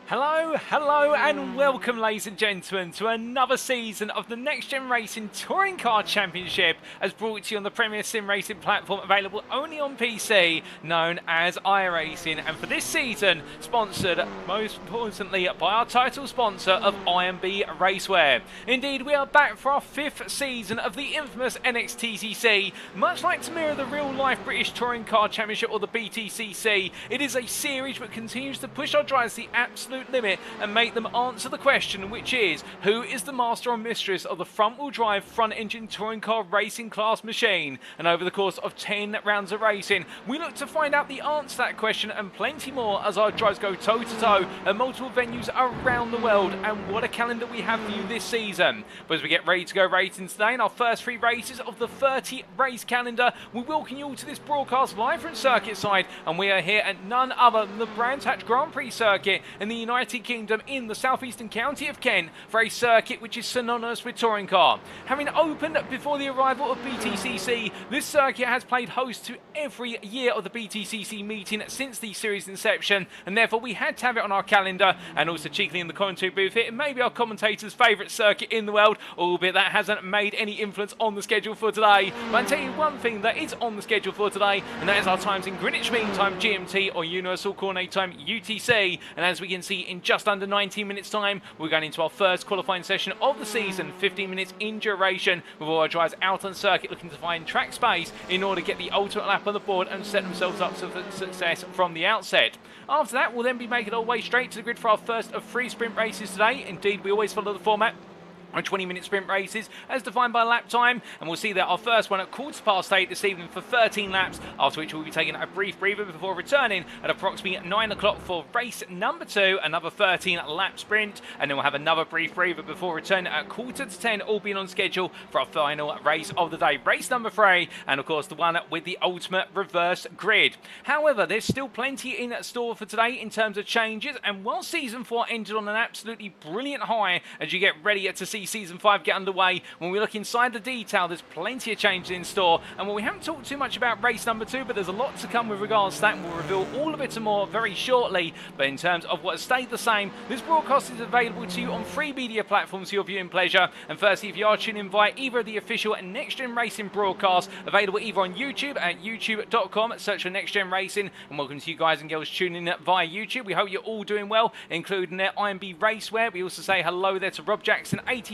Hello, and welcome, ladies and gentlemen, to another season of the Next Gen Racing Touring Car Championship, as brought to you on the premier sim racing platform available only on PC, known as iRacing. And for this season, sponsored most importantly by our title sponsor of IMB Racewear. Indeed, we are back for our 5th season of the infamous NXTCC. Much like to mirror the real-life British Touring Car Championship or the BTCC, it is a series that continues to push our drivers to the absolute limit and make them answer the question, which is, who is the master or mistress of the front-wheel drive front-engine touring car racing class machine? And over the course of 10 rounds of racing, we look to find out the answer to that question and plenty more as our drivers go toe-to-toe at multiple venues around the world. And what a calendar we have for you this season. But as we get ready to go racing today in our first 3 races of the 30 race calendar, we welcome you all to this broadcast live from circuit side, and we are here at none other than the Brands Hatch Grand Prix circuit in the United Kingdom in the southeastern county of Kent, for a circuit which is synonymous with touring car. Having opened before the arrival of BTCC, this circuit has played host to every year of the BTCC meeting since the series inception, and therefore we had to have it on our calendar. And also cheekily in the commentary booth here, it may be our commentator's favourite circuit in the world, albeit that hasn't made any influence on the schedule for today. But I'll tell you one thing that is on the schedule for today, and that is our times in Greenwich Mean Time GMT, or Universal Coordinate Time UTC. And as we can see, in just under 19 minutes time, we're going into our first qualifying session of the season, 15 minutes in duration, with all our drivers out on circuit looking to find track space in order to get the ultimate lap on the board and set themselves up for success from the outset. After that, we'll then be making our way straight to the grid for our first of 3 sprint races today. Indeed, we always follow the format on 20-minute sprint races as defined by lap time, and we'll see that our first one at 8:15 this evening for 13 laps, after which we'll be taking a brief breather before returning at approximately 9 o'clock for race number 2, another 13-lap sprint, and then we'll have another brief breather before returning at 9:45, all being on schedule for our final race of the day, race number 3, and of course the one with the ultimate reverse grid. However, there's still plenty in store for today in terms of changes, and while Season 4 ended on an absolutely brilliant high, as you get ready to see Season 5 get underway, when we look inside the detail, there's plenty of changes in store. And while we haven't talked too much about race number 2, but there's a lot to come with regards to that, and we'll reveal all of it and more very shortly. But in terms of what has stayed the same, this broadcast is available to you on 3 media platforms for your viewing pleasure. And firstly, if you are tuning in via either of the official Next Gen Racing broadcasts, available either on YouTube at youtube.com, search for Next Gen Racing. And welcome to you guys and girls tuning in via YouTube. We hope you're all doing well, including their IMB Racewear. We also say hello there to Rob Jackson 85,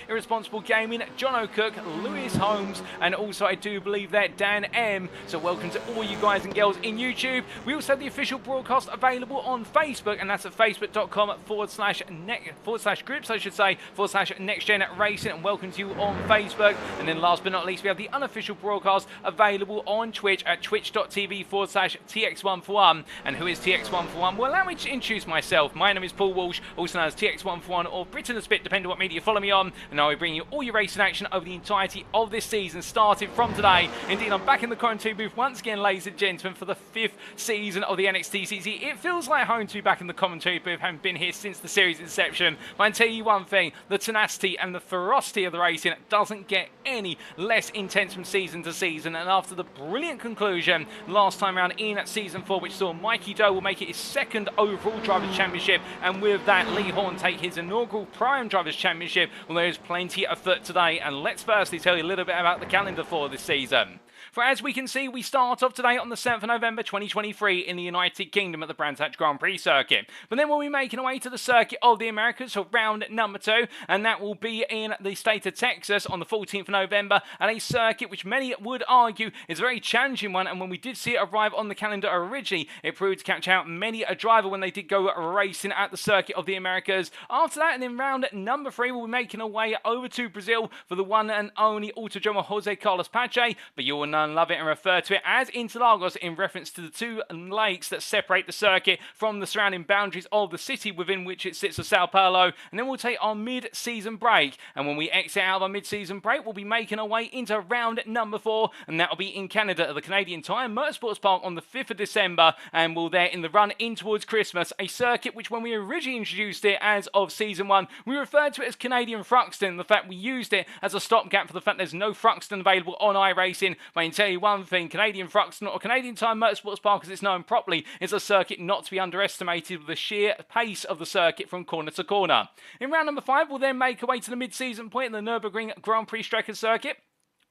Irresponsible Gaming, John O'Cook, Lewis Holmes, and also I do believe that Dan M. So welcome to all you guys and girls in YouTube. We also have the official broadcast available on Facebook, and that's at facebook.com/groups, I should say, /Next Gen Racing, and welcome to you on Facebook. And then last but not least, we have the unofficial broadcast available on Twitch at twitch.tv/TX141. And who is TX141? Well, allow me to introduce myself. My name is Paul Walsh, also known as TX141 or Britain a Spit, depending on what media you follow me on. And now we bring you all your racing action over the entirety of this season, starting from today. Indeed, I'm back in the commentary booth once again, ladies and gentlemen, for the 5th season of the NXTCC. It feels like home to be back in the commentary booth, having been here since the series inception. But I can tell you one thing, the tenacity and the ferocity of the racing doesn't get any less intense from season to season. And after the brilliant conclusion last time around in Season 4, which saw Mikey Doe will make it his 2nd overall Drivers' Championship, and with that, Lee Horn take his inaugural Prime Drivers' Championship, well, there's plenty afoot today. And let's firstly tell you a little bit about the calendar for this season. For as we can see, we start off today on the 7th of November 2023 in the United Kingdom at the Brands Hatch Grand Prix circuit. But then we'll be making our way to the circuit of the Americas for round number 2, and that will be in the state of Texas on the 14th of November, and a circuit which many would argue is a very challenging one. And when we did see it arrive on the calendar originally, it proved to catch out many a driver when they did go racing at the circuit of the Americas. After that, and in round number 3, we'll be making our way over to Brazil for the one and only Autodromo Jose Carlos Pache, but you will know and love it and refer to it as Interlagos in reference to the 2 lakes that separate the circuit from the surrounding boundaries of the city within which it sits of Sao Paulo. And then we'll take our mid-season break, and when we exit out of our mid-season break, we'll be making our way into round number 4, and that will be in Canada at the Canadian Tire Motorsports Park on the 5th of December, and we'll there in the run in towards Christmas, a circuit which when we originally introduced it as of Season 1, we referred to it as Canadian Thruxton. The fact we used it as a stopgap for the fact there's no Thruxton available on iRacing, but can tell you one thing, Canadian Thruxton, or Canadian Time Motorsports Park as it's known properly, is a circuit not to be underestimated with the sheer pace of the circuit from corner to corner. In round number 5, we'll then make our way to the mid-season point in the Nürburgring Grand Prix Strecker circuit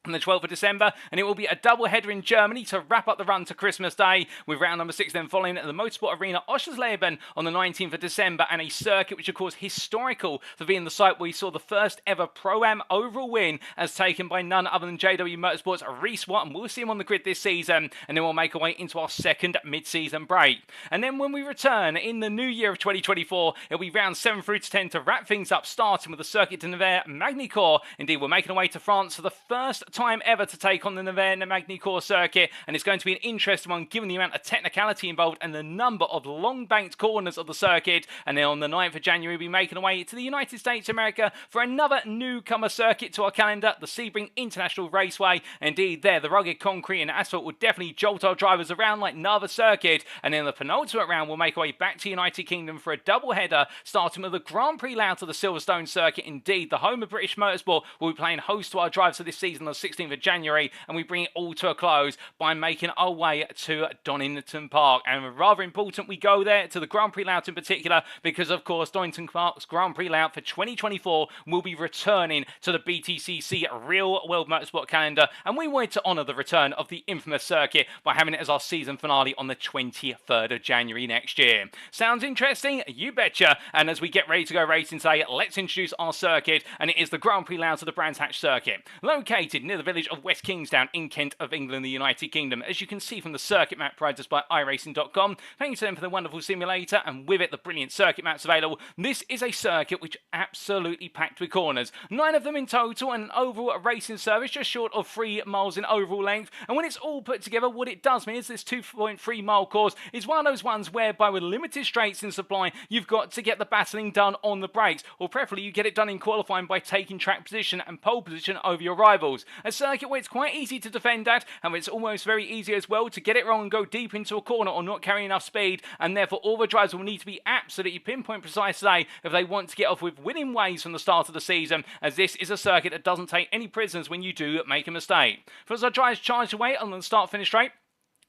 on the 12th of December, and it will be a double-header in Germany to wrap up the run to Christmas Day, with round number 6 then following at the Motorsport Arena Oschersleben on the 19th of December, and a circuit which of course historical for being the site where we saw the first ever Pro-Am overall win as taken by none other than JW Motorsports' Reese Watt, and we'll see him on the grid this season, and then we'll make our way into our second mid-season break. And then when we return in the new year of 2024, it'll be round 7 through to 10 to wrap things up, starting with the Circuit de Nevers-Magny-Cours. Indeed, we're making our way to France for the first time ever to take on the Nevers-Magny-Cours circuit, and it's going to be an interesting one given the amount of technicality involved and the number of long banked corners of the circuit. And then on the 9th of January we'll be making our way to the United States of America for another newcomer circuit to our calendar, the Sebring International Raceway. Indeed, there the rugged concrete and asphalt will definitely jolt our drivers around like no other circuit. And then the penultimate round we'll make our way back to United Kingdom for a double header, starting with the Grand Prix layout of the Silverstone circuit. Indeed, the home of British Motorsport will be playing host to our drives for this season on the 16th of January, and we bring it all to a close by making our way to Donington Park. And rather important, we go there to the Grand Prix layout in particular, because of course Donington Park's Grand Prix layout for 2024 will be returning to the BTCC Real World Motorsport calendar, and we wanted to honour the return of the infamous circuit by having it as our season finale on the 23rd of January next year. Sounds interesting? You betcha. And as we get ready to go racing today, let's introduce our circuit, and it is the Grand Prix layout of the Brands Hatch circuit, located near the village of West Kingsdown in Kent of England, the United Kingdom. As you can see from the circuit map provided us by iRacing.com, thank you to them for the wonderful simulator, and with it the brilliant circuit maps available. This is a circuit which absolutely packed with corners, 9 of them in total, and an overall racing service just short of 3 miles in overall length. And when it's all put together, what it does mean is this 2.3 mile course is one of those ones whereby with limited straights in supply, you've got to get the battling done on the brakes, or preferably you get it done in qualifying by taking track position and pole position over your rivals. A circuit where it's quite easy to defend at, and it's almost very easy as well to get it wrong and go deep into a corner or not carry enough speed, and therefore all the drivers will need to be absolutely pinpoint precise today if they want to get off with winning ways from the start of the season, as this is a circuit that doesn't take any prisoners when you do make a mistake. For as our drivers charge away on the start-finish straight,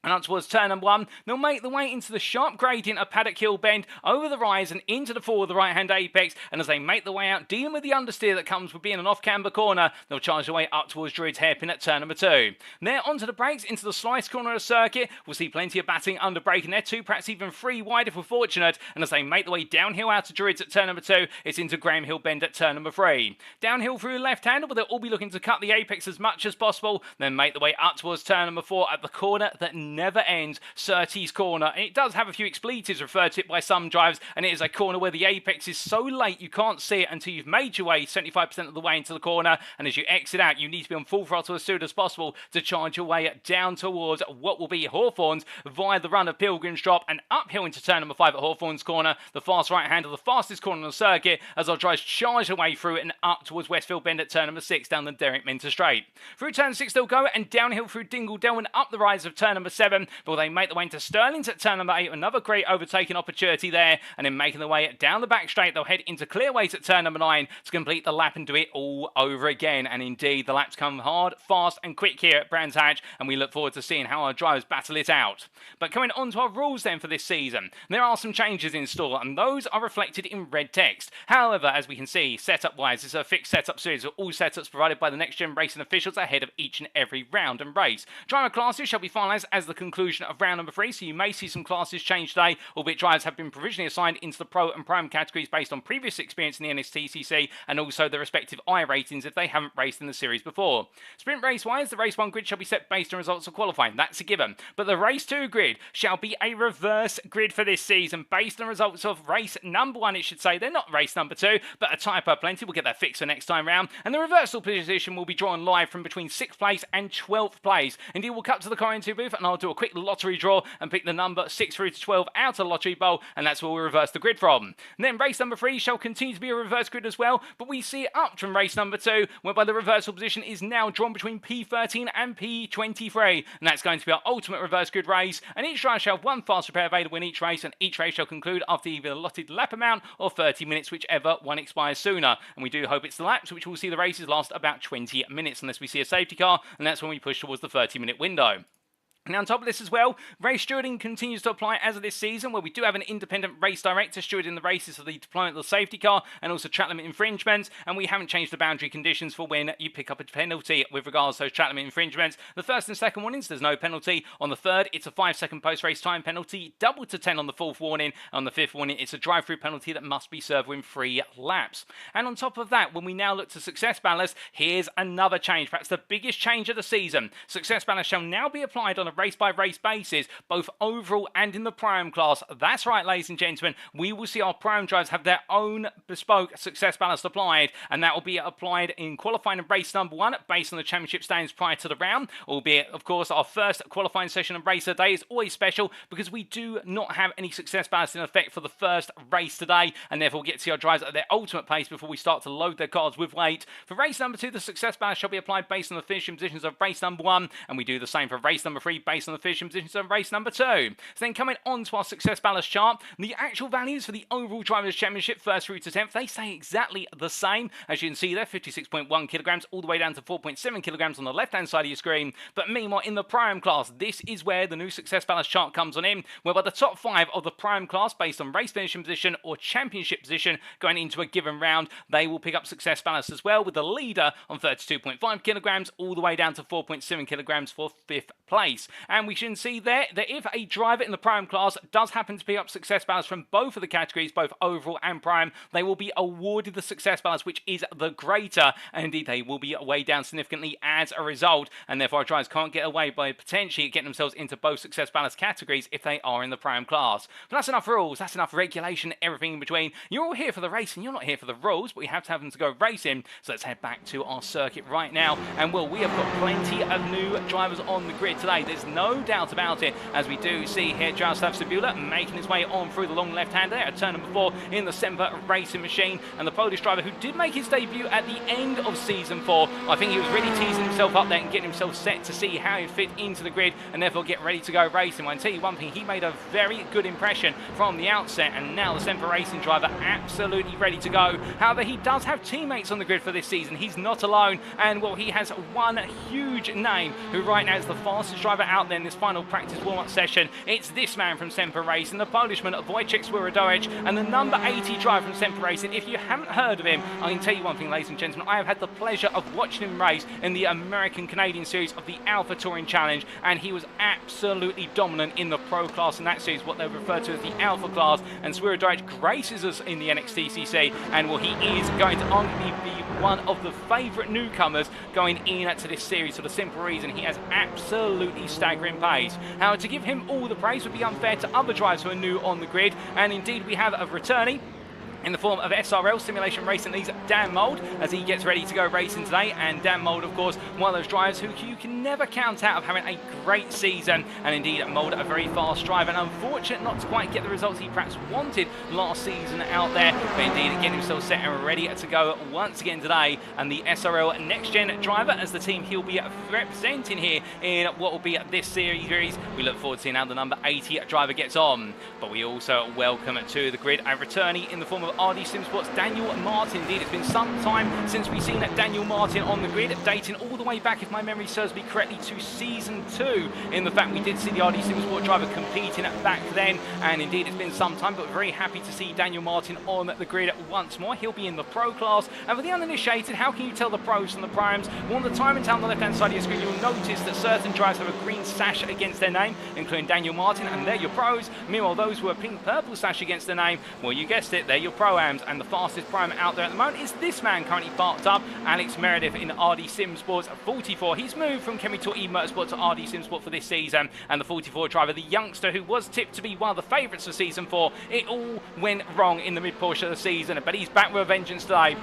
and up towards turn number 1, they'll make the way into the sharp gradient of Paddock Hill Bend, over the rise and into the fall of the right-hand apex, and as they make the way out, dealing with the understeer that comes with being an off-camber corner, they'll charge their way up towards Druid's Hairpin at turn number 2. There onto the brakes, into the slice corner of the circuit, we'll see plenty of battling under braking there, 2, perhaps even 3 wide if we're fortunate, and as they make the way downhill out to Druids at turn number 2, it's into Graham Hill Bend at turn number 3. Downhill through the left-hander, but they'll all be looking to cut the apex as much as possible, then make the way up towards turn number 4 at the corner that never ends, Surtees Corner. And it does have a few expletives referred to it by some drivers, and it is a corner where the apex is so late you can't see it until you've made your way 75% of the way into the corner, and as you exit out you need to be on full throttle as soon as possible to charge your way down towards what will be Hawthorns via the run of Pilgrim's Drop and uphill into turn number 5 at Hawthorns Corner, the fast right hand of the fastest corner on the circuit, as our drivers charge their way through it and up towards Westfield Bend at turn number 6 down the Derek Minter Straight. Through turn 6 they'll go, and downhill through Dingle Dell and up the rise of turn number 7, but they make the way into Stirling's at turn number 8, another great overtaking opportunity there, and then making the way down the back straight they'll head into Clearways at turn number 9 to complete the lap and do it all over again. And indeed the laps come hard, fast and quick here at Brands Hatch, and we look forward to seeing how our drivers battle it out. But coming on to our rules then for this season, there are some changes in store, and those are reflected in red text. However, as we can see, setup wise, it's a fixed setup series with all setups provided by the Next Gen Racing officials ahead of each and every round and race. Driver classes shall be finalised as the conclusion of round number 3, so you may see some classes change today, albeit drivers have been provisionally assigned into the Pro and Prime categories based on previous experience in the NXTCC and also the respective I ratings if they haven't raced in the series before. Sprint race wise, the race 1 grid shall be set based on results of qualifying, that's a given, but the race 2 grid shall be a reverse grid for this season based on results of race number 1, it should say. They're not race number 2, but a typo plenty, we'll get that fixed for next time round, and the reversal position will be drawn live from between 6th place and 12th place. Indeed, we'll cut to the commentary booth and our do a quick lottery draw and pick the number 6 through to 12 out of the lottery bowl, and that's where we'll reverse the grid from. And then race number 3 shall continue to be a reverse grid as well, but we see it up from race number 2, whereby the reversal position is now drawn between P13 and P23, and that's going to be our ultimate reverse grid race, and each driver shall have one fast repair available in each race, and each race shall conclude after either the allotted lap amount or 30 minutes, whichever one expires sooner. And we do hope it's the laps, which will see the races last about 20 minutes unless we see a safety car, and that's when we push towards the 30-minute window. Now on top of this as well, race stewarding continues to apply as of this season, where we do have an independent race director stewarding the races for the deployment of the safety car and also track limit infringements, and we haven't changed the boundary conditions for when you pick up a penalty with regards to those track limit infringements. The first and second warnings, there's no penalty. On the third, it's a 5-second post-race time penalty, doubled to 10 on the fourth warning. On the fifth warning, it's a drive-through penalty that must be served within 3 laps. And on top of that, when we now look to success ballast, here's another change, perhaps the biggest change of the season. Success ballast shall now be applied on a race-by-race basis, both overall and in the Prime class. That's right, ladies and gentlemen, we will see our Prime drivers have their own bespoke success ballast applied, and that will be applied in qualifying and race number 1 based on the championship standings prior to the round, albeit, of course, our first qualifying session of race today is always special because we do not have any success ballast in effect for the first race today, and therefore we'll get to see our drivers at their ultimate pace before we start to load their cars with weight. For race number 2, the success ballast shall be applied based on the finishing positions of race number 1, and we do the same for race number 3 based on the finishing positions of race number 2. So then coming on to our success ballast chart, the actual values for the overall Drivers' Championship, 1st through to 10th, they stay exactly the same. As you can see there, 56.1 kilograms all the way down to 4.7 kilograms on the left-hand side of your screen. But meanwhile, in the Prime class, this is where the new success ballast chart comes on in, whereby the top 5 of the Prime class, based on race finishing position or championship position going into a given round, they will pick up success ballast as well, with the leader on 32.5 kilograms all the way down to 4.7 kilograms for 5th place. And we can see there that if a driver in the Prime class does happen to pick up success ballast from both of the categories, both overall and Prime, they will be awarded the success ballast which is the greater, and indeed they will be weighed down significantly as a result, and therefore our drivers can't get away by potentially getting themselves into both success ballast categories if they are in the Prime class. But that's enough rules, that's enough regulation, everything in between. You're all here for the racing, you're not here for the rules, but we have to have them to go racing. So let's head back to our circuit right now, and well, we have got plenty of new drivers on the grid today, there's no doubt about it, as we do see here Jaroslav Sabula making his way on through the long left-hander at turn number 4 in the Semper Racing Machine, and the Polish driver who did make his debut at the end of Season 4. I think he was really teasing himself up there and getting himself set to see how he'd fit into the grid and therefore get ready to go racing. Well, I can tell you one thing, he made a very good impression from the outset, and now the Semper Racing driver absolutely ready to go. However, he does have teammates on the grid for this season. He's not alone, and well, he has one huge name who right now is the fastest driver out there in this final practice warm-up session. It's this man from Semper Racing, the Polishman Wojciech Swirodowicz, and the number 80 driver from Semper Racing. If you haven't heard of him, I can tell you one thing, ladies and gentlemen, I have had the pleasure of watching him race in the American-Canadian series of the Alpha Touring Challenge, and he was absolutely dominant in the pro class in that series, what they refer to as the Alpha class, and Swirodowicz graces us in the NXTCC, and well, he is going to arguably be one of the favourite newcomers going into this series for the simple reason he has absolutely staggering pace. However, to give him all the praise would be unfair to other drivers who are new on the grid, and indeed we have a returnee in the form of SRL Simulation Racing League's Dan Mould, as he gets ready to go racing today. And Dan Mould, of course, one of those drivers who you can never count out of having a great season, and indeed Mould, a very fast driver, and unfortunate not to quite get the results he perhaps wanted last season out there, but indeed getting himself set and ready to go once again today. And the SRL NXTGEN driver, as the team he'll be representing here in what will be this series, we look forward to seeing how the number 80 driver gets on. But we also welcome to the grid a returnee in the form of RD Sim Sports Daniel Martin. Indeed, it's been some time since we've seen that Daniel Martin on the grid, dating all the way back, if my memory serves me correctly, to Season 2. In the fact we did see the RD Sim Sport driver competing back then, and indeed it's been some time, but very happy to see Daniel Martin on the grid once more. He'll be in the pro class, and for the uninitiated, how can you tell the pros from the primes? One of the time and time on the left-hand side of your screen, you'll notice that certain drivers have a green sash against their name, including Daniel Martin, and they're your pros. Meanwhile, those who are pink-purple sash against their name, well, you guessed it, they're your pro-ams, and the fastest prime out there at the moment is this man currently parked up, Alex Meredith in RD Sim Sports 44. He's moved from Chemical E Motorsport to RD Sim Sport for this season, and the 44 driver, the youngster who was tipped to be one of the favourites for Season 4, it all went wrong in the mid-portion of the season, but he's back with a vengeance today.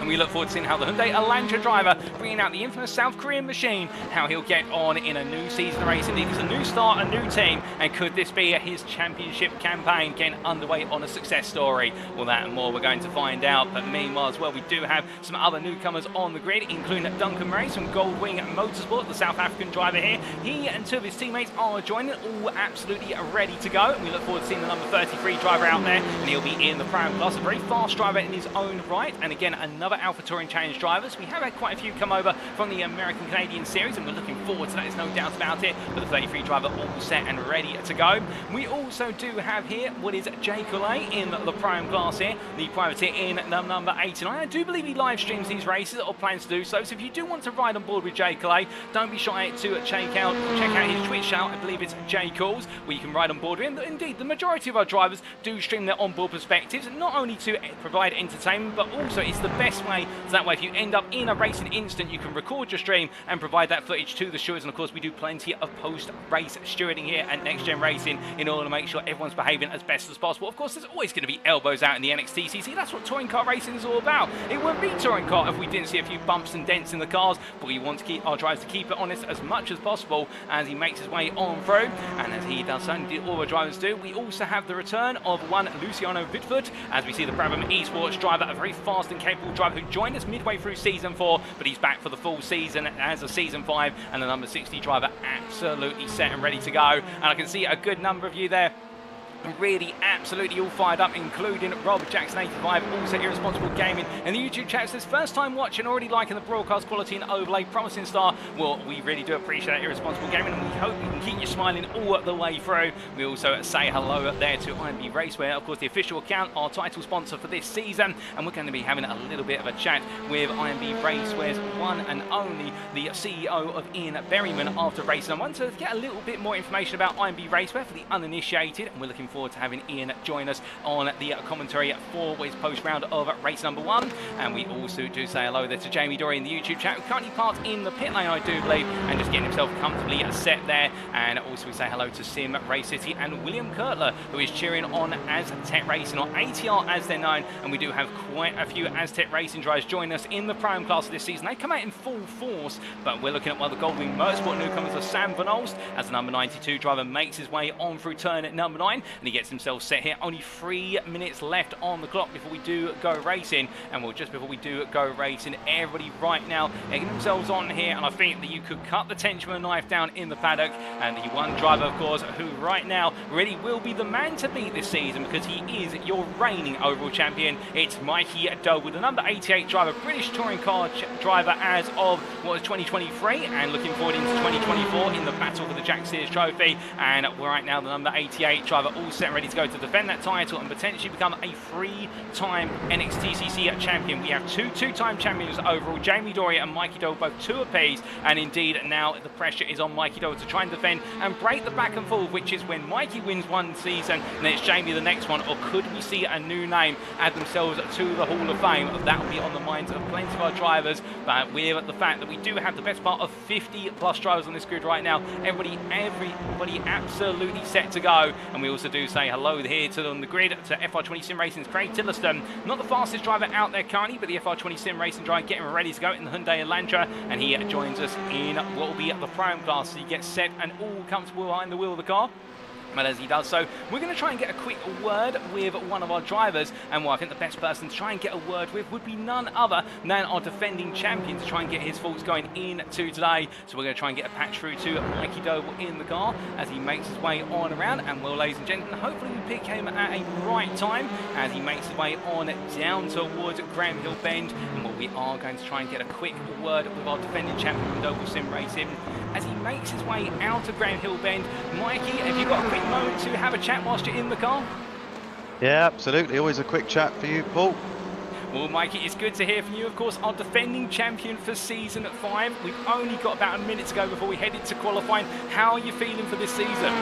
And we look forward to seeing how the Hyundai Elantra driver, bringing out the infamous South Korean machine, how he'll get on in a new season of racing. It's a new start, a new team, and could this be his championship campaign getting underway on a success story? Well, that and more we're going to find out. But meanwhile as well, we do have some other newcomers on the grid, including Duncan Race from Goldwing Motorsport, the South African driver here. He and two of his teammates are joining, all absolutely ready to go. And we look forward to seeing the number 33 driver out there, and he'll be in the Pro class, a very fast driver in his own right. And again, another Alpha Touring Challenge drivers. We have had quite a few come over from the American Canadian series, and we're looking forward to that, there's no doubt about it. But the 33 driver all set and ready to go. We also do have here what is Jay Coulee in the Prime class here, the privateer in number 89. I do believe he live streams these races or plans to do so. So if you do want to ride on board with Jay Coulee, don't be shy to check out his Twitch channel. I believe it's Jay Calls, where you can ride on board with him. Indeed, the majority of our drivers do stream their onboard perspectives, not only to provide entertainment, but also it's the best way. So that way, if you end up in a racing incident, you can record your stream and provide that footage to the stewards. And of course, we do plenty of post-race stewarding here at Next Gen Racing in order to make sure everyone's behaving as best as possible. Of course, there's always going to be elbows out in the NXTCC. That's what touring car racing is all about. It wouldn't be touring car if we didn't see a few bumps and dents in the cars, but we want to keep our drivers to keep it honest as much as possible as he makes his way on through. And as he does so, and all our drivers do, we also have the return of one Luciano Vitford, as we see the Brabham Esports driver, a very fast and capable driver who joined us midway through Season 4, but he's back for the full season as a Season 5, and the number 60 driver absolutely set and ready to go. And I can see a good number of you there really absolutely all fired up, including Rob Jackson 85, also Irresponsible Gaming, and the YouTube chat says first time watching, already liking the broadcast quality and overlay, promising star. Well, we really do appreciate Irresponsible Gaming, and we hope we can keep you smiling all the way through. We also say hello there to IMB Racewear, of course the official account, our title sponsor for this season, and we're going to be having a little bit of a chat with IMB Racewear's one and only, the CEO of Ian Berryman after race. And I want to get a little bit more information about IMB Racewear for the uninitiated, and we're looking forward to having Ian join us on the commentary for his post round of race number 1. And we also do say hello there to Jamie Dory in the YouTube chat, who currently parked in the pit lane, I do believe, and just getting himself comfortably set there. And also we say hello to Sim Race City and William Kurtler, who is cheering on Aztec Racing, or ATR as they're known. And we do have quite a few Aztec Racing drivers join us in the Prime class this season. They come out in full force, but we're looking at one of the Goldwing Motorsport newcomers of Sam Van Olst, as the number 92 driver makes his way on through turn at number 9, and he gets himself set here. Only 3 minutes left on the clock before we do go racing. And well, just before we do go racing, everybody right now getting themselves on here, and I think that you could cut the tension with a knife down in the paddock. And the one driver, of course, who right now really will be the man to beat this season, because he is your reigning overall champion. It's Mikey Doble, the number 88 driver, British touring car driver as of what was 2023, and looking forward into 2024 in the battle for the Jack Sears Trophy. And right now the number 88 driver all set and ready to go to defend that title and potentially become a 3-time NXTCC champion. We have two-time champions overall, Jamie Dory and Mikey Doble, both 2 apiece, and indeed now the pressure is on Mikey Doble to try and defend and break the back and forth, which is when Mikey wins one season and then it's Jamie the next one. Or could we see a new name add themselves to the Hall of Fame? That will be on the minds of plenty of our drivers, but with the fact that we do have the best part of 50+ drivers on this grid right now, everybody absolutely set to go. And we also do say hello here on the grid to FR20 Sim Racing's Craig Tillerston, not the fastest driver out there currently, but the FR20 Sim Racing driver getting ready to go in the Hyundai Elantra, and he joins us in what will be the Prime class. So he gets set and all comfortable behind the wheel of the car. But as he does so, we're going to try and get a quick word with one of our drivers, and well, I think the best person to try and get a word with would be none other than our defending champion, to try and get his thoughts going into today. So we're going to try and get a patch through to Mikey Doble in the car as he makes his way on around. And well, ladies and gentlemen, hopefully we pick him at a right time as he makes his way on down towards Graham Hill Bend. And well, we are going to try and get a quick word with our defending champion, Doble Sim Racing, as he makes his way out of Graham Hill Bend. Mikey, have you got a quick moment to have a chat whilst you're in the car? Yeah, absolutely. Always a quick chat for you, Paul. Well, Mikey, it's good to hear from you. Of course, our defending champion for Season 5. We've only got about a minute to go before we head into qualifying. How are you feeling for this season?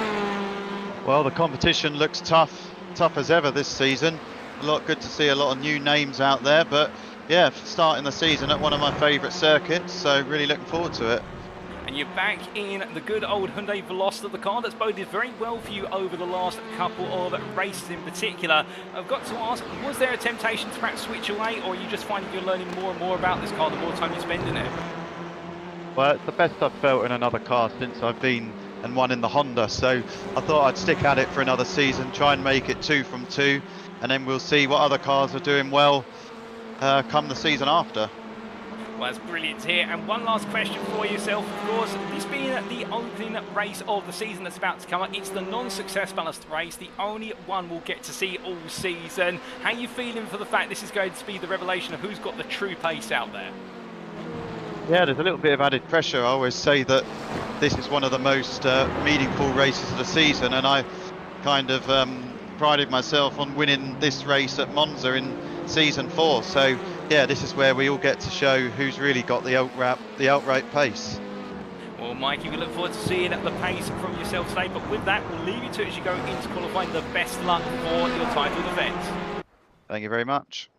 Well, the competition looks tough as ever this season. Good to see a lot of new names out there, but yeah, starting the season at one of my favourite circuits, so really looking forward to it. And you're back in the good old Hyundai Veloster, the car that's boded very well for you over the last couple of races in particular. I've got to ask, was there a temptation to perhaps switch away, or are you just finding you're learning more and more about this car the more time you spend in it? Well, it's the best I've felt in another car since I've been and won in the Honda, so I thought I'd stick at it for another season, try and make it 2 from 2, and then we'll see what other cars are doing well come the season after. Well, that's brilliant to hear. And one last question for yourself, of course. This being the opening race of the season that's about to come up, it's the non-success ballast race, the only one we'll get to see all season. How are you feeling for the fact this is going to be the revelation of who's got the true pace out there? Yeah, there's a little bit of added pressure. I always say that this is one of the most meaningful races of the season, and I kind of prided myself on winning this race at Monza in season 4. So yeah, this is where we all get to show who's really got the outright pace. Well, Mikey, we look forward to seeing the pace from yourself today, but with that, we'll leave you to it as you go into qualifying. The best luck for your title defence. Thank you very much.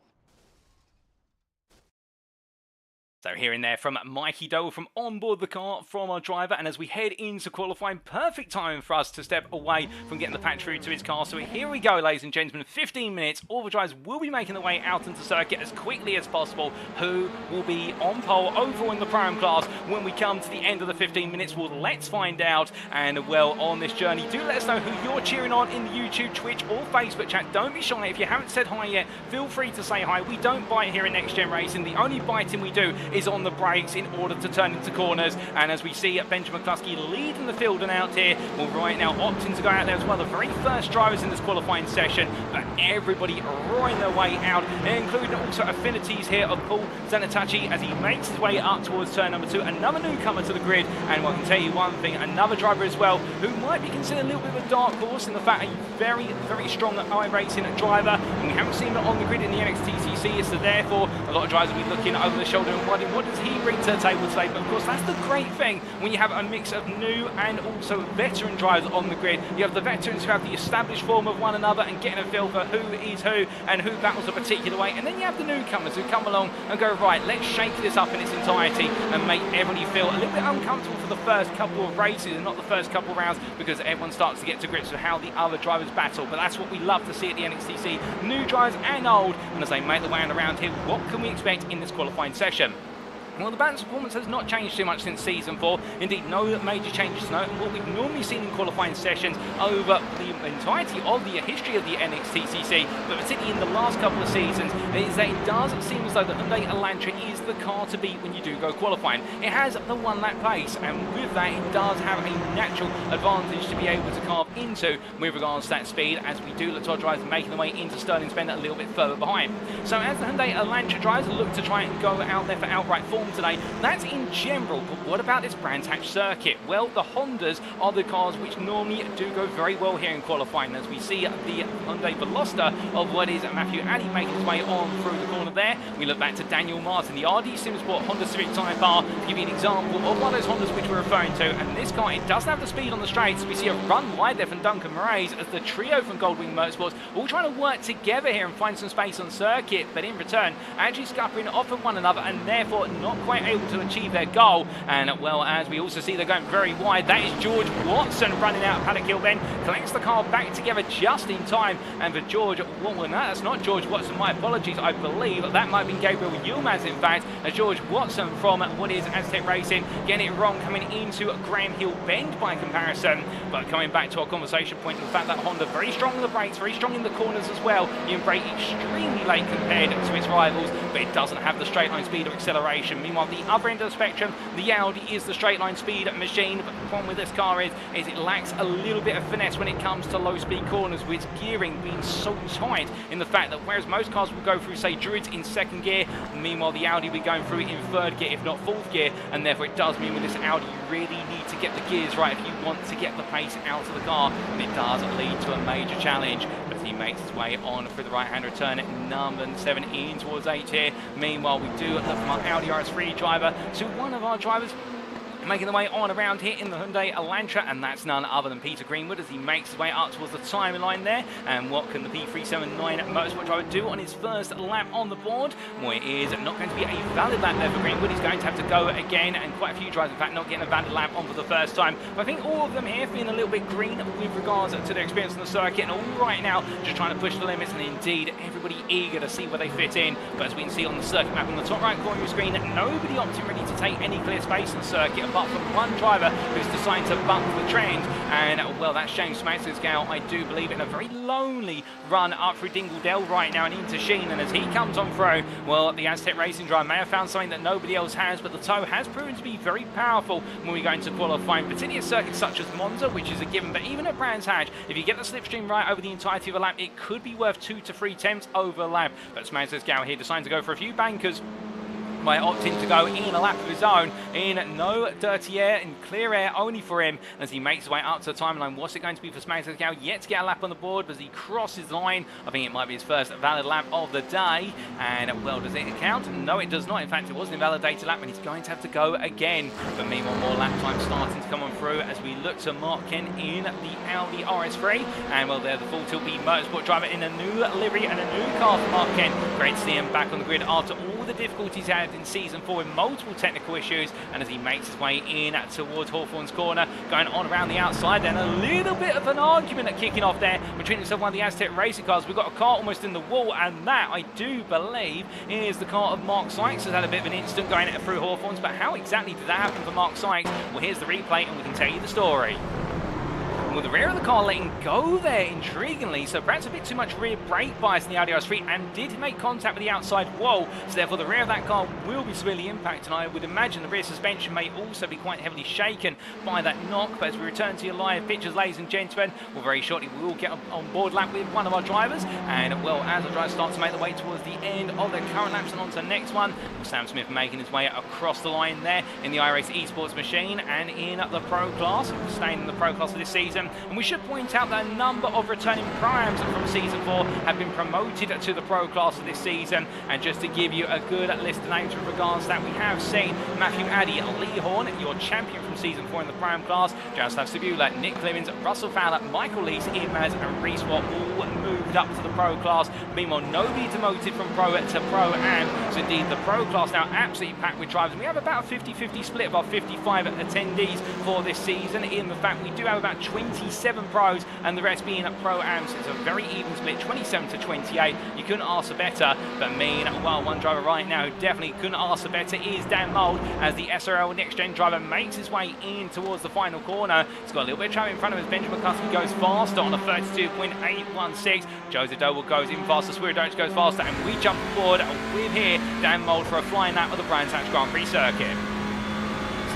So hearing there from Mikey Dole from on board the car from our driver, and as we head into qualifying, perfect time for us to step away from getting the patch through to his car. So here we go, ladies and gentlemen, 15 minutes. All the drivers will be making their way out into circuit as quickly as possible. Who will be on pole overall in the Pro-Am class when we come to the end of the 15 minutes? Well, let's find out. And well, on this journey, do let us know who you're cheering on in the YouTube, Twitch or Facebook chat. Don't be shy. If you haven't said hi yet, feel free to say hi. We don't bite here at NXTGEN Racing. The only biting we do is on the brakes in order to turn into corners. And as we see Benjamin McCluskey leading the field and out here, well, right now opting to go out there as well, the very first drivers in this qualifying session, but everybody roaring their way out, including also affinities here of Paul Zanatachi as he makes his way up towards turn number 2, another newcomer to the grid. And I can tell you one thing, another driver as well who might be considered a little bit of a dark horse in the fact a very, very strong iRacing driver, and we haven't seen it on the grid in the NXTCC, so therefore a lot of drivers will be looking over the shoulder and wondering what does he bring to the table today. But of course, that's the great thing when you have a mix of new and also veteran drivers on the grid. You have the veterans who have the established form of one another and getting a feel for who is who and who battles a particular way, and then you have the newcomers who come along and go, right, let's shake this up in its entirety and make everybody feel a little bit uncomfortable for the first couple of races and not the first couple of rounds, because everyone starts to get to grips with how the other drivers battle. But that's what we love to see at the NXTC, new drivers and old, and as they make their way around here, what can we expect in this qualifying session? Well, the balance performance has not changed too much since Season 4. Indeed, no major changes to note. What we've normally seen in qualifying sessions over the entirety of the history of the NXTCC, but particularly in the last couple of seasons, is that it does seem as though the Hyundai Elantra is the car to beat when you do go qualifying. It has the one-lap pace, and with that, it does have a natural advantage to be able to carve into with regards to that speed, as we do look to our drivers making their way into Sterling's Bend a little bit further behind. So as the Hyundai Elantra drivers look to try and go out there for outright form today, that's in general, but what about this Brands Hatch circuit? Well, the Hondas are the cars which normally do go very well here in qualifying, as we see the Hyundai Veloster of what is Matthew Addy making his way on through the corner there. We look back to Daniel Martin, the RD Simsport Honda Civic Type R, to give you an example of one of those Hondas which we're referring to. And this car, it doesn't have the speed on the straights. We see a run wide there from Duncan Moraes as the trio from Goldwing Motorsports all trying to work together here and find some space on circuit, but in return, actually scuppering off of one another and therefore not quite able to achieve their goal. And well, as we also see, they're going very wide. That is George Watson running out of Paddock Hill Bend, collects the car back together just in time. And for George, well, no, that's not George Watson, my apologies, I believe that might have been Gabriel Yilmaz, in fact, as George Watson from what is Aztec Racing getting it wrong coming into Graham Hill Bend by comparison. But coming back to our conversation point, the fact that Honda very strong in the brakes, very strong in the corners as well, in brake extremely late compared to its rivals, but it doesn't have the straight line speed or acceleration. Meanwhile, the other end of the spectrum, the Audi is the straight line speed machine, but the problem with this car is it lacks a little bit of finesse when it comes to low speed corners, with being so tight in the fact that whereas most cars will go through, say, Druids in second gear, meanwhile the Audi will be going through in third gear, if not fourth gear, and therefore it does mean with this Audi you really need to get the gears right if you want to get the pace out of the car, and it does lead to a major challenge. But he makes his way on through the right-hand return at number 17 towards 8 here. Meanwhile, we do look from our Audi RS3 driver to one of our drivers Making the way on around here in the Hyundai Elantra, and that's none other than Peter Greenwood as he makes his way up towards the timeline there. And what can the P379 motorsport driver do on his first lap on the board? Well, it is not going to be a valid lap there for Greenwood. He's going to have to go again, and quite a few drivers, in fact, not getting a valid lap on for the first time. But I think all of them here feeling a little bit green with regards to their experience on the circuit, and all right now just trying to push the limits, and indeed everybody eager to see where they fit in. But as we can see on the circuit map on the top right corner of your screen, nobody opting really to take any clear space on the circuit, apart from one driver who's decided to buck the trend. And well, that's James Smagsgale, I do believe, in a very lonely run up through Dingledale right now and into Sheen. And as he comes on through, well, the Aztec Racing driver may have found something that nobody else has, but the tow has proven to be very powerful when we go into qualifying, particularly at circuits such as Monza, which is a given. But even at Brands Hatch, if you get the slipstream right over the entirety of a lap, it could be worth 2 to 3 tenths over a lap. But Smagsgale here deciding to go for a few bankers by opting to go in a lap of his own in no dirty air, in clear air only for him, as he makes his way up to the timeline. What's it going to be for Smagsgale? Yet to get a lap on the board as he crosses the line. I think it might be his first valid lap of the day. And well, does it count? No, it does not. In fact, it was an invalidated lap, and he's going to have to go again. But meanwhile, more lap time starting to come on through as we look to Mark Kent in the Audi RS3. And well, they're the Full Tilt B Motorsport driver in a new livery and a new car for Mark Kent. Great to see him back on the grid after all the difficulties he had in season 4 with multiple technical issues. And as he makes his way in towards Hawthorne's corner, going on around the outside, then a little bit of an argument at kicking off there between himself and one of the Aztec Racing cars. We've got a car almost in the wall, and that, I do believe, is the car of Mark Sykes, has had a bit of an incident going through Hawthorne's. But how exactly did that happen for Mark Sykes? Well, here's the replay, and we can tell you the story. Well, the rear of the car letting go there, intriguingly, so perhaps a bit too much rear brake bias in the Audi RS3, and did make contact with the outside wall, so therefore the rear of that car will be severely impacted, and I would imagine the rear suspension may also be quite heavily shaken by that knock. But as we return to your live pictures, ladies and gentlemen, well, very shortly we will get on board lap with one of our drivers, and well, as the drivers start to make their way towards the end of their current laps and on to the next one, Sam Smith making his way across the line there in the iRacing Esports machine and in the Pro class, staying in the Pro class for this season. And we should point out that a number of returning Pro-Ams from season 4 have been promoted to the Pro class of this season. And just to give you a good list of names with regards to that, we have seen Matthew Addy, Lee Horn, your champion from season 4 in the Pro-Am class, Jaroslav Sabula, Nick Clemens, Russell Fowler, Michael Lees, Imaz and Reese Watt all moved up to the Pro class. Meanwhile, nobody demoted from Pro to Pro-Am. So indeed, the Pro class now absolutely packed with drivers. We have about a 50-50 split of our 55 attendees for this season. In the fact, we do have about 27 pros and the rest being Pro-Ams. It's a very even split, 27 to 28. You couldn't ask for better. But meanwhile, one driver right now who definitely couldn't ask for better is Dan Mould, as the SRL NXTGEN driver makes his way in towards the final corner. He's got a little bit of traffic in front of him. Benjamin McCuskey goes faster on a 32.816. Joseph Doble goes in faster. Swearidovich goes faster, and we jump forward with here Dan Mould for a flying lap of the Brands Hatch Grand Prix circuit.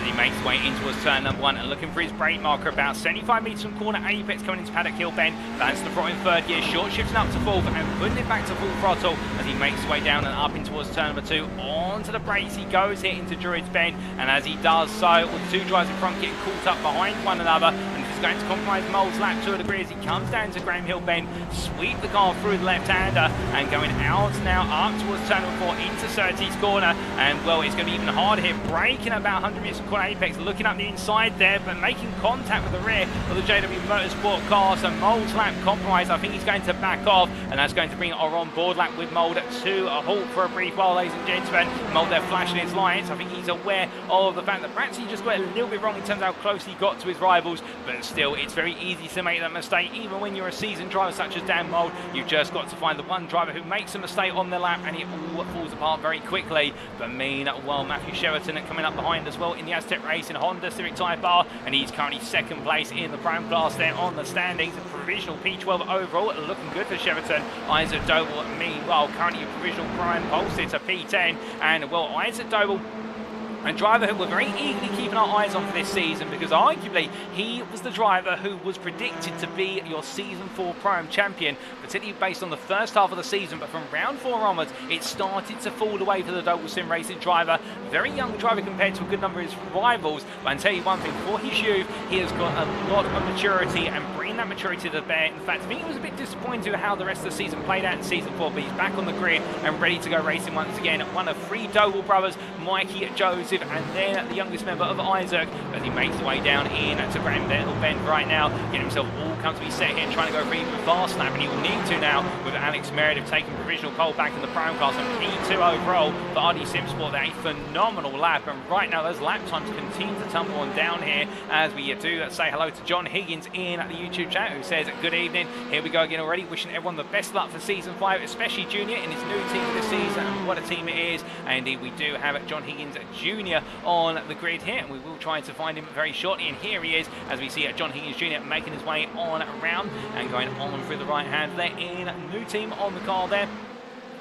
He makes his way in towards turn number 1 and looking for his brake marker about 75 metres from corner apex, coming into Paddock Hill Bend. Balancing the throttle in third gear, short shifting up to fourth and putting it back to full throttle as he makes his way down and up in towards turn number 2. Onto the brakes he goes here into Druids Bend, and as he does so, with the two drivers in front getting caught up behind one another, and this is going to compromise Mould's lap to a degree as he comes down to Graham Hill Bend, sweep the car through the left-hander and going out now up towards turn number 4 into Surtees corner. And well, it's going to be even harder here, braking about 100 metres from corner apex, looking up the inside there, but making contact with the rear of the JW Motorsport car. So Mould's lap compromised. I think he's going to back off, and that's going to bring our on-board lap with Mould to a halt for a brief while, ladies and gentlemen. Mould there flashing his lights. I think he's aware of the fact that perhaps he just got a little bit wrong in terms of how close he got to his rivals, but still, it's very easy to make that mistake. Even when you're a seasoned driver such as Dan Mould, you've just got to find the one driver who makes a mistake on the lap, and it all falls apart very quickly. But meanwhile, Matthew Sheraton coming up behind as well in the Aztec Racing Honda Civic Type R, and he's currently second place in the Pro class there on the standings. A provisional P12 overall, looking good for Sheraton. Isaac Doble, meanwhile, currently a provisional prime pole sitter P10, and well, Isaac Doble, a driver who we're very eagerly keeping our eyes on for this season, because arguably he was the driver who was predicted to be your Season 4 Pro-Am champion, particularly based on the first half of the season. But from round 4 onwards, it started to fall away for the Doble Sim Racing driver. Very young driver compared to a good number of his rivals, but I can tell you one thing, for his youth, he has got a lot of maturity and bringing in that maturity to bear. In fact, I think it was a bit disappointing with how the rest of the season played out in Season 4, but he's back on the grid and ready to go racing once again. One of 3 Doble brothers, Mikey, Joseph, and then the youngest member of Isaac, as he makes his way down in to Grand Bend right now, getting himself all comfortably set here and trying to go for even fast lap, and he will need to now with Alex Meredith taking provisional pole back in the prime class and P2 overall for RD Simsport. There, a phenomenal lap, and right now those lap times continue to tumble on down here as we do say hello to John Higgins in the YouTube chat, who says good evening. Here we go again already, wishing everyone the best luck for Season 5, especially Junior in his new team this season, and what a team it is. And indeed we do have John Higgins Jr. on the grid here, and we will try to find him very shortly, and here he is as we see John Higgins Jr. making his way on around and going on through the right hand there in new team on the car there,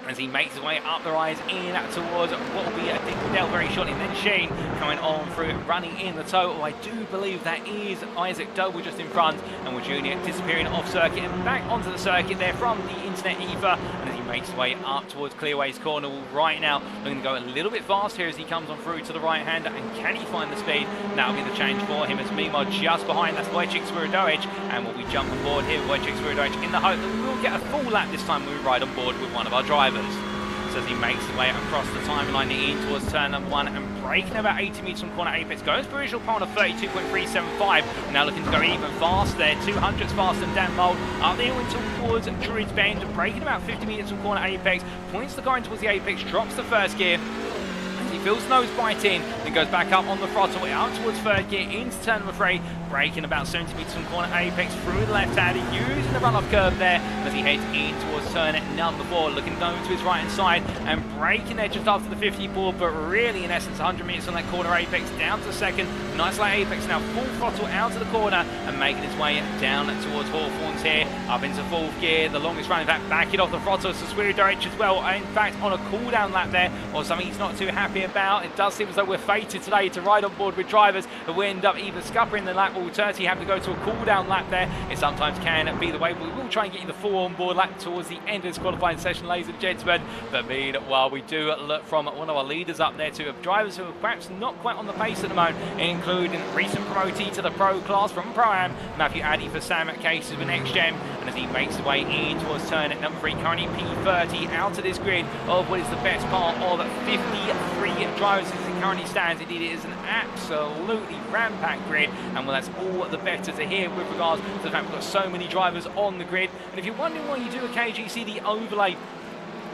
as he makes his way up the rise in towards what will be a Dinkledale very shortly. And then Shane coming on through, running in the total. I do believe that is Isaac Doble just in front, and with Junior disappearing off circuit and back onto the circuit there from the internet ether. And as he makes his way up towards Clearways Corner right now, looking to go a little bit fast here as he comes on through to the right hand. And can he find the speed? That'll be the change for him, as meanwhile just behind that's Wojciech Swirodovic, and we'll be jumping aboard here with Wojciech Swirodovic in the hope that we will get a full lap this time when we ride on board with one of our drivers. So as he makes his way across the timeline in towards turn number 1 and braking about 80 metres from corner apex, goes for original pole of 32.375, now looking to go even faster there, 200s faster than Dan Mould, up there went towards Druids Bend, braking about 50 metres from corner apex, points the car in towards the apex, drops the first gear. He feels nose bite in, then goes back up on the throttle, out towards third gear, into turn number 3, braking about 70 metres from corner apex, through the left hand, using the run-off curve there, as he heads in towards turn number 4, looking over to his right hand side, and braking there just after the 54, but really in essence 100 metres on that corner apex, down to second, nice light apex, now full throttle out to the corner, and making his way down towards Hawthorns here, up into fourth gear, the longest run, in fact, backing off the throttle, so Swirodovic as well, in fact, on a cool-down lap there, or something he's not too happy about. It does seem as though we're fated today to ride on board with drivers who end up either scuppering the lap or alternatively have to go to a cool-down lap there. It sometimes can be the way, but we will try and get you the full on-board lap towards the end of this qualifying session, ladies and gentlemen. But meanwhile, we do look from one of our leaders up there to drivers who are perhaps not quite on the pace at the moment, including recent promotee to the Pro class from Pro-Am, Matthew Addy for Sam Cases with NXTGEN. And as he makes his way in towards turn at number 3, currently P30 out of this grid of what is the best part of 53 drivers as it currently stands. Indeed, it is an absolutely ram-packed grid, and well, that's all the better to hear with regards to the fact we've got so many drivers on the grid. And if you're wondering why you do occasionally see the overlay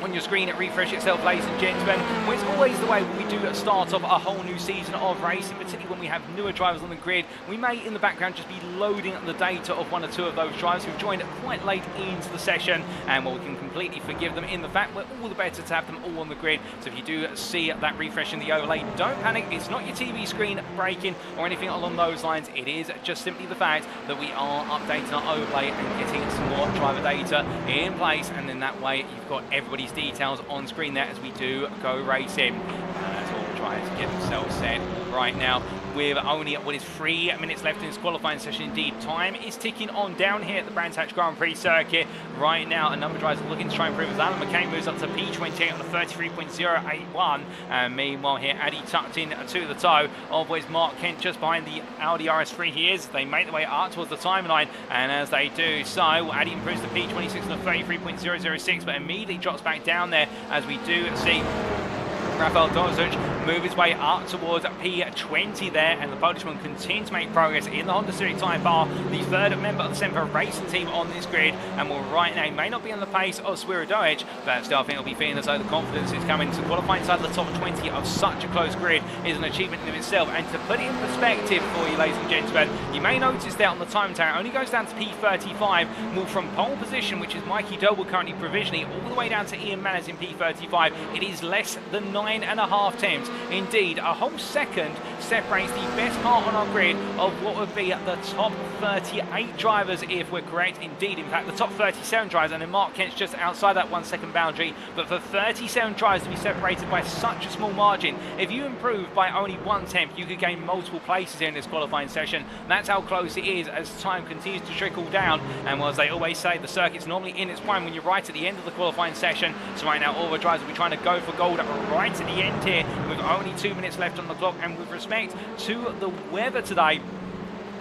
on your screen, it refresh itself, ladies and gentlemen. Well, it's always the way when we do start off a whole new season of racing, particularly when we have newer drivers on the grid. We may in the background just be loading up the data of 1 or 2 of those drivers who've joined quite late into the session, and well, we can completely forgive them in the fact we're all the better to have them all on the grid. So if you do see that refresh in the overlay, don't panic. It's not your TV screen breaking or anything along those lines. It is just simply the fact that we are updating our overlay and getting some more driver data in place, and then that way you've got everybody's details on screen there as we do go racing. That's all trying to get themselves set right now. With only what is 3 minutes left in this qualifying session. Indeed, time is ticking on down here at the Brands Hatch Grand Prix circuit right now. A number of drivers looking to try and improve as Alan McCain moves up to P28 on a 33.081. And meanwhile here, Addy tucked in to the toe of where's Mark Kent just behind the Audi RS3 he is. They make their way up towards the timeline, and as they do so, Addy improves to P26 on a 33.006, but immediately drops back down there as we do see Rafael Dozic move his way up towards P20 there, and the Polishman continues to make progress in the Honda Civic Type R, the third member of the Semper Racing team on this grid. And well, right now, he may not be on the pace of Swirodovic, but still I think he'll be feeling as though the confidence is coming to qualify inside the top 20 of such a close grid is an achievement in itself. And to put it in perspective for you, ladies and gentlemen, you may notice that on the time tower, it only goes down to P35, move from pole position, which is Mikey Doble currently provisionally, all the way down to Ian Manners in P35. It is less than 9.5 tenths. Indeed, a whole second separates the best part on our grid of what would be the top 38 drivers, if we're correct. Indeed, in fact, the top 37 drivers, and then Mark Kent's just outside that 1 second boundary. But for 37 drivers to be separated by such a small margin, if you improve by only 1 tenth, you could gain multiple places here in this qualifying session. That's how close it is as time continues to trickle down. And well, as they always say, the circuit's normally in its prime when you're right at the end of the qualifying session. So right now, all the drivers will be trying to go for gold right at the end here, with only 2 minutes left on the clock. And with respect to the weather today,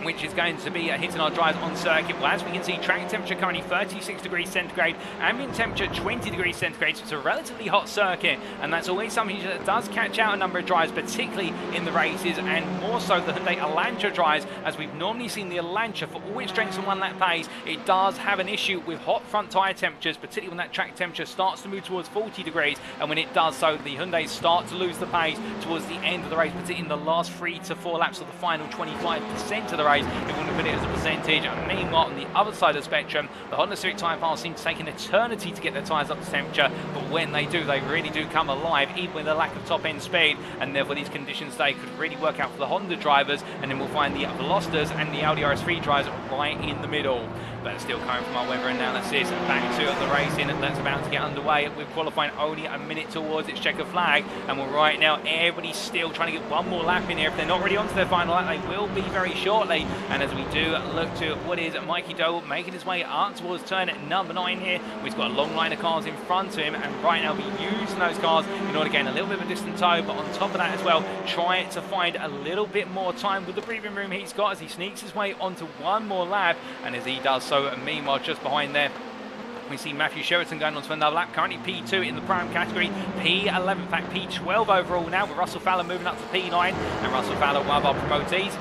which is going to be hitting our drives on circuit. Well, as we can see, track temperature currently 36 degrees centigrade, ambient temperature 20 degrees centigrade, so it's a relatively hot circuit, and that's always something that does catch out a number of drives, particularly in the races, and more so the Hyundai Elantra drives, as we've normally seen the Elantra, for all its strengths and one lap pace, it does have an issue with hot front tyre temperatures, particularly when that track temperature starts to move towards 40 degrees, and when it does so, the Hyundais start to lose the pace towards the end of the race, particularly in the last 3 to 4 laps of the final 25% of the race. It wouldn't put it as a percentage. Meanwhile, on the other side of the spectrum, the Honda Civic tyre piles seem to take an eternity to get their tyres up to temperature, but when they do, they really do come alive, even with a lack of top-end speed, and therefore these conditions they could really work out for the Honda drivers, and then we'll find the Velosters and the Audi RS3 drivers right in the middle. But still coming from our weather analysis, back to the racing that's about to get underway, with qualifying only a minute towards its checkered flag, and we're right now, everybody's still trying to get one more lap in here. If they're not already onto their final lap, they will be very shortly. And as we do look to what is Mikey Doe making his way up towards turn number 9 here, we've got a long line of cars in front of him, and right now we're using those cars in order to gain a little bit of a distant toe, but on top of that as well, try to find a little bit more time with the breathing room he's got as he sneaks his way onto one more lap, and as he does so, meanwhile, just behind there, we see Matthew Sheraton going on to another lap, currently P2 in the prime category, P11, in fact P12 overall now, with Russell Fowler moving up to P9, and Russell Fowler, one of our promotees.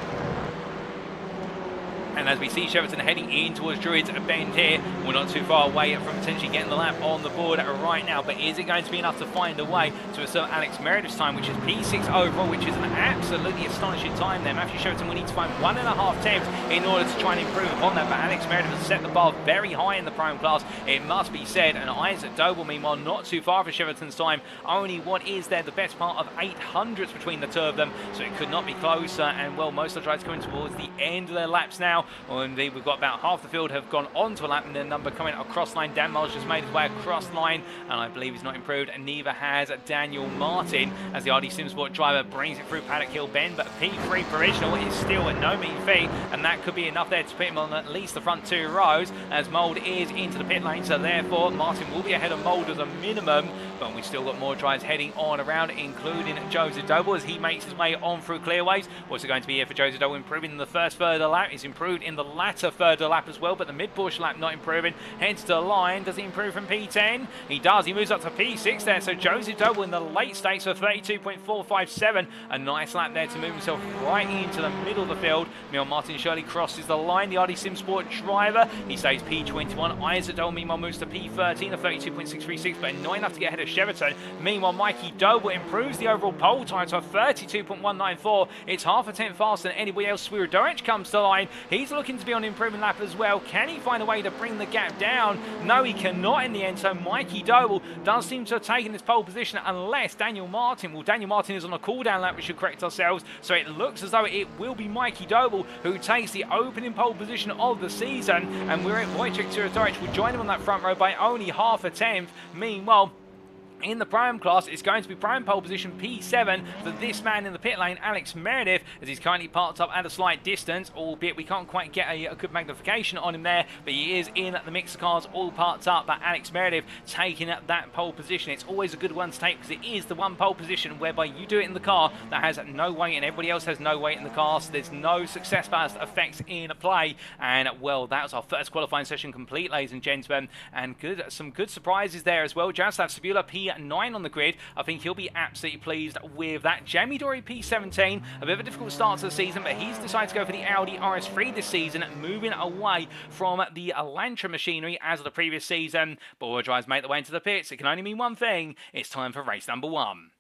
And as we see Sheraton heading in towards Druids Bend here, we're not too far away from potentially getting the lap on the board right now, but is it going to be enough to find a way to assert Alex Meredith's time, which is P6 overall, which is an absolutely astonishing time there. Matthew Sheraton will need to find 1.5 tenths in order to try and improve upon that, but Alex Meredith has set the bar very high in the prime class, it must be said, and Isaac Doble, meanwhile, not too far for Sheraton's time, only what is there, the best part of 800ths between the two of them, so it could not be closer, and well, most of the drivers coming towards the end of their laps now. Well, indeed, we've got about half the field have gone on to a lap, and their number coming across line. Dan Miles just made his way across line, and I believe he's not improved, and neither has Daniel Martin, as the RD Simsport driver brings it through Paddock Hill Bend, but P3 provisional is still at no mean feat, and that could be enough there to put him on at least the front 2 rows, as Mould is into the pit lane, so therefore Martin will be ahead of Mould as a minimum, but we've still got more drives heading on around, including Joseph Doble as he makes his way on through clearways. What's it going to be here for Joseph Doble? Improving in the first third of the lap, he's improved in the latter third of the lap as well, but the mid-portion lap not improving. Heads to the line, does he improve from P10? He does, he moves up to P6 there, so Joseph Doble in the late stakes for 32.457, a nice lap there to move himself right into the middle of the field. Meanwhile, Martin Shirley crosses the line, the RD Simsport driver, he stays P21, Isaac Doble meanwhile moves to P13 of 32.636, but not enough to get ahead of Sheraton. Meanwhile, Mikey Doble improves the overall pole time to 32.194, it's half a tenth faster than anybody else. Swierdorich comes to the line, he's looking to be on an improvement lap as well. Can he find a way to bring the gap down? No, he cannot in the end, so Mikey Doble does seem to have taken this pole position unless Daniel Martin, well, Daniel Martin is on a cool-down lap, we should correct ourselves, so it looks as though it will be Mikey Doble who takes the opening pole position of the season, and we're at Wojciech Swierdorich will join him on that front row by only half a tenth. Meanwhile, in the prime class, it's going to be prime pole position P7 for this man in the pit lane, Alex Meredith, as he's currently parked up at a slight distance, albeit we can't quite get a good magnification on him there, but he is in the mix of cars all parked up, but Alex Meredith taking up that pole position. It's always a good one to take because it is the one pole position whereby you do it in the car that has no weight and everybody else has no weight in the car, so there's no success ballast effects in play. And well, that was our first qualifying session complete, ladies and gentlemen, and some good surprises there as well. Jaroslav Sabula P9 on the grid, I think he'll be absolutely pleased with that. Jamie Dory P17, a bit of a difficult start to the season, but he's decided to go for the Audi RS3 this season, moving away from the Elantra machinery as of the previous season. But all drives make their way into the pits. It can only mean one thing, it's time for race number 1.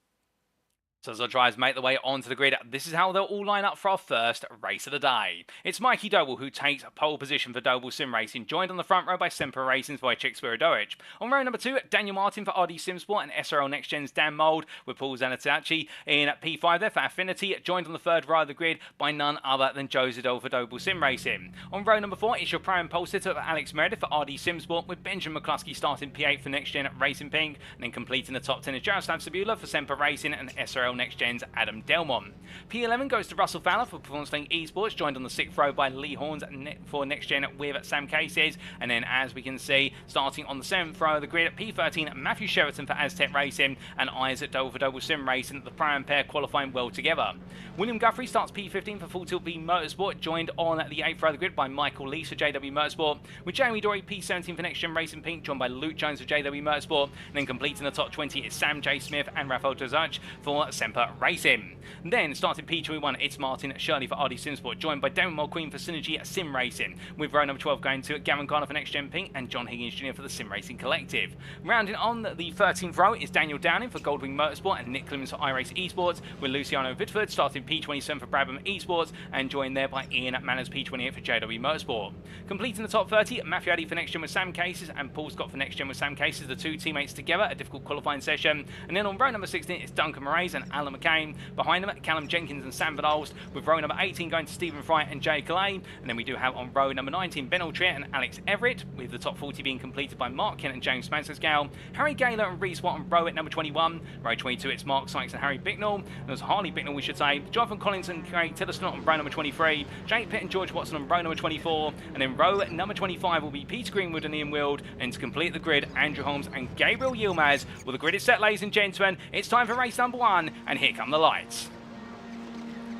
So as our drivers make their way onto the grid, this is how they'll all line up for our first race of the day. It's Mikey Doble who takes pole position for Doble Sim Racing, joined on the front row by Semper Racing's Wojciech Swierdorich. On row number 2, Daniel Martin for RD Simsport and SRL Next Gen's Dan Mould, with Paul Zanatacci in P5 there for Affinity, joined on the third row of the grid by none other than Joseph Doble for Doble Sim Racing. On row number 4, it's your prime pole sitter for Alex Meredith for RD Simsport, with Benjamin McCluskey starting P8 for Next Gen Racing Pink, and then completing the top 10 is Jaroslav Sabula for Semper Racing and SRL NXTGEN's Adam Delmont. P11 goes to Russell Fowler for Performance Link Esports, joined on the 6th row by Lee Horns for NXTGEN with Sam Cases. And then, as we can see, starting on the 7th row of the grid, P13, Matthew Sheraton for Aztec Racing, and Isaac Doble for Doble Sim Racing, the prime pair qualifying well together. William Guthrie starts P15 for Full Tilt B Motorsport, joined on the 8th row of the grid by Michael Lees for JW Motorsport, with Jamie Dory P17 for NXTGEN Racing Pink, joined by Luke Jones for JW Motorsport, and then completing the top 20 is Sam J. Smith and Rafael Dozach for Semper Racing. Then, starting P21, it's Martin Shirley for RD Simsport, joined by Darren Mulqueen for Synergy Sim Racing, with row number 12 going to Gavin Garner for NXTGEN Pink and John Higgins Jr. for the Sim Racing Collective. Rounding on the 13th row is Daniel Downing for Goldwing Motorsport and Nick Clemens for iRacing Esports, with Luciano Vitford starting P27 for Brabham Esports and joined there by Ian Manners P28 for JW Motorsport. Completing the top 30, Matthew Addy for NXTGEN with Sam Cases and Paul Scott for NXTGEN with Sam Cases, the two teammates together, a difficult qualifying session. And then on row number 16, it's Duncan Moraes and Alan McCain. Behind them, Callum Jenkins and Sam Vidalst, with row number 18 going to Stephen Fry and Jay Calais. And then we do have on row number 19, Ben Altrier and Alex Everett, with the top 40 being completed by Mark Kent and James Mansell, Harry Gaylor and Reese Watt on row at number 21. Row 22, it's Mark Sykes and Harry Bicknell. There's Harley Bicknell, we should say. Jonathan Collins and Craig Tillerston on row number 23. Jake Pitt and George Watson on row number 24. And then row number 25 will be Peter Greenwood and Ian Wild. And to complete the grid, Andrew Holmes and Gabriel Yilmaz. Well, the grid is set, ladies and gentlemen. It's time for race number 1, and here come the lights.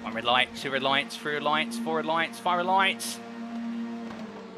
1 red light, 2 red lights, 3 red lights, 4 red lights, 5 red lights.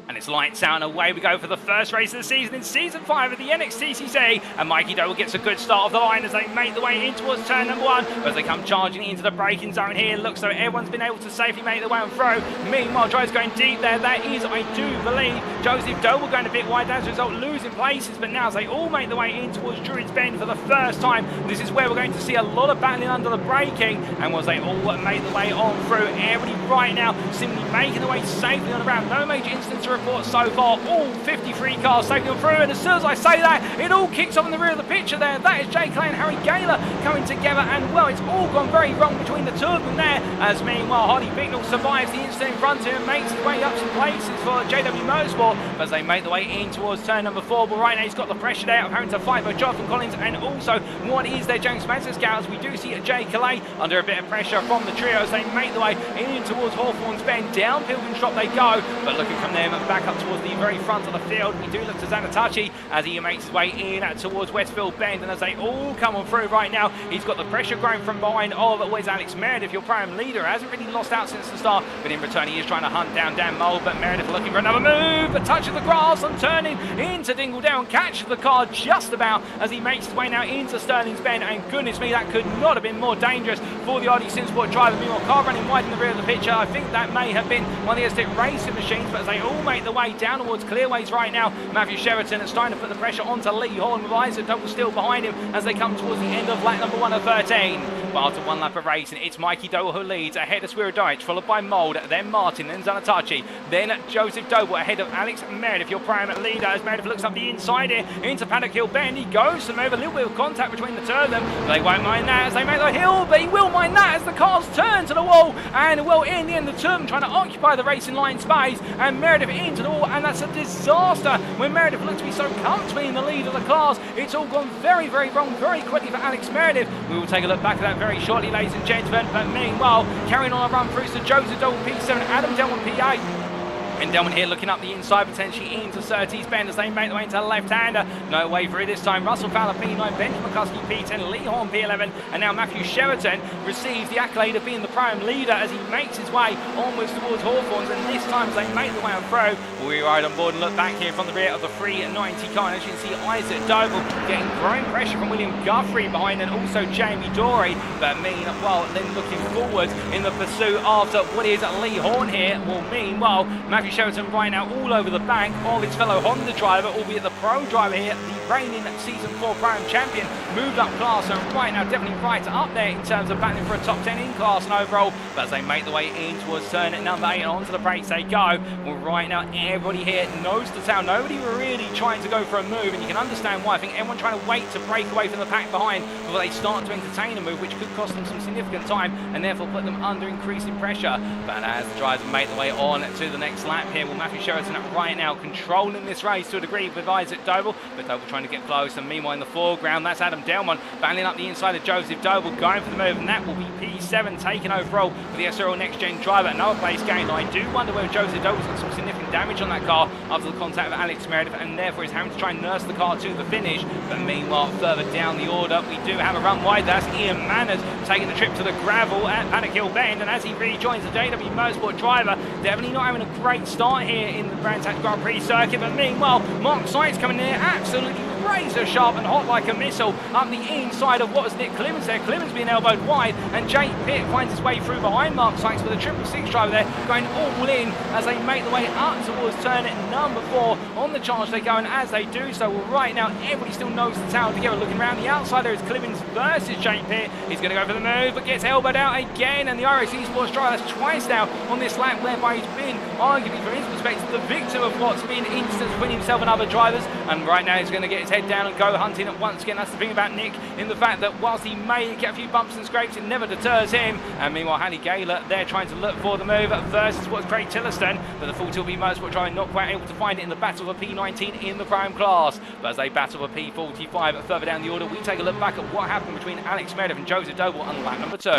And it's lights out and away we go for the first race of the season in Season 5 of the NXTCC. And Mikey Doble gets a good start of the line as they make the way in towards turn number 1. As they come charging into the braking zone here. Looks like everyone's been able to safely make their way on through. Meanwhile, drive's going deep there. That is, I do believe, Joseph Doble going a bit wide as a result, losing places. But now as they all make their way in towards Druids Bend for the first time, this is where we're going to see a lot of battling under the braking. And as they all make their way on through, everybody right now simply making their way safely on the round. No major incidents to report so far. All 53 cars safely on through, and as soon as I say that, it all kicks off in the rear of the picture there. That is Jay Clay and Harry Gaylor coming together, and well, it's all gone very wrong between the two of them there, as meanwhile Harley Bicknell survives the incident in front of him and makes his way up some places for JW Motorsport as they make the way in towards turn number 4. But right now he's got the pressure there of having to fight both Jonathan Collins and also what is their James Spencer scouts. We do see Jay Calais under a bit of pressure from the trio as they make the way in towards Hawthorne's Bend. Down Pilgrim's Drop they go, but looking from them back up towards the very front of the field, we do look to Zanatachi as he makes his way in towards Westfield Bend, and as they all come on through right now, he's got the pressure growing from behind of always Alex Meredith, your prime leader. Hasn't really lost out since the start, but in return he is trying to hunt down Dan Mole, but Meredith looking for another move, a touch of the grass and turning into Dingledale, catches the car just about as he makes his way now into Sterling's Bend, and goodness me, that could not have been more dangerous for the RD Simsport driver. Meanwhile, car running wide in the rear of the picture. I think that may have been one of the Aztec racing machines, but as they all make the way down towards Clearways right now, Matthew Sheraton is starting to put the pressure onto Lee Horn with Isaac Doble still behind him as they come towards the end of lap number 1 of 13. But after one lap of racing, it's Mikey Doble who leads ahead of Spiro Deitch, followed by Mould, then Martin, then Zanatachi, then Joseph Doble ahead of Alex Meredith, your prime leader, as Meredith looks up the inside here into Paddock Hill Bend. He goes to move, a little bit of contact between the two of them. They won't mind that as they make the hill, but he will mind that as the cars turn to the wall. And well, in the end, the two of them trying to occupy the racing line space, and Meredith into the wall, and that's a disaster when Meredith looks to be so comfortably in the lead of the cars. It's all gone very, very wrong very quickly for Alex Meredith. We will take a look back at that very shortly, ladies and gentlemen, but meanwhile, carrying on a run through to Joseph Doble P7, Adam Delmont P8. And Delmont here looking up the inside, potentially into Surtees Bend as they make their way into the left-hander. No way through this time. Russell Fowler P9, Benjamin McCuskey P10, Lee Horn P11, and now Matthew Sheraton receives the accolade of being the prime leader as he makes his way onwards towards Hawthorne's, and this time as they make the way on through, we ride on board and look back here from the rear of the 390 car, and as you can see Isaac Doble getting growing pressure from William Guthrie behind, and also Jamie Dory, but meanwhile then looking forward in the pursuit after what is Lee Horn here. Well, meanwhile, Matthew Sheraton right now all over the back of his fellow Honda driver, albeit the pro driver here, the reigning Season 4 Prime champion, moved up class and right now definitely right up there in terms of battling for a top 10 in class and overall. But as they make the way in towards turn number 8 and onto the brakes they go, well right now everybody here knows the town. Nobody really trying to go for a move, and you can understand why. I think everyone trying to wait to break away from the pack behind before they start to entertain a move, which could cost them some significant time and therefore put them under increasing pressure. But as the drivers make their way on to the next lap here, well Matthew Sheraton right now controlling this race to a degree with Isaac Doble, but Doble trying trying to get close, and meanwhile in the foreground, that's Adam Delmont battling up the inside of Joseph Doble, going for the move, and that will be P7 taking overall for the SRL Next Gen driver. Another place gain. I do wonder whether Joseph Doble's got some significant damage on that car after the contact with Alex Meredith, and therefore is having to try and nurse the car to the finish. But meanwhile, further down the order, we do have a run wide. That's Ian Manners taking the trip to the gravel at Paddock Hill Bend, and as he rejoins the JW Motorsport driver, definitely not having a great start here in the Brands Hatch Grand Prix circuit. But meanwhile, Mark Sykes coming in absolutely razor sharp and hot like a missile up the inside of what was Nick Clemens there. Clemens being elbowed wide, and Jake Pitt finds his way through behind Mark Sykes with a 666 driver there, going all in as they make the way up towards turn number 4 on the charge they go, and as they do so, well, right now everybody still knows the tower together. Looking around the outside, there is Clemens versus Jake Pitt. He's going to go for the move, but gets elbowed out again, and the iRacing Esports driver, that's twice now on this lap, whereby he's been arguably from his perspective the victim of what's been instance between himself and other drivers, and right now he's going to get his head down and go hunting at once again. That's the thing about Nick, in the fact that whilst he may get a few bumps and scrapes, it never deters him. And meanwhile, Hanny Gaylor there trying to look for the move versus what's Craig Tillerston, but the full Tilby Motorsport driver not quite able to find it in the battle for P19 in the prime class. But as they battle for P45 further down the order, we take a look back at what happened between Alex Meredith and Joseph Doble on lap number 2.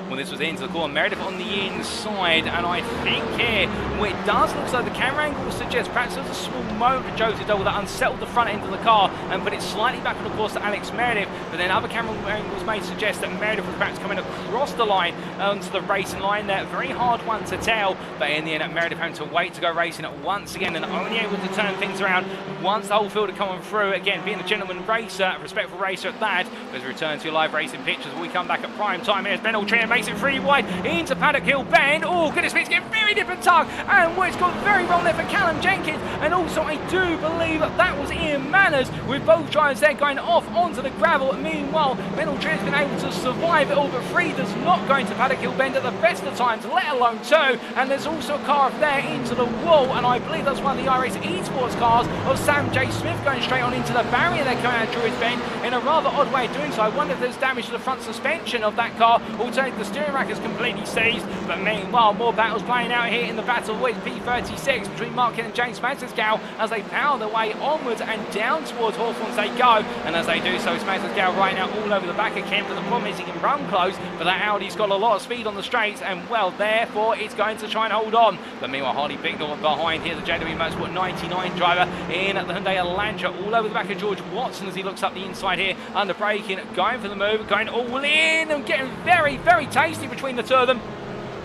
Well, this was into the corner, Meredith on the inside, and I think here, well, it does look like the camera angle suggests perhaps there was a small moment for Joseph Doble that unsettled the front end of the car and put it slightly back on the course to Alex Meredith, but then other camera angles may suggest that Meredith was perhaps coming across the line onto the racing line there. Very hard one to tell, but in the end, Meredith having to wait to go racing once again, and only able to turn things around once the whole field had come through. Again, being a gentleman racer, a respectful racer at that. As we return to your live racing pictures, we come back at prime time. Here's Ben Altria, makes it 3 wide into Paddock Hill Bend. Oh goodness me, it's getting very different tug, and it's gone very wrong there for Callum Jenkins, and also I do believe that was Ian Manners, with both drivers there going off onto the gravel. Meanwhile, Ben Altria has been able to survive it all, but Free does not go into Paddock Hill Bend at the best of times, let alone 2, and there's also a car up there into the wall, and I believe that's one of the iRacing Esports cars of Sam J. Smith going straight on into the barrier there coming out of Druids Bend in a rather odd way of doing so. I wonder if there's damage to the front suspension of that car, alternatively the steering rack is completely seized. But meanwhile, more battles playing out here in the battle with P36 between Mark Kent and James Mansfield as they power their way onwards and down towards Hawthorne as they go, and as they do so, Mansfield right now all over the back of Kent, but the problem is he can run close, but that Audi's got a lot of speed on the straights, and well, therefore it's going to try and hold on. But meanwhile, Harley Bignell behind here, the JW Motorsport 99 driver in the Hyundai Elantra, all over the back of George Watson as he looks up the inside here, under braking, going for the move, going all in, and getting very, very tasty between the two of them.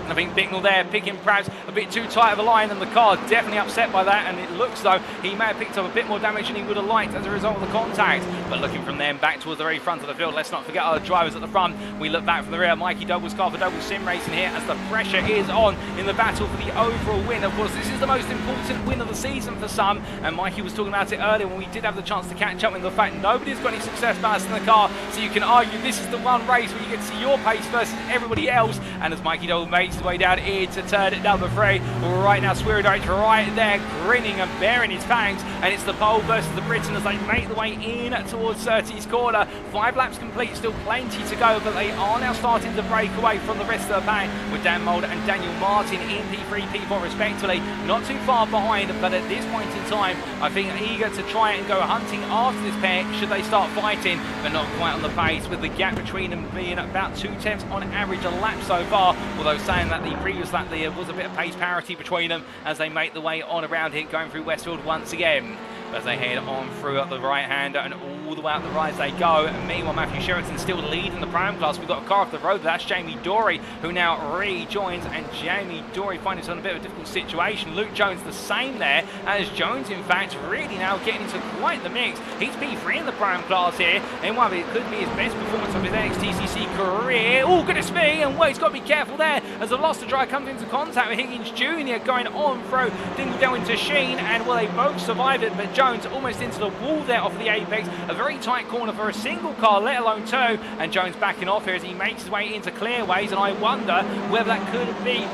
I think Bicknell there picking perhaps a bit too tight of a line, and the car definitely upset by that, and it looks though he may have picked up a bit more damage than he would have liked as a result of the contact. But looking from them back towards the very front of the field, let's not forget our drivers at the front. We look back from the rear, Mikey Doble's car for Doble Sim Racing here as the pressure is on in the battle for the overall win. Of course, this is the most important win of the season for some, and Mikey was talking about it earlier when we did have the chance to catch up with the fact nobody's got any success ballast in the car, so you can argue this is the one race where you get to see your pace versus everybody else. And as Mikey Doble makes his way down into turn number 3, right now Swearidite right there grinning and baring his fangs, and it's the pole versus the Briton as they make the way in towards Surtees corner. 5 laps complete, still plenty to go, but they are now starting to break away from the rest of the pack with Dan Mulder and Daniel Martin in P3, P4 respectively, not too far behind, but at this point in time I think eager to try and go hunting after this pair should they start fighting, but not quite on the pace, with the gap between them being about 2/10 on average a lap so far, although saying that the previous lap there was a bit of pace parity between them as they make the way on around here, going through Westfield once again. As they head on through up the right-hander and all the way up the right as they go. And meanwhile, Matthew Sheraton still leading the prime class. We've got a car off the road, that's Jamie Dory, who now rejoins, and Jamie Dory finding himself in a bit of a difficult situation. Luke Jones the same there, as Jones in fact really now getting into quite the mix. He's P3 in the prime class here, and one of it could be his best performance of his NXTCC career. Oh goodness me, and well, he's got to be careful there as the Loster drive comes into contact with Higgins Jr. going on through Dingledale into Sheen, and well, they both survived it, but Jones almost into the wall there off the apex. A very tight corner for a single car, let alone 2, and Jones backing off here as he makes his way into clearways, and I wonder whether that could be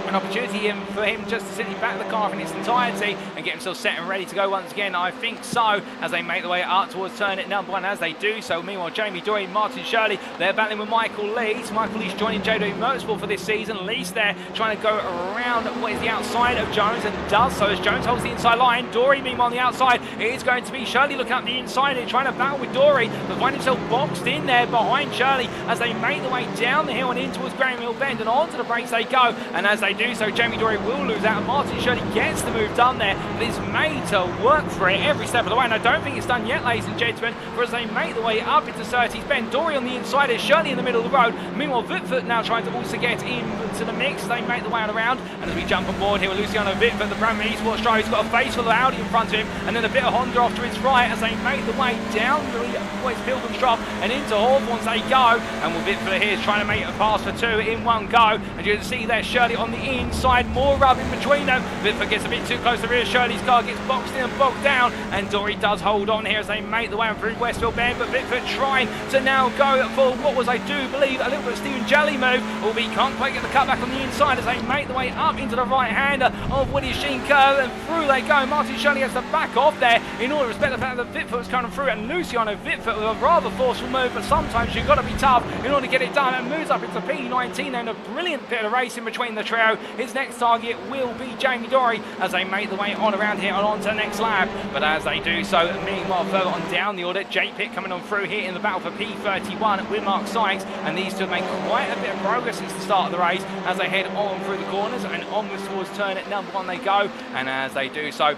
an opportunity for him just to simply back the car in its entirety and get himself set and ready to go once again. I think so, as they make their way up towards turn at number 1 as they do so. Meanwhile, Jamie Dory, Martin Shirley, they're battling with Michael Lees. Michael Lees joining JW Motorsport for this season. Lees there trying to go around what is the outside of Jones and does so as Jones holds the inside line. Dory, meanwhile, on the outside, it is going to be Shirley looking up the inside and trying to battle with Dory, but find himself boxed in there behind Shirley as they make their way down the hill and in towards Graham Hill Bend, and onto the brakes they go. And as they do so, Jamie Dory will lose out, and Martin Shirley gets the move done there, but it's made to work for it every step of the way. And I don't think it's done yet, ladies and gentlemen, for as they make their way up into 30th Bend. Dory on the inside, is Shirley in the middle of the road. Meanwhile, Vitford now trying to also get into the mix. They make the way on around, and as we jump on board here with Luciano Vitford, the brand new esports driver, he's got a face full of Audi in front of him, and then a bit of Honda off to his right as they make the way down the West Pilgrim's Drop and into Hawthorns they go. And with Vitford here is trying to make a pass for 2 in one go, and you can see there Shirley on the inside, more rub in between them. Vitford gets a bit too close to the rear. Shirley's car gets boxed in and bogged down, and Dory does hold on here as they make the way through Westfield Bend. But Vitford trying to now go for what was, I do believe, a little bit of Stephen Jelly move, albeit can't quite get the cutback on the inside as they make the way up into the right hander of Woody Sheen curve, and through they go. Martin Shirley has to back off there in order to respect the fact that Vitford was coming through, and Luciano Vitford with a rather forceful move, but sometimes you've got to be tough in order to get it done, and moves up into P19 and a brilliant bit of race in between the trio. His next target will be Jamie Dory as they make the way on around here and on to the next lap. But as they do so, meanwhile further on down the order, J Pitt coming on through here in the battle for P31 with Mark Sykes, and these two make quite a bit of progress since the start of the race as they head on through the corners and onwards towards turn at number 1 they go. And as they do so,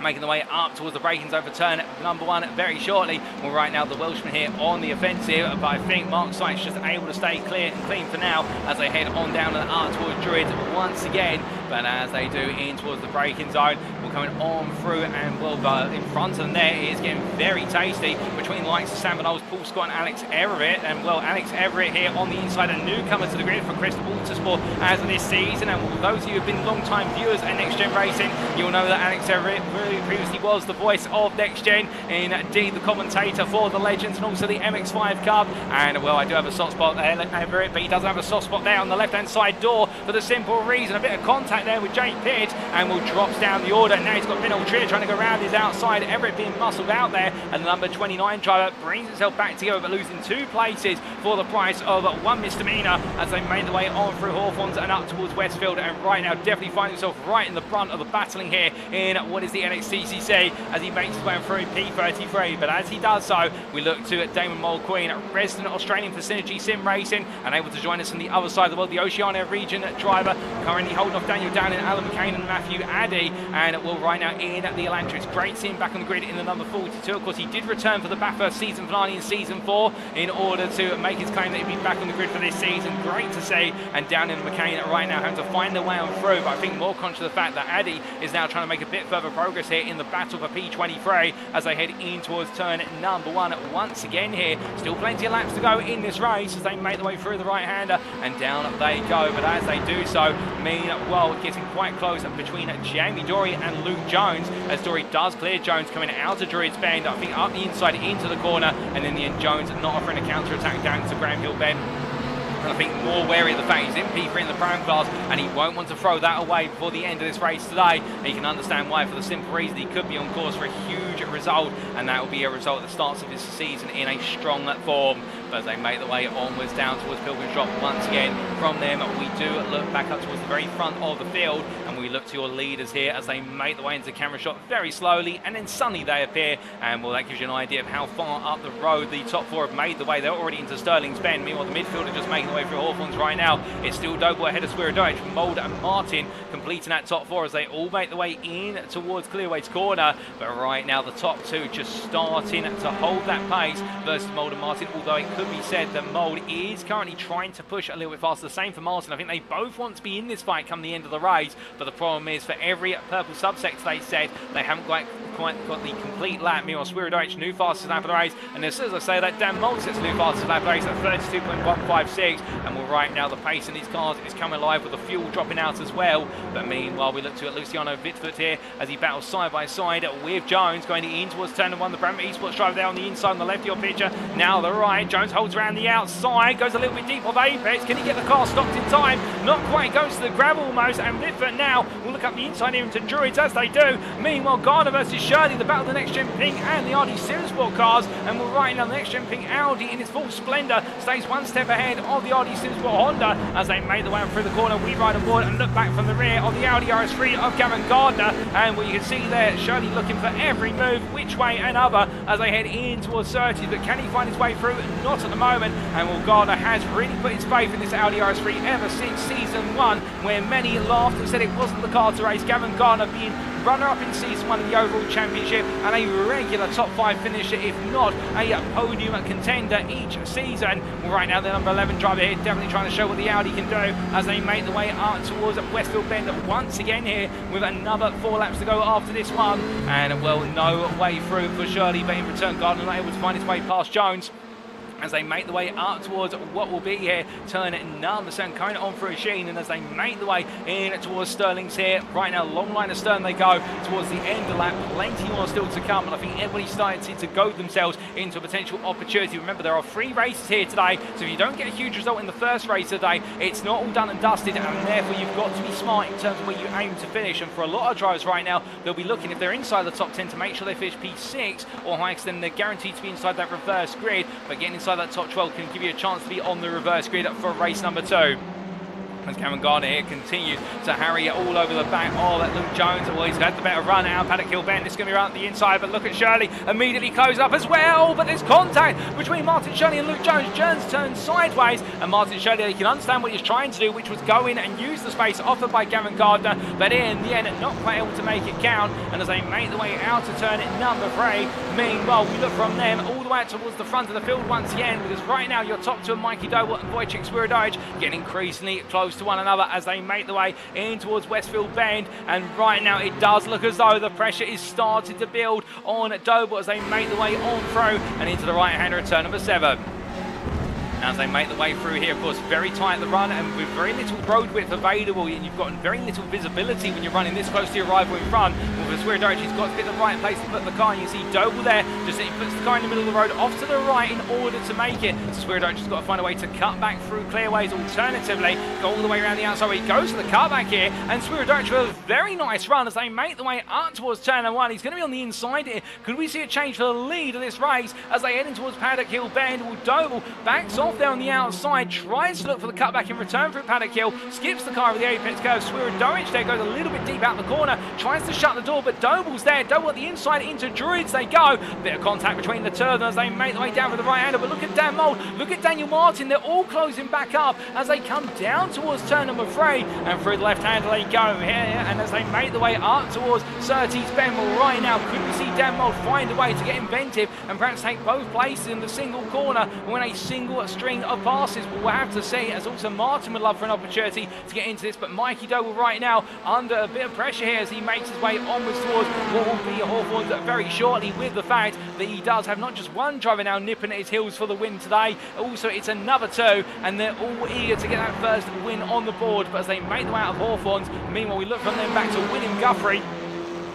making the way up towards the braking zone for turn number 1 very shortly. Well, right now the Welshman here on the offensive, but I think Mark Sykes just able to stay clear and clean for now as they head on down and up towards Druids once again. But as they do in towards the braking zone, we're coming on through, and well, in front of them there is getting very tasty between the likes of Sam Van Ols, Paul Scott and Alex Everett. And well, Alex Everett here on the inside, a newcomer to the grid for Crystal Watersport as of this season. And for those of you who have been long-time viewers at NXTGEN Racing, you'll know that Alex Everett previously was the voice of NXTGEN, indeed the commentator for the Legends and also the MX5 Cup. And well, I do have a soft spot there, Everett, but he doesn't have a soft spot there on the left-hand side door for the simple reason, a bit of contact there with Jay Pitt, and will drops down the order. Now he's got Vinal Trier trying to go around his outside. Everett being muscled out there, and the number 29 driver brings himself back together, but losing 2 places for the price of 1 misdemeanor as they make the way on through Hawthorns and up towards Westfield. And right now definitely finds himself right in the front of the battling here in what is the NXTCC as he makes his way through P33. But as he does so, we look to Damon Mulqueen, resident Australian for Synergy Sim Racing, and able to join us on the other side of the world, the Oceania region driver, currently holding off Daniel Downing, Alan McCain and Matthew Addy. And well, right now in the Elantris, great seeing back on the grid in the number 42. Of course, he did return for the Bathurst season finale in season 4 in order to make his claim that he'd be back on the grid for this season. Great to see. And Downing and McCain right now having to find their way on through, but I think more conscious of the fact that Addy is now trying to make a bit further progress here in the battle for P23 as they head in towards turn number 1 once again here. Still plenty of laps to go in this race as they make their way through the right-hander and down they go. But as they do so, meanwhile, getting quite close between Jamie Dory and Luke Jones as Dory does clear Jones coming out of Druids Bend, I think up the inside into the corner, and in the end Jones not offering a counter-attack down to Graham Hill Bend. And I think more wary of the fact he's in P3 in the Prime class, and he won't want to throw that away before the end of this race today. And you can understand why, for the simple reason he could be on course for a huge result, and that will be a result that starts of his season in a strong form. But as they make the way onwards down towards Pilgrim's Drop once again, from them we do look back up towards the very front of the field, and we look to your leaders here as they make the way into the camera shot very slowly, and then suddenly they appear. And well, that gives you an idea of how far up the road the top 4 have made the way. They're already into Sterling's Bend. Meanwhile, the midfield are just making the way through Hawthorns right now. It's still Doughboy ahead of Squirrel Mould and Martin completing that top 4 as they all make the way in towards Clearways Corner. But right now the top 2 just starting to hold that pace versus Mould and Martin, although it could be said that Mould is currently trying to push a little bit faster. The same for Martin. I think they both want to be in this fight come the end of the race, but the problem is for every purple subsector they said they haven't quite got the complete lap. Meanwhile, Swierdijk, new fastest lap of the race. And as soon as I say that, Dan Moult sets new fastest lap of the race at 32.156. And well, right now the pace in these cars is coming alive with the fuel dropping out as well. But meanwhile, we look to Luciano Vitford here as he battles side by side with Jones going in towards turn 1. The Brabham Esports driver there on the inside on the left of your picture. Now the right. Jones holds around the outside, goes a little bit deep of apex. Can he get the car stopped in time? Not quite, goes to the grab almost. And Vitford now will look up the inside here into Druids as they do. Meanwhile, Gardner versus Shirley, the battle of the Next Gen Pink and the RD Sim Sport cars. And we're right now, the Next Gen Pink Audi in its full splendour stays one step ahead of the RD Sim Sport Honda as they make the way through the corner. We ride on board and look back from the rear of the Audi RS3 of Gavin Gardner. And what you can see there, Shirley looking for every move, which way and other, as they head in towards 30. But can he find his way through? Not at the moment. And well, Gardner has really put his faith in this Audi RS3 ever since season 1, where many laughed and said it wasn't the car to race. Gavin Gardner being runner-up in season 1 of the overall championship and a regular top 5 finisher, if not a podium contender each season. Well, right now the number 11 driver here definitely trying to show what the Audi can do as they make the way up towards Westfield Bend once again here with another 4 laps to go after this one. And well, no way through for Shirley, but in return Gardner not able to find his way past Jones as they make the way up towards what will be here turn number 7, coming on through Sheen. And as they make the way in towards Sterling's here, right now long line of Stern they go towards the end of the lap. Plenty more still to come, and I think everybody's starting to goad themselves into a potential opportunity. Remember, there are 3 races here today, so if you don't get a huge result in the first race today, it's not all done and dusted, and therefore you've got to be smart in terms of where you aim to finish. And for a lot of drivers right now, they'll be looking, if they're inside the top 10, to make sure they finish P6 or higher, then they're guaranteed to be inside that reverse grid. But getting inside that top 12 can give you a chance to be on the reverse grid for race number 2. As Cameron Gardner here continues to harry it all over the back of Luke Jones. Well, he's had the better run out. Paddock Hill Bend, it's going to be around the inside, but look at Shirley immediately close up as well. But there's contact between Martin Shirley and Luke Jones. Jones turns sideways, and Martin Shirley, he can understand what he's trying to do, which was go in and use the space offered by Gavin Gardner, but in the end, not quite able to make it count. And as they make the way out to turn number 3, meanwhile, we look from them all the way out towards the front of the field once again, because right now your top 2 are Mikey Doble and Wojciech Swierdijk getting increasingly close to one another as they make the way in towards Westfield Bend. And right now it does look as though the pressure is starting to build on Doble as they make the way on through and into the right-hander at turn number 7. As they make the way through here, of course, very tight the run and with very little road width available, and you've got very little visibility when you're running this close to your rival in front. Well, for Swierdijk, he's got to pick the right place to put the car. You see Doble there, just he puts the car in the middle of the road off to the right in order to make it. So Swierdijk has got to find a way to cut back through clearways, alternatively go all the way around the outside. He goes to the cutback here, and Swierdijk with a very nice run as they make the way up towards turn 1. He's going to be on the inside here. Could we see a change for the lead of this race as they head in towards Paddock Hill Bend? Well, Doble backs off there on the outside, tries to look for the cutback in return through Paddock Hill, skips the car over the apex curve. Swierdijk there goes a little bit deep out the corner, tries to shut the door, but Doble's there. Doble at the inside into Druids they go. Bit of contact between the two of them as they make the way down for the right hander, but look at Dan Mould, look at Daniel Martin, they're all closing back up as they come down towards turn number 3 and through the left hander they go here. And as they make the way up towards Surtees Bend, well, right now could we see Dan Mould find a way to get inventive and perhaps take both places in the single corner and win a single string of passes? We'll have to see, as also Martin would love for an opportunity to get into this, but Mikey Doble right now under a bit of pressure here as he makes his way onwards towards what will be Hawthorns very shortly, with the fact that he does have not just one driver now nipping at his heels for the win today, also it's another 2, and they're all eager to get that first win on the board. But as they make the way out of Hawthorns, meanwhile we look from them back to William Guthrie.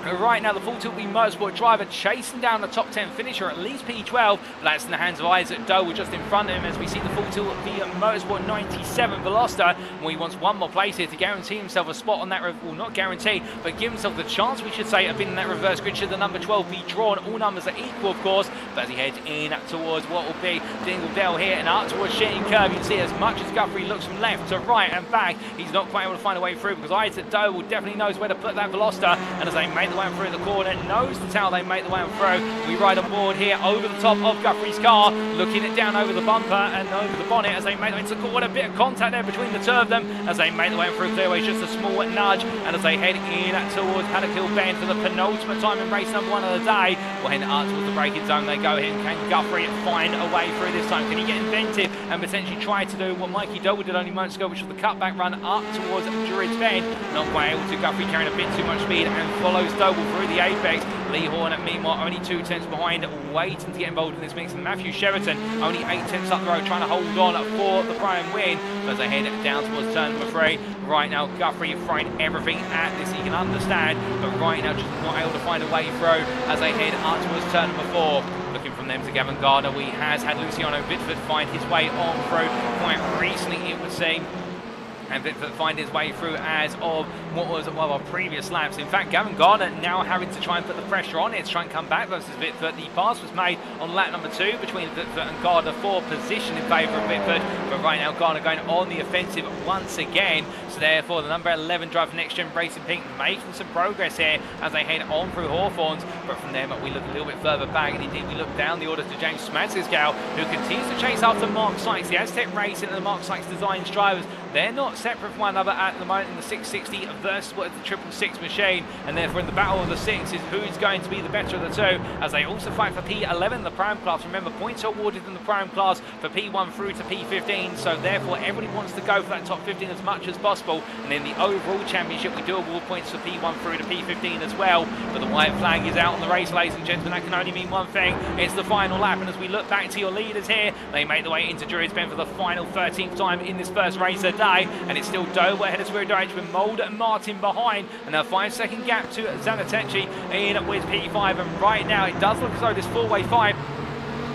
Right now the full tilt motorsport driver chasing down the top 10 finisher, at least P12, but that's in the hands of Isaac Doble just in front of him as we see the full tilt motorsport 97 Veloster. Well, he wants one more place here to guarantee himself a spot on that, well, not guarantee, but give himself the chance, we should say, of being in that reverse grid should the number 12 be drawn. All numbers are equal, of course, but as he heads in towards what will be Dingledale here and up towards Shitting Curve, you can see as much as Guthrie looks from left to right and back, he's not quite able to find a way through because Isaac Doble definitely knows where to put that Veloster. And as they make the way through the corner, knows the how they make the way through. We ride on board here over the top of Guthrie's car, looking it down over the bumper and over the bonnet as they make the way into the corner. A bit of contact there between the two of them as they make the way through clearways, just a small nudge. And as they head in towards Paddock Hill Bend for the penultimate time in race number 1 of the day, we'll head up towards the braking zone. They go in. Can Guthrie find a way through this time? Can he get inventive and potentially try to do what Mikey Doble did only moments ago, which was the cutback run up towards Druids Bend? Not quite able to. Guthrie carrying a bit too much speed and follows Doble through the apex. Lee Horn, meanwhile, only 2 tenths behind, waiting to get involved in this mix. And Matthew Sheraton, only 8 tenths up the road, trying to hold on for the prime win. So as they head down towards turn number 3, right now Guthrie throwing everything at this, he can understand, but right now just not able to find a way through as they head up towards turn number 4. Looking from them to Gavin Gardner, we has had Luciano Bitford find his way on through quite recently, it would seem. And Bitford find his way through as of what was one of our previous laps. In fact, Gavin Gardner now having to try and put the pressure on it to try and come back versus Bitford. The pass was made on lap number 2 between Bitford and Gardner for position in favour of Bitford. But right now, Gardner going on the offensive once again. So therefore, the number 11 driver for NXTGEN Racing Pink making some progress here as they head on through Hawthorns. But from them, we look a little bit further back, and indeed we look down the order to James Smadsisgow, who continues to chase after Mark Sykes. The Aztec Racing and the Mark Sykes Designs drivers, they're not separate from one another at the moment in the 660 versus what is the 666 machine, and therefore in the battle of the 6 is who's going to be the better of the 2, as they also fight for P11 in the prime class. Remember, points are awarded in the prime class for P1 through to P15, so therefore everybody wants to go for that top 15 as much as possible. And in the overall championship, we do award points for P1 through to P15 as well. But the white flag is out on the race, ladies and gentlemen. That can only mean one thing: it's the final lap. And as we look back to your leaders here, they make their way into Drury's Bend for the final 13th time in this first race of the day, and it's still Dover ahead of Spiridovich with Mulder and Martin behind, and a 5-second gap to Zanatechi in with P5. And right now it does look as though this four-way fight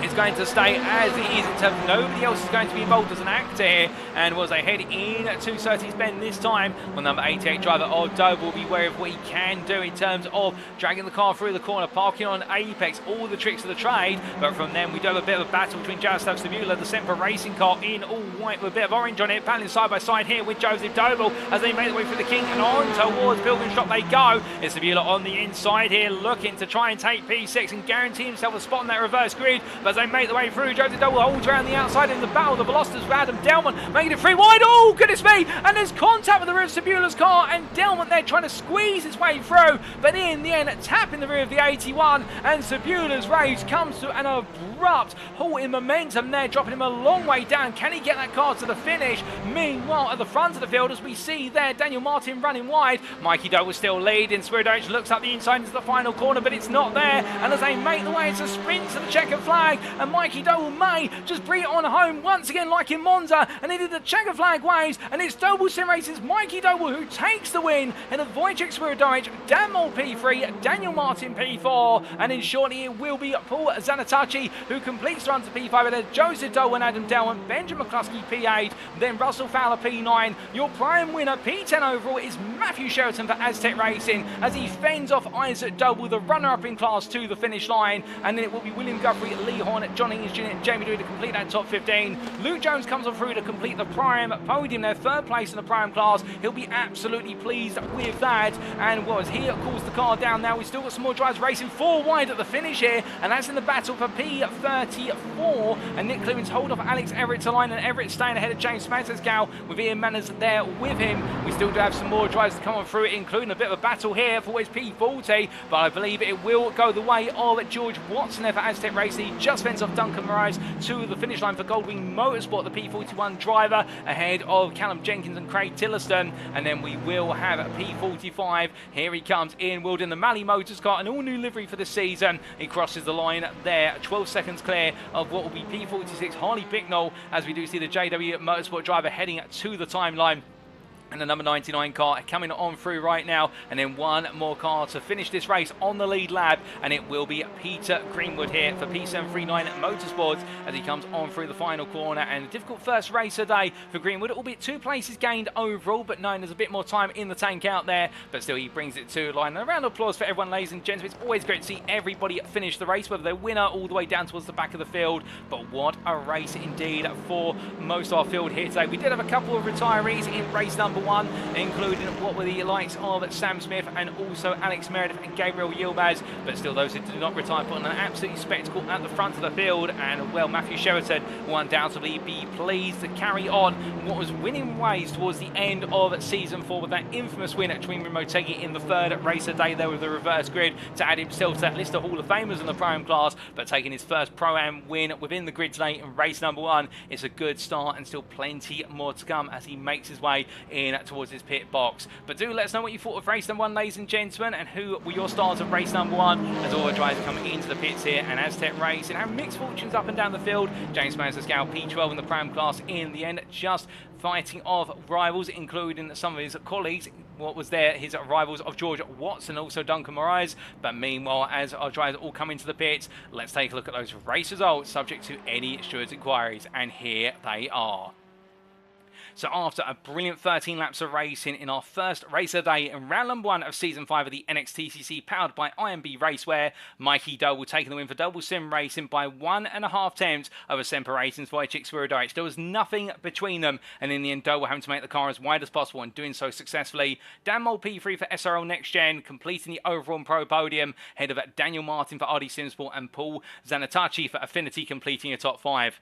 is going to stay as it is in terms of nobody else is going to be involved as an actor here. And as they head in to Surtees Bend this time, well, number 88 driver of Dover will be aware of what he can do in terms of dragging the car through the corner, parking on apex, all the tricks of the trade. But from them, we do have a bit of a battle between Jaroslav Stabula, the Semper racing car in all white with a bit of orange on it, battling side by side here with Joseph Doble as they make their way through the King and on towards Pilgrim Shop they go. It's Stabula on the inside here, looking to try and take P6 and guarantee himself a spot on that reverse grid. But as they make their way through, Joseph Doble holds around the outside in the battle. The velocities of Adam Delman making it 3 wide. Oh, goodness me! And there's contact with the rear of Stabula's car, and Delman there trying to squeeze his way through, but in the end, tapping the rear of the 81, and Stabula's race comes to an abrupt halt in momentum there, dropping him a long way down. Can he get that car to the finish? Meanwhile, at the front of the field, as we see there, Daniel Martin running wide. Mikey Doe was still leading. Spiridovich looks up the inside into the final corner, but it's not there. And as they make the way, it's a sprint to the checkered flag, and Mikey Doe may just bring it on home once again like in Monza, and he did the checkered flag waves, and it's Doble Sim Racing's Mikey Doble who takes the win, and a Wojciech Spiridovich, Dan Moll P3, Daniel Martin P4, and then shortly it will be Paul Zanatachi who completes the run to P5, and then Joseph Doe and Adam Delman, Benjamin McCluskey P8, then Russell Fowler P9. Your prime winner P10 overall is Matthew Sheraton for Aztec Racing as he fends off Isaac Doble, the runner-up in class, to the finish line, and then it will be William Guthrie, Lee Horn, John English Jr. and Jamie Dewey to complete that top 15. Luke Jones comes on through to complete the prime podium there, 3rd place in the prime class. He'll be absolutely pleased with that, and was he calls the car down now. We've still got some more drivers racing 4 wide at the finish here, and that's in the battle for P34, and Nick Clemens hold off Alex Everett to line, and Everett staying ahead of James Smadsisgow with Ian Manners there with him. We still do have some more drivers to come on through it, including a bit of a battle here for his P40, but I believe it will go the way of George Watson there for Aztec Racing. He just fends off Duncan Moraes to the finish line for Goldwing Motorsport, the P41 driver, ahead of Callum Jenkins and Craig Tillerston. And then we will have a P45. Here he comes, Ian Wilden, the Malley Motors car, an all-new livery for the season. He crosses the line there, 12 seconds clear of what will be P46 Harley Bicknell, as we do see the JW Motorsport driver heading to the timeline. And the number 99 car coming on through right now, and then one more car to finish this race on the lead lap, and it will be Peter Greenwood here for P739 Motorsports as he comes on through the final corner. And a difficult first race of the day for Greenwood. It will be 2 places gained overall, but known there's a bit more time in the tank out there, but still he brings it to the line. And a round of applause for everyone, ladies and gentlemen. It's always great to see everybody finish the race, whether they're winner all the way down towards the back of the field. But what a race indeed for most of our field here today. We did have a couple of retirees in race number 1, including what were the likes of Sam Smith and also Alex Meredith and Gabriel Yilmaz, but still those who did not retire put on an absolute spectacle at the front of the field. And well, Matthew Sheraton will undoubtedly be pleased to carry on what was winning ways towards the end of season 4 with that infamous win at Twin Motegi in the 3rd race of the day there with the reverse grid, to add himself to that list of Hall of Famers in the Pro-Am class, but taking his first Pro-Am win within the grid today in race number 1. It's a good start and still plenty more to come as he makes his way in in towards his pit box. But do let us know what you thought of race number 1, ladies and gentlemen, and who were your stars of race number 1, as all the drivers come into the pits here, and Aztec Racing have mixed fortunes up and down the field. James Mansell P12 in the Pram class in the end, just fighting off rivals, including some of his colleagues. What was there, his rivals of George Watson, also Duncan Moraes. But meanwhile, as our drivers all come into the pits, let's take a look at those race results subject to any stewards' inquiries, and here they are. So after a brilliant 13 laps of racing in our first race of the day in round number 1 of season 5 of the NXTCC powered by IMB Racewear, Mikey Doble taking the win for Double Sim Racing by 1.5 tenths over Semper Racing's Wojciech Swirodowicz. There was nothing between them, and in the end Doble having to make the car as wide as possible and doing so successfully. Dan Mole P3 for SRL NXTGEN, completing the overall and pro podium, ahead of Daniel Martin for RD Simsport and Paul Zanatachi for Affinity, completing a top 5.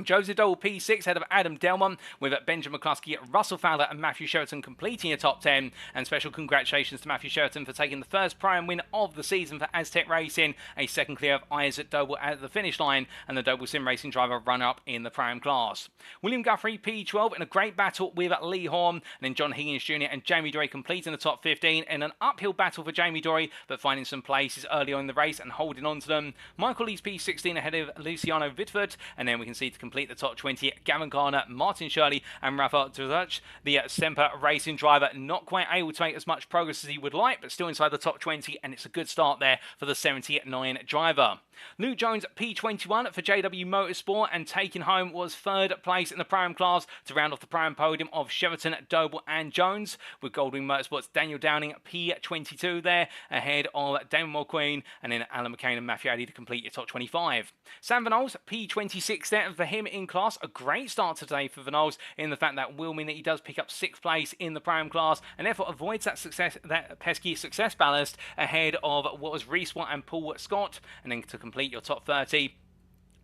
Joseph Dole P6 ahead of Adam Delmon, with Benjamin McCluskey, Russell Fowler and Matthew Sheraton completing a top 10. And special congratulations to Matthew Sheraton for taking the first prime win of the season for Aztec Racing, a second clear of Isaac Doble at the finish line, and the Doble Sim Racing driver runner-up in the prime class. William Guthrie P12 in a great battle with Lee Horn, and then John Higgins Jr. and Jamie Dory completing the top 15 in an uphill battle for Jamie Dory, but finding some places early on in the race and holding on to them. Michael Lees P16 ahead of Luciano Vitford, and then we can see to complete the top 20, Gavin Garner, Martin Shirley and Rafa Duzuch, the Semper Racing driver, not quite able to make as much progress as he would like, but still inside the top 20, and it's a good start there for the 79 driver. Luke Jones P21 for JW Motorsport, and taking home was third place in the Prime class to round off the Prime podium of Sheraton, Doble and Jones, with Goldwing Motorsports Daniel Downing P22 there, ahead of Damon Mulqueen, and then Alan McCain and Matthew Addy to complete your top 25. Sam Van Ols P26 there for him in class. A great start today for Van Ols, in the fact that will mean that he does pick up 6th place in the Prime class, and therefore avoids that pesky success ballast ahead of what was Reese Watt and Paul Scott. And then to complete your top 30,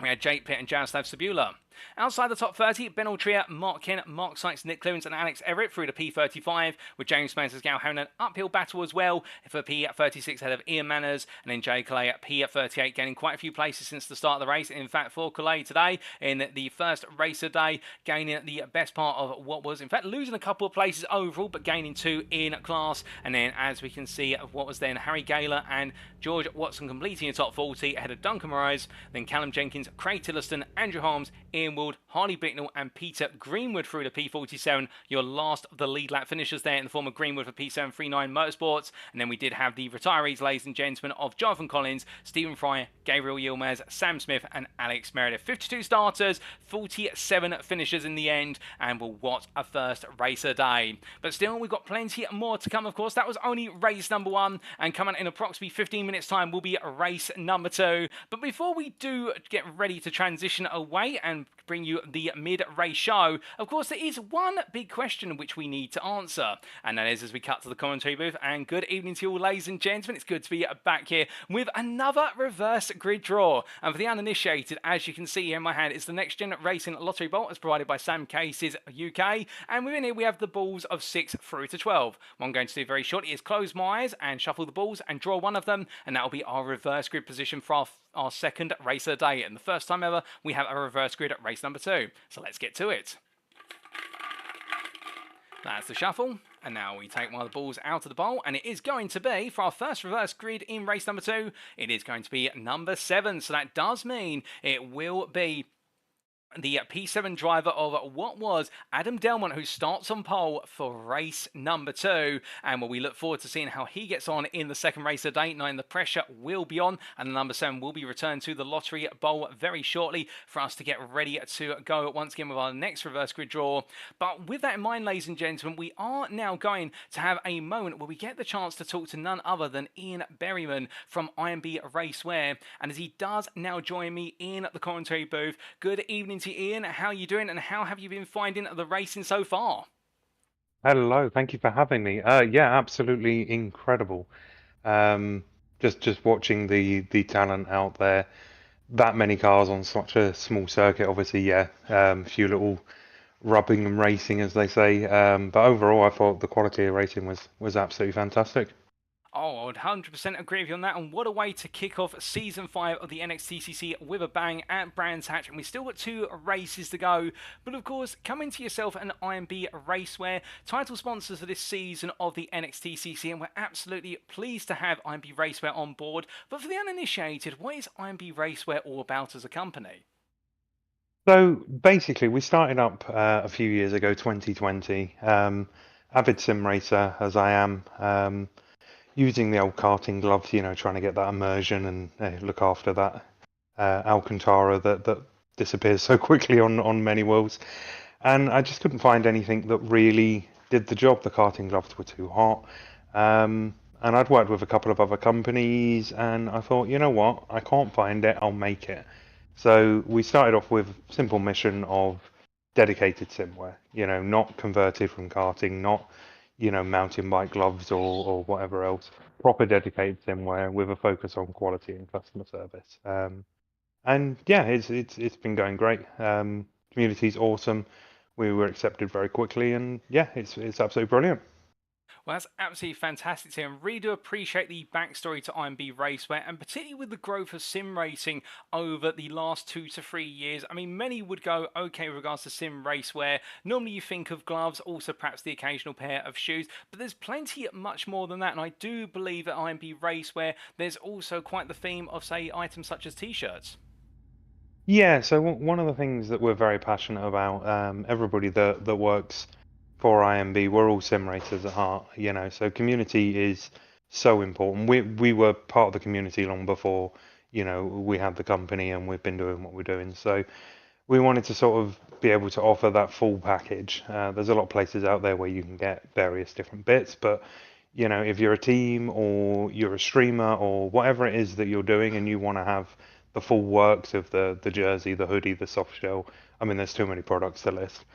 we had Jake Pitt and Jaroslav Sabula. Outside the top 30, Ben Altria, Mark Kent, Mark Sykes, Nick Clemens and Alex Everett through to P35, with James Spencer's Gal having an uphill battle as well for P36 ahead of Ian Manners, and then Jay Calais at P38 gaining quite a few places since the start of the race. In fact, for Calais today, in the first race of the day, gaining the best part of what was, in fact, losing a couple of places overall, but gaining 2 in class. And then, as we can see, what was then Harry Gaylor and George Watson completing the top 40 ahead of Duncan Moraes, then Callum Jenkins, Craig Tillerston, Andrew Holmes, Ian Wood, Harley Bicknell and Peter Greenwood through to P47, your last of the lead lap finishers there in the form of Greenwood for P739 Motorsports. And then we did have the retirees, ladies and gentlemen, of Jonathan Collins, Stephen Fry, Gabriel Yilmaz, Sam Smith and Alex Meredith. 52 starters, 47 finishers in the end, and well, what a first race a day. But still, we've got plenty more to come, of course. That was only race number 1, and coming in approximately 15 minutes time will be race number 2. But before we do get ready to transition away and bring you the mid-race show, of course, there is one big question which we need to answer, and that is as we cut to the commentary booth. And good evening to you all, ladies and gentlemen. It's good to be back here with another reverse grid draw. And for the uninitiated, as you can see here in my hand, it's the Next Gen Racing Lottery Bolt as provided by Sam Cases UK, and within here we have the balls of 6 through to 12. What I'm going to do very shortly is close my eyes and shuffle the balls and draw one of them, and that will be our reverse grid position for our second race of the day, and the first time ever we have a reverse grid at race number 2. So let's get to it. That's the shuffle, and now we take one of the balls out of the bowl, and it is going to be, for our first reverse grid in race number 2, it is going to be number 7. So that does mean it will be the P7 driver of what was Adam Delmont, who starts on pole for race number 2. And we look forward to seeing how he gets on in the second race of the day, knowing the pressure will be on, and the number 7 will be returned to the lottery bowl very shortly for us to get ready to go once again with our next reverse grid draw. But with that in mind, ladies and gentlemen, we are now going to have a moment where we get the chance to talk to none other than Ian Berryman from IMB Racewear. And as he does now join me in the commentary booth, good evening to Ian. How are you doing, and how have you been finding the racing so far? Hello, thank you for having me. Yeah, absolutely incredible. Just watching the talent out there. That many cars on such a small circuit, obviously, yeah. A few little rubbing and racing, as they say. But overall, I thought the quality of racing was absolutely fantastic. Oh, I would 100% agree with you on that. And what a way to kick off Season 5 of the NXTCC with a bang at Brands Hatch. And we still got 2 races to go. But of course, coming to yourself an IMB Racewear, title sponsors for this season of the NXTCC. And we're absolutely pleased to have IMB Racewear on board. But for the uninitiated, what is IMB Racewear all about as a company? So basically, we started up a few years ago, 2020. Avid sim racer as I am. Using the old karting gloves, trying to get that immersion and look after that Alcantara that disappears so quickly on many worlds. And I just couldn't find anything that really did the job. The karting gloves were too hot. And I'd worked with a couple of other companies, and I thought, you know what, I can't find it, I'll make it. So we started off with simple mission of dedicated simwear, not converted from karting, not mountain bike gloves or whatever else. Proper dedicated swimwear with a focus on quality and customer service. And yeah, it's been going great. Community's awesome. We were accepted very quickly, and yeah, it's absolutely brilliant. Well, that's absolutely fantastic to hear, and really do appreciate the backstory to IMB Racewear, and particularly with the growth of sim racing over the last 2 to 3 years. I mean, many would go, okay, with regards to sim racewear, normally you think of gloves, also perhaps the occasional pair of shoes, but there's plenty much more than that, and I do believe at IMB Racewear, there's also quite the theme of, say, items such as t-shirts. Yeah, so one of the things that we're very passionate about, everybody that works for IMB, we're all sim racers at heart, so community is so important. We were part of the community long before, we had the company and we've been doing what we're doing. So we wanted to sort of be able to offer that full package. There's a lot of places out there where you can get various different bits, but if you're a team or you're a streamer or whatever it is that you're doing and you want to have the full works of the jersey, the hoodie, the soft shell, I mean, there's too many products to list.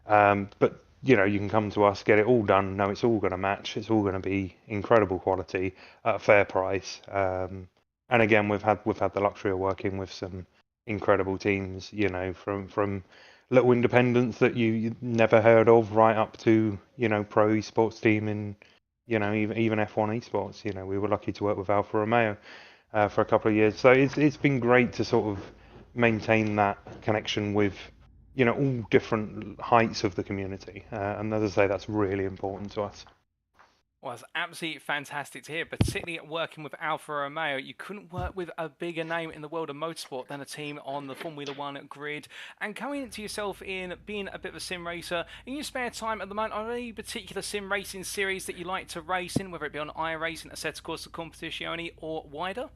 But you can come to us, get it all done. No, it's all going to match. It's all going to be incredible quality at a fair price. And again, we've had the luxury of working with some incredible teams. From little independents that you never heard of, right up to pro esports team in even F1 esports. We were lucky to work with Alfa Romeo for a couple of years. So it's been great to sort of maintain that connection with all different heights of the community. And as I say, that's really important to us. Well, it's absolutely fantastic to hear, particularly working with Alfa Romeo. You couldn't work with a bigger name in the world of motorsport than a team on the Formula One grid. And coming into yourself in being a bit of a sim racer, in your spare time at the moment, are there any particular sim racing series that you like to race in, whether it be on iRacing, Assetto Corsa Competizione, or wider?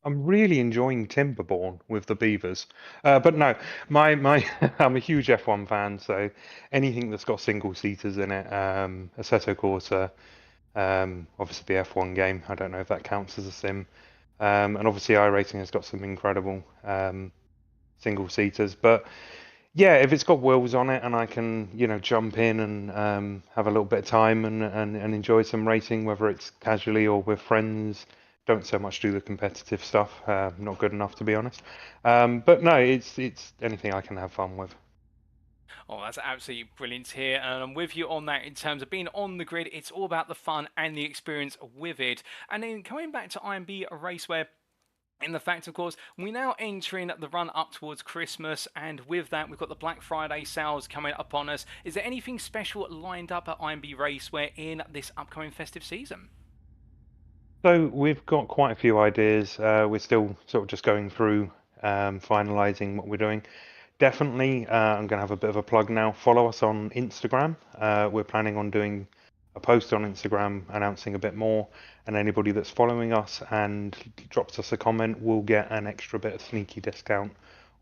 I'm really enjoying Timberborn with the Beavers, but no, my I'm a huge F1 fan, so anything that's got single seaters in it, Assetto Corsa, obviously the F1 game. I don't know if that counts as a sim, and obviously iRacing has got some incredible single seaters. But yeah, if it's got wheels on it and I can jump in and have a little bit of time and enjoy some racing, whether it's casually or with friends. Don't so much do the competitive stuff. Not good enough, to be honest. But no, it's anything I can have fun with. Oh, that's absolutely brilliant to hear. And I'm with you on that in terms of being on the grid. It's all about the fun and the experience with it. And then coming back to IMB Racewear, in the fact, of course, we're now entering the run up towards Christmas, and with that, we've got the Black Friday sales coming upon us. Is there anything special lined up at IMB Racewear in this upcoming festive season? So we've got quite a few ideas. We're still sort of just going through finalizing what we're doing. Definitely, I'm going to have a bit of a plug now. Follow us on Instagram. We're planning on doing a post on Instagram announcing a bit more, and anybody that's following us and drops us a comment will get an extra bit of sneaky discount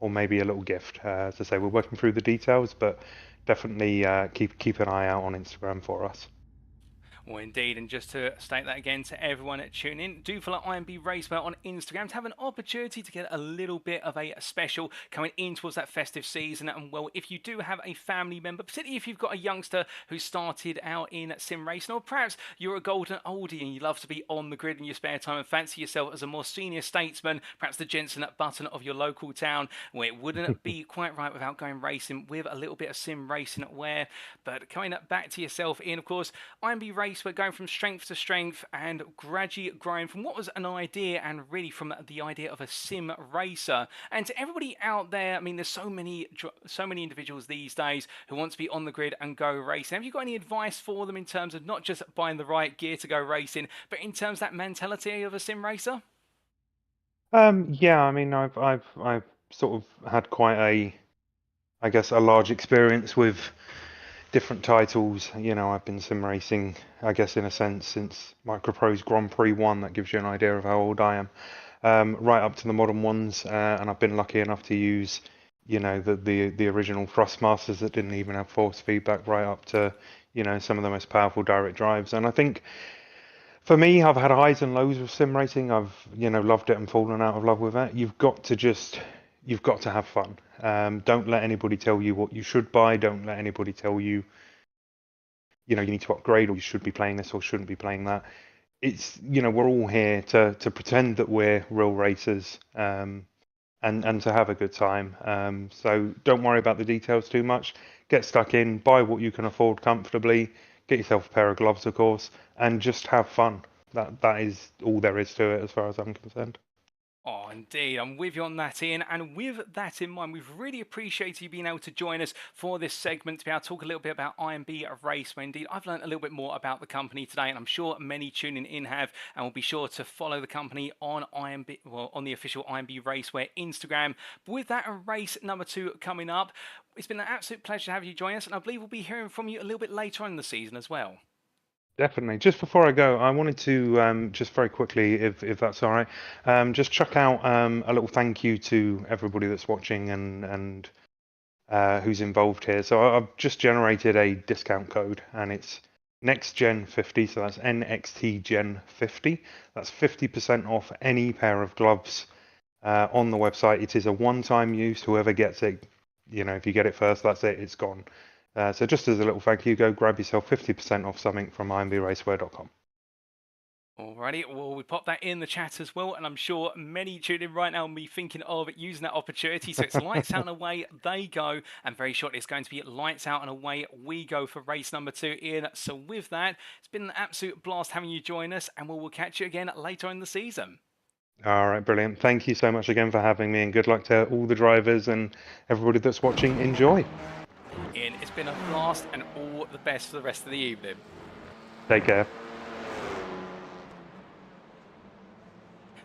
or maybe a little gift. As I say, we're working through the details, but definitely keep an eye out on Instagram for us. Well, indeed, and just to state that again to everyone tuning in, do follow IMB Racewear on Instagram to have an opportunity to get a little bit of a special coming in towards that festive season. And well, if you do have a family member, particularly if you've got a youngster who started out in sim racing, or perhaps you're a golden oldie and you love to be on the grid in your spare time and fancy yourself as a more senior statesman, perhaps the Jensen Button of your local town, well, it wouldn't be quite right without going racing with a little bit of sim racing wear. But coming back to yourself in, of course, IMB Racewear Racewear, going from strength to strength and gradually growing from what was an idea and really from the idea of a sim racer. And to everybody out there, I mean, there's so many individuals these days who want to be on the grid and go racing. Have you got any advice for them in terms of not just buying the right gear to go racing, but in terms of that mentality of a sim racer? Yeah, I mean, I've sort of had quite I guess, a large experience with different titles. You know, I've been sim racing, I guess, in a sense, since Microprose Grand Prix 1. That gives you an idea of how old I am. Right up to the modern ones, and I've been lucky enough to use, you know, the original Thrustmasters that didn't even have force feedback, right up to, you know, some of the most powerful direct drives. And I think for me, I've had highs and lows with sim racing. I've, you know, loved it and fallen out of love with it. You've got to have fun. Don't let anybody tell you what you should buy. Don't let anybody tell you, you know, you need to upgrade or you should be playing this or shouldn't be playing that. It's, you know, we're all here to pretend that we're real racers, and to have a good time. So don't worry about the details too much. Get stuck in, buy what you can afford comfortably, get yourself a pair of gloves, of course, and just have fun. That is all there is to it as far as I'm concerned. Oh, indeed. I'm with you on that, Ian. And with that in mind, we've really appreciated you being able to join us for this segment to be able to talk a little bit about IMB Racewear. Indeed, I've learned a little bit more about the company today, and I'm sure many tuning in have, and will be sure to follow the company on on the official IMB Racewear Instagram. But with that, race number 2 coming up, it's been an absolute pleasure to have you join us, and I believe we'll be hearing from you a little bit later on in the season as well. Definitely. Just before I go, I wanted to just very quickly, if that's all right, just chuck out a little thank you to everybody that's watching and who's involved here. So I've just generated a discount code, and it's NXTGEN50. So that's NXTGEN50. That's 50% off any pair of gloves on the website. It is a one-time use. Whoever gets it, you know, if you get it first, that's it. It's gone. So just as a little thank you, go grab yourself 50% off something from imbRacewear.com. Alrighty, well, we pop that in the chat as well, and I'm sure many tuning in right now will be thinking of using that opportunity. So it's lights out and away they go, and very shortly it's going to be lights out and away we go for race number 2, Ian. So with that, it's been an absolute blast having you join us, and we'll catch you again later in the season. All right, brilliant. Thank you so much again for having me, and good luck to all the drivers and everybody that's watching. Enjoy. Ian, it's been a blast, and all the best for the rest of the evening. Take care.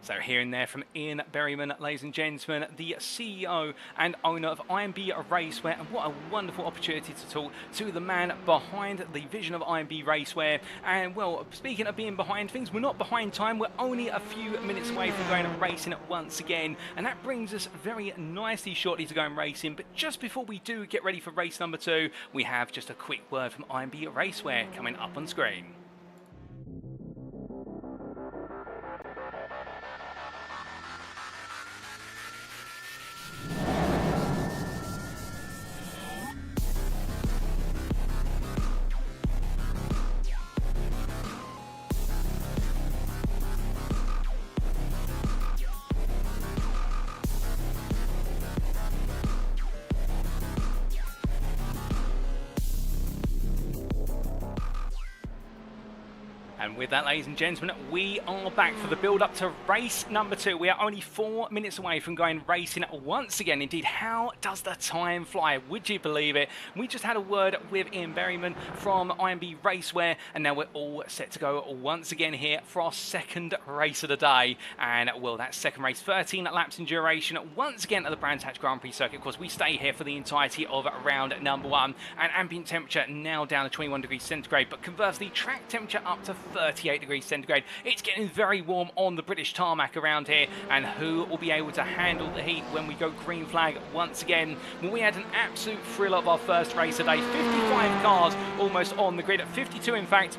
So hearing there from Ian Berryman, ladies and gentlemen, the CEO and owner of IMB Racewear, and what a wonderful opportunity to talk to the man behind the vision of IMB Racewear. And well, speaking of being behind things, we're not behind time, we're only a few minutes away from going and racing once again, and that brings us very nicely shortly to go and racing. But just before we do get ready for race number 2, we have just a quick word from IMB Racewear coming up on screen. And with that, ladies and gentlemen, we are back for the build-up to race number 2. We are only 4 minutes away from going racing once again. Indeed, how does the time fly? Would you believe it? We just had a word with Ian Berryman from IMB Racewear, and now we're all set to go once again here for our second race of the day. And, well, that second race, 13 laps in duration, once again at the Brands Hatch Grand Prix circuit. Of course, we stay here for the entirety of round number 1. And ambient temperature now down to 21 degrees centigrade, but conversely, track temperature up to 38 degrees centigrade. It's getting very warm on the British tarmac around here, and who will be able to handle the heat when we go green flag once again? Well, we had an absolute thrill of our first race today. 55 cars almost on the grid, 52 in fact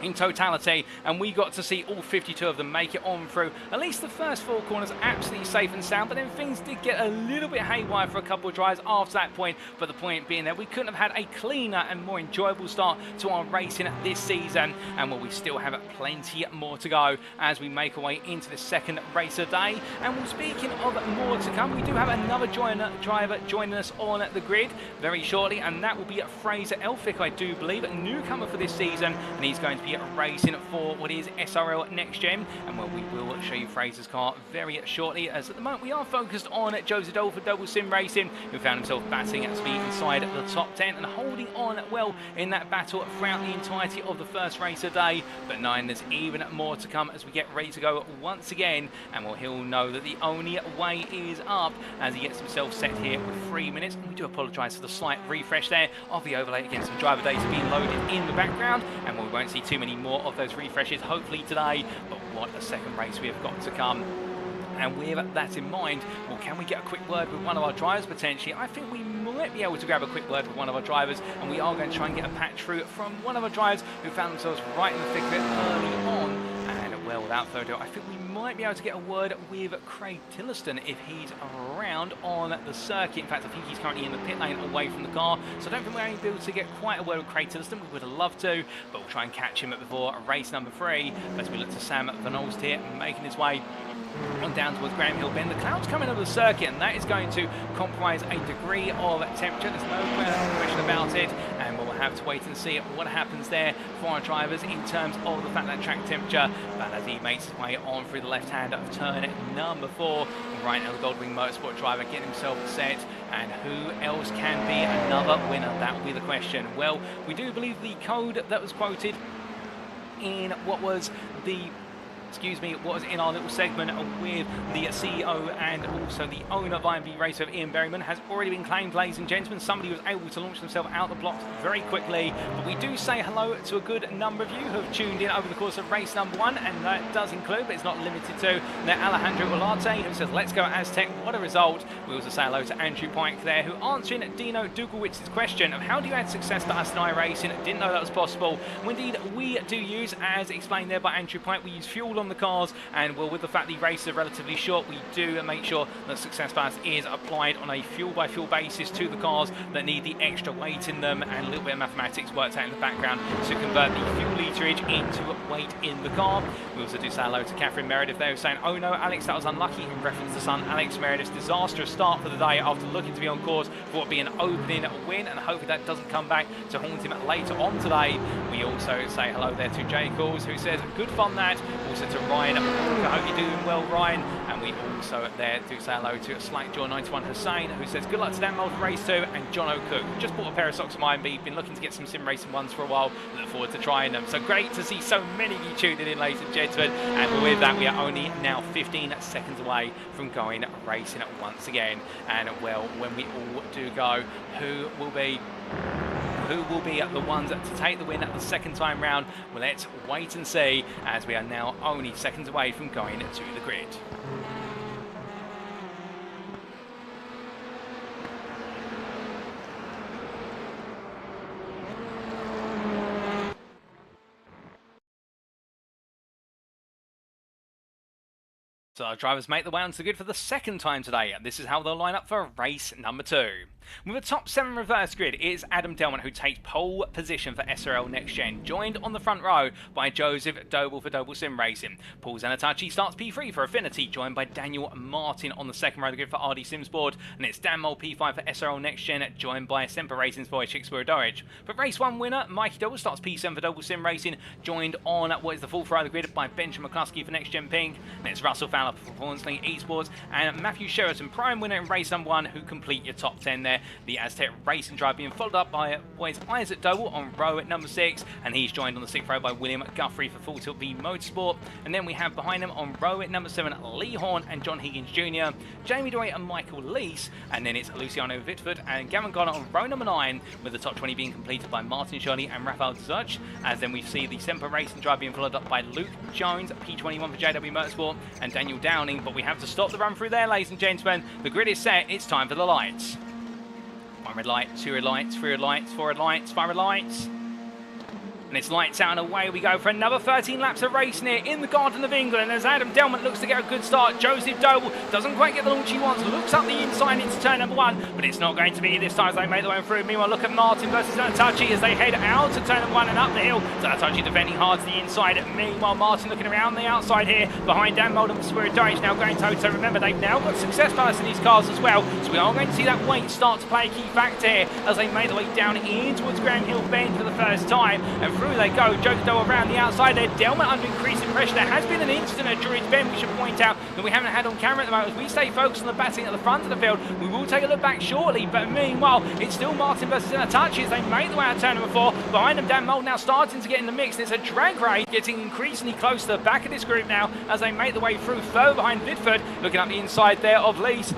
in totality, and we got to see all 52 of them make it on through at least the first 4 corners absolutely safe and sound. But then things did get a little bit haywire for a couple of drives after that point, but the point being that we couldn't have had a cleaner and more enjoyable start to our racing this season. And well, we still have plenty more to go as we make our way into the second race of the day. And well, speaking of more to come, we do have another driver joining us on the grid very shortly, and that will be Fraser Elphick, I do believe, a newcomer for this season, and he's going to be be racing for what is SRL NXTGEN, and well, we will show you Fraser's car very shortly, as at the moment we are focused on Joseph Dole for Double Sim Racing, who found himself batting at speed inside the top 10 and holding on well in that battle throughout the entirety of the first race of the day, but knowing there's even more to come as we get ready to go once again, and well, he'll know that the only way is up as he gets himself set here with 3 minutes. And we do apologise for the slight refresh there of the overlay against some driver data being loaded in the background, and well, we won't see too many more of those refreshes hopefully today, but what a second race we have got to come. And with that in mind, well, can we get a quick word with one of our drivers potentially? I think we might be able to grab a quick word with one of our drivers, and we are going to try and get a patch through from one of our drivers who found themselves right in the thick of it early on. And well, without further ado, I think we might be able to get a word with Craig Tillotson if he's around on the circuit. In fact, I think he's currently in the pit lane away from the car, so I don't think we're going to be able to get quite a word with Craig Tillotson. We would have loved to, but we'll try and catch him before race number 3 as we look to Sam Van Olst here making his way on down towards Graham Hill Bend. The clouds coming over the circuit, and that is going to compromise a degree of temperature. There's no question about it, and we'll have to wait and see what happens there for our drivers in terms of the fact that track temperature. But as he makes his way on through the left hand of turn number 4, right now the Goldwing Motorsport driver getting himself set, and who else can be another winner? That will be the question. Well, we do believe the code that was quoted in what was in our little segment with the CEO and also the owner of IMB Racewear, Ian Berryman, has already been claimed, ladies and gentlemen. Somebody was able to launch themselves out the blocks very quickly, but we do say hello to a good number of you who have tuned in over the course of race number 1, and that does include, but it's not limited to, Alejandro Olarte, who says, let's go Aztec, what a result. We also say hello to Andrew Pike there, who answering Dino Dugowitz's question of how do you add success to us in iRacing? Didn't know that was possible. Well, indeed, we do use, as explained there by Andrew Pike, we use fuel on the cars, and well, with the fact the races are relatively short, we do make sure that success ballast is applied on a fuel by fuel basis to the cars that need the extra weight in them, and a little bit of mathematics worked out in the background to convert the fuel literage into weight in the car. We also do say hello to Catherine Meredith there, who's saying, oh no Alex, that was unlucky, in reference to son Alex Meredith's disastrous start for the day after looking to be on course for what would be an opening win, and hopefully that doesn't come back to haunt him later on today. We also say hello there to Jay Calls, who says good fun that. Also to Ryan Walker, hope you're doing well Ryan, and we also there do say hello to Slackjaw 91 Hussein, who says good luck to Dan Mold for race 2, and John O'Cook, just bought a pair of socks from IMB, been looking to get some sim racing ones for a while, look forward to trying them. So great to see so many of you tuning in, ladies and gentlemen, and with that we are only now 15 seconds away from going racing once again, and well, when we all do go, who will be the ones to take the win at the second time round? Well, let's wait and see, as we are now only seconds away from going to the grid. So our drivers make the way onto the grid for the second time today, and this is how they'll line up for race number 2. With a top 7 reverse grid, it is Adam Delman who takes pole position for SRL NXTGEN, joined on the front row by Joseph Doble for Double Sim Racing. Paul Zanatachi starts P3 for Affinity, joined by Daniel Martin on the second row of the grid for RD Simsport, and it's Dan Mole P5 for SRL NXTGEN, joined by Semper Racing's boy Shakespeare Dorridge. For race 1 winner, Mikey Doble starts P7 for Double Sim Racing, joined on what is the fourth row of the grid by Benjamin McCluskey for NXTGEN Pink, and it's Russell Fowler for Performance Link Esports, and Matthew Sheraton, prime winner in race number 1, who complete your top 10 there. The Aztec Racing drive being followed up by Isaac Doble on row at number 6, and he's joined on the 6th row by William Guthrie for Full Tilt V Motorsport. And then we have behind him on row at number 7 Lee Horn and John Higgins Jr., Jamie Doy and Michael Leese, and then it's Luciano Vitford and Gavin Garner on row number 9, with the top 20 being completed by Martin Shirley and Rafael Zuch. As then we see the Semper Racing drive being followed up by Luke Jones, P21 for JW Motorsport, and Daniel Downing. But we have to stop the run through there, ladies and gentlemen. The grid is set, it's time for the lights. 1 red light, 2 red lights, 3 red lights, 4 red lights, 5 red lights. And it's lights out and away we go for another 13 laps of racing here in the Garden of England as Adam Delman looks to get a good start. Joseph Doble doesn't quite get the launch he wants, looks up the inside into turn number 1, but it's not going to be this time as they make their way through. Meanwhile, look at Martin versus Zanatachi as they head out to turn number 1 and up the hill. Zanatachi defending hard to the inside. Meanwhile, Martin looking around the outside here behind Dan Molden for Spirit Dorridge now going toe-to-toe. Remember, they've now got success ballast in these cars as well, so we are going to see that weight start to play a key factor here as they make their way down in towards Graham Hill Bend for the first time. And through they go. Jojo around the outside there. Delman under increasing pressure. There has been an incident at Druids Bend, we should point out, that we haven't had on camera at the moment. As we stay focused on the batting at the front of the field, we will take a look back shortly, but meanwhile, it's still Martin versus Zenatachi as they make the way out of turn number 4. Behind them, Dan Mould now starting to get in the mix. There's a drag race getting increasingly close to the back of this group now as they make the way through further behind Vidford, looking up the inside there of Lees.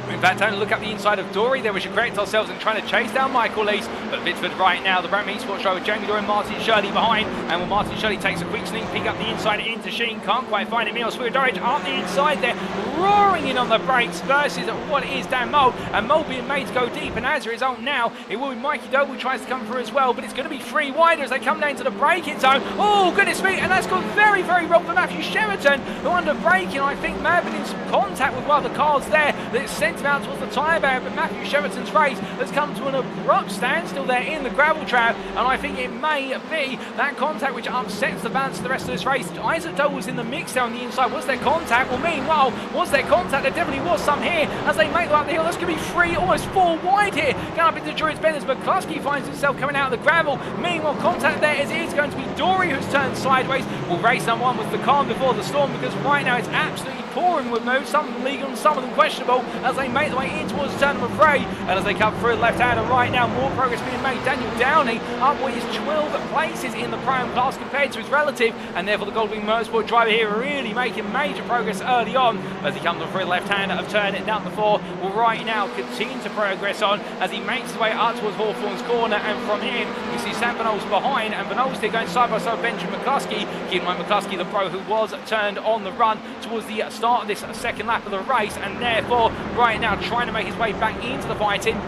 In fact, having a look up the inside of Dory there, we should correct ourselves and trying to chase down Michael Lees. But Vidford right now, the Brand Esports driver Jamie Dory and Martin Shirley behind. And when Martin Shirley takes a quick sneak peek up the inside into Sheen, can't quite find him. Meanwhile, Dorridge up the inside there, roaring in on the brakes versus what is Dan Mould. And Mould being made to go deep, and as a result now, it will be Mikey Doe who tries to come through as well. But it's going to be 3 wider as they come down to the braking zone. Oh, goodness me, and that's gone very, very wrong for Matthew Sheraton, who under braking, I think, may have been in some contact with one of the cars there that sent him out towards the tyre barrier. But Matthew Sheraton's race has come to an abrupt standstill there in the gravel trap, and I think it may be that contact which upsets the balance of the rest of this race. Isaac Doe was in the mix there on the inside. Was there contact? Well, meanwhile, was there contact? There definitely was some here as they make the way up the hill. That's going to be 3, almost 4 wide here. Going up into Druids Bend as McCluskey finds himself coming out of the gravel. Meanwhile, contact there as it is going to be Dory who's turned sideways. Well, race number 1 was the calm before the storm, because right now it's absolutely pouring with moves, some of them legal and some of them questionable, as they make their way in towards turn number 3. And as they come through the left-hander right now, more progress being made. Daniel Downey up what is 12 places in the Pro-Am class compared to his relative, and therefore the Goldwing Motorsport driver here really making major progress early on as he comes through the left-hander of turn number 4. Will right now continue to progress on as he makes his way up towards Hawthorne's corner, and from him we see Sam Van Olst behind, and Van Olst here going side by side with Benjamin McCluskey. Keep in mind McCluskey, the pro who was turned on the run towards the start of this second lap of the race, and therefore right now trying to make his way back into the fighting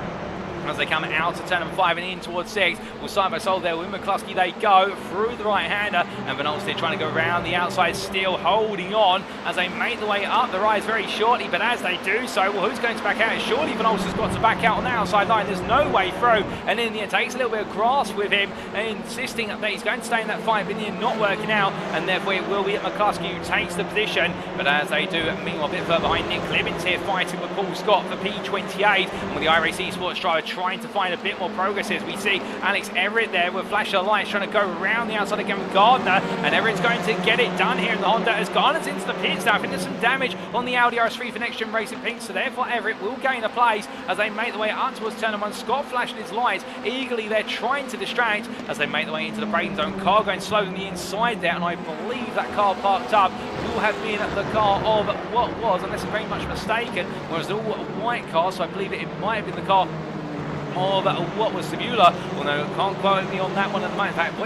as they come out to turn number 5 and in towards 6. Well, side by side there with McCluskey they go through the right-hander, and Van Olst trying to go around the outside, still holding on as they make the way up the rise very shortly. But as they do so, well, who's going to back out? Surely Van Olst has got to back out on the outside line. There's no way through, and in the end takes a little bit of grasp with him and insisting that he's going to stay in that fight, but in the end not working out, and therefore it will be McCluskey who takes the position. But as they do, meanwhile a bit further behind, Nick Clements here fighting with Paul Scott for P28, and with the iRacing Esports driver trying to find a bit more progress as we see Alex Everett there with flash of lights trying to go around the outside again with Gardner, and Everett's going to get it done here in the Honda as Gardner's into the pits now. I think there's some damage on the Audi RS3 for Next Gen Racing Pink, so therefore Everett will gain a place as they make the way up towards turn number 1. Scott flashing his lights eagerly there, trying to distract as they make the way into the braking zone. Car going slow on the inside there, and I believe that car parked up will have been the car of what was, unless I'm very much mistaken, whereas the all white car, so I believe it might have been the car of what was Sabula. Well, no, can't quote me on that one at the moment. In fact,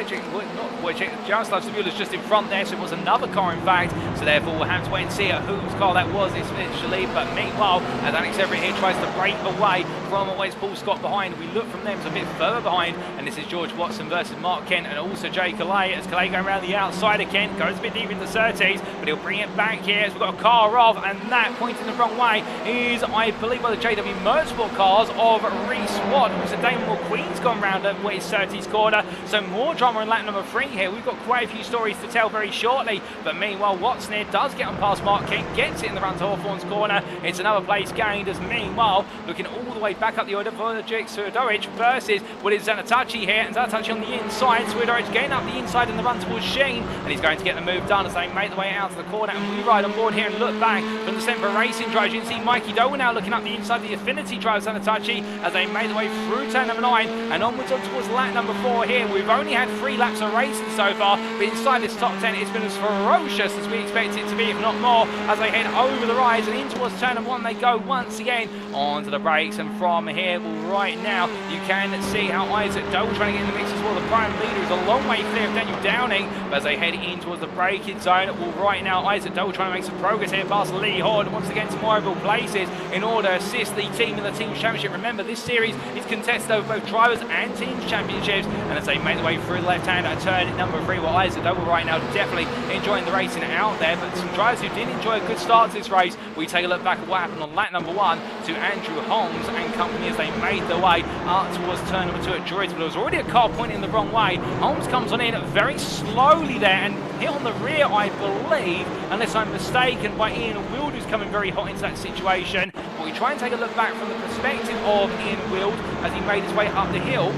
Jaroslav Sabula's just in front there, so it was another car in fact, so therefore we'll have to wait and see whose car that was initially. But meanwhile, as Alex Everett here tries to break away from always Paul Scott behind, we look from them to a bit further behind, and this is George Watson versus Mark Kent and also Jay Calais, as Calais going around the outside of Kent, goes a bit deep into Surtees, but he'll bring it back here as we've got a car off, and that pointing the wrong way is, I believe, by the JW Motorsport cars of Reese Watt, who's a Damon Queen's gone round at what is Surtees corner. So more drama in lap number 3 here. We've got quite a few stories to tell very shortly, but meanwhile Watson here does get on past Mark King, gets it in the run to Hawthorne's corner. It's another place gained, as meanwhile looking all the way back up the order for Suedorich versus what is Zanatachi here, and Zanatachi on the inside. Suedorich getting up the inside in the run towards Sheen, and he's going to get the move done as they make the way out to the corner. And we ride on board here and look back from the Semper Racing drivers. You can see Mikey Doe now looking up the inside, the Affinity driver Zanatachi, as they made the way through turn number 9 and onwards on towards lap number 4 here. We've only had 3 laps of racing so far, but inside this top 10 it's been as ferocious as we expect it to be, if not more, as they head over the rise and in towards turn number 1 they go once again onto the brakes. And from here, well, right now you can see how Isaac Doe trying to get in the mix as well. The prime leader is a long way clear of Daniel Downing, but as they head in towards the braking zone, well, right now Isaac Doe trying to make some progress here past Lee Horn once again to more overall places in order to assist the team in the Teams Championship. Remember, this series is contested over both drivers and Teams Championships, and as they make the way through the left-hand at turn number 3, well, Isaac Doe right now definitely enjoying the racing out there, but some drivers who did enjoy a good start to this race, we take a look back at what happened on lap number 1 to Andrew Holmes and company as they made their way up towards turn number 2 at Druids, but there was already a car pointing the wrong way. Holmes comes on in very slowly there and hit on the rear, I believe, unless I'm mistaken, by Ian Wild, who's coming very hot into that situation. But we try and take a look back from the perspective of Ian Wild as he made his way up the hill.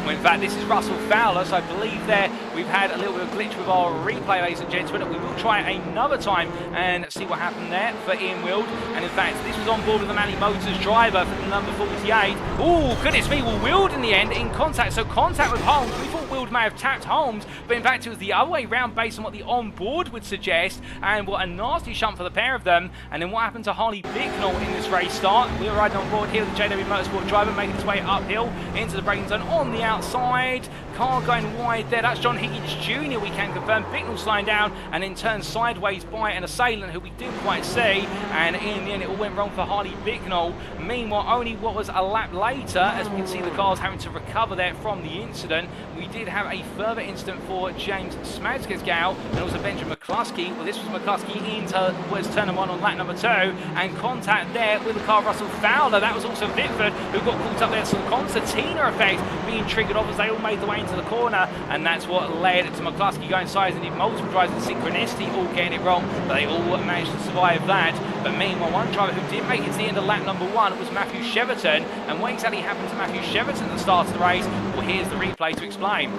Well, in fact, this is Russell Fowler, so I believe there we've had a little bit of glitch with our replay, ladies and gentlemen. We will try it another time and see what happened there for Ian Wild. And in fact, this was on board with the Manly Motors driver for the number 48. Oh, goodness me, well, Wild in the end in contact. So contact with Holmes. We thought Wild may have tapped Holmes, but in fact, it was the other way round based on what the on-board would suggest. And what a nasty shunt for the pair of them. And then what happened to Harley Bicknell in this race start? We were riding on board here with the JW Motorsport driver, making his way uphill into the braking zone on the outside. Car going wide there. That's John Higgins Jr. we can confirm. Bicknell slowing down and then turned sideways by an assailant who we didn't quite see. And in the end, it all went wrong for Harley Bicknell. Meanwhile, only what was a lap later, as we can see the cars having to recover there from the incident, we did have a further incident for James Smadsgesgau and also Benjamin McCluskey. Well, this was McCluskey into was turn 1 on lap number 2, and contact there with the car Russell Fowler. That was also Vitford, who got caught up there. Some concertina effect being triggered off as they all made their way into the corner, and that's what led to McCluskey going sides and did multiple drives in synchronicity, all getting it wrong, but they all managed to survive that. But meanwhile, one driver who did make it to the end of lap number 1 was Matthew Cheverton, and what exactly happened to Matthew Cheverton at the start of the race? Well, here's the replay to explain.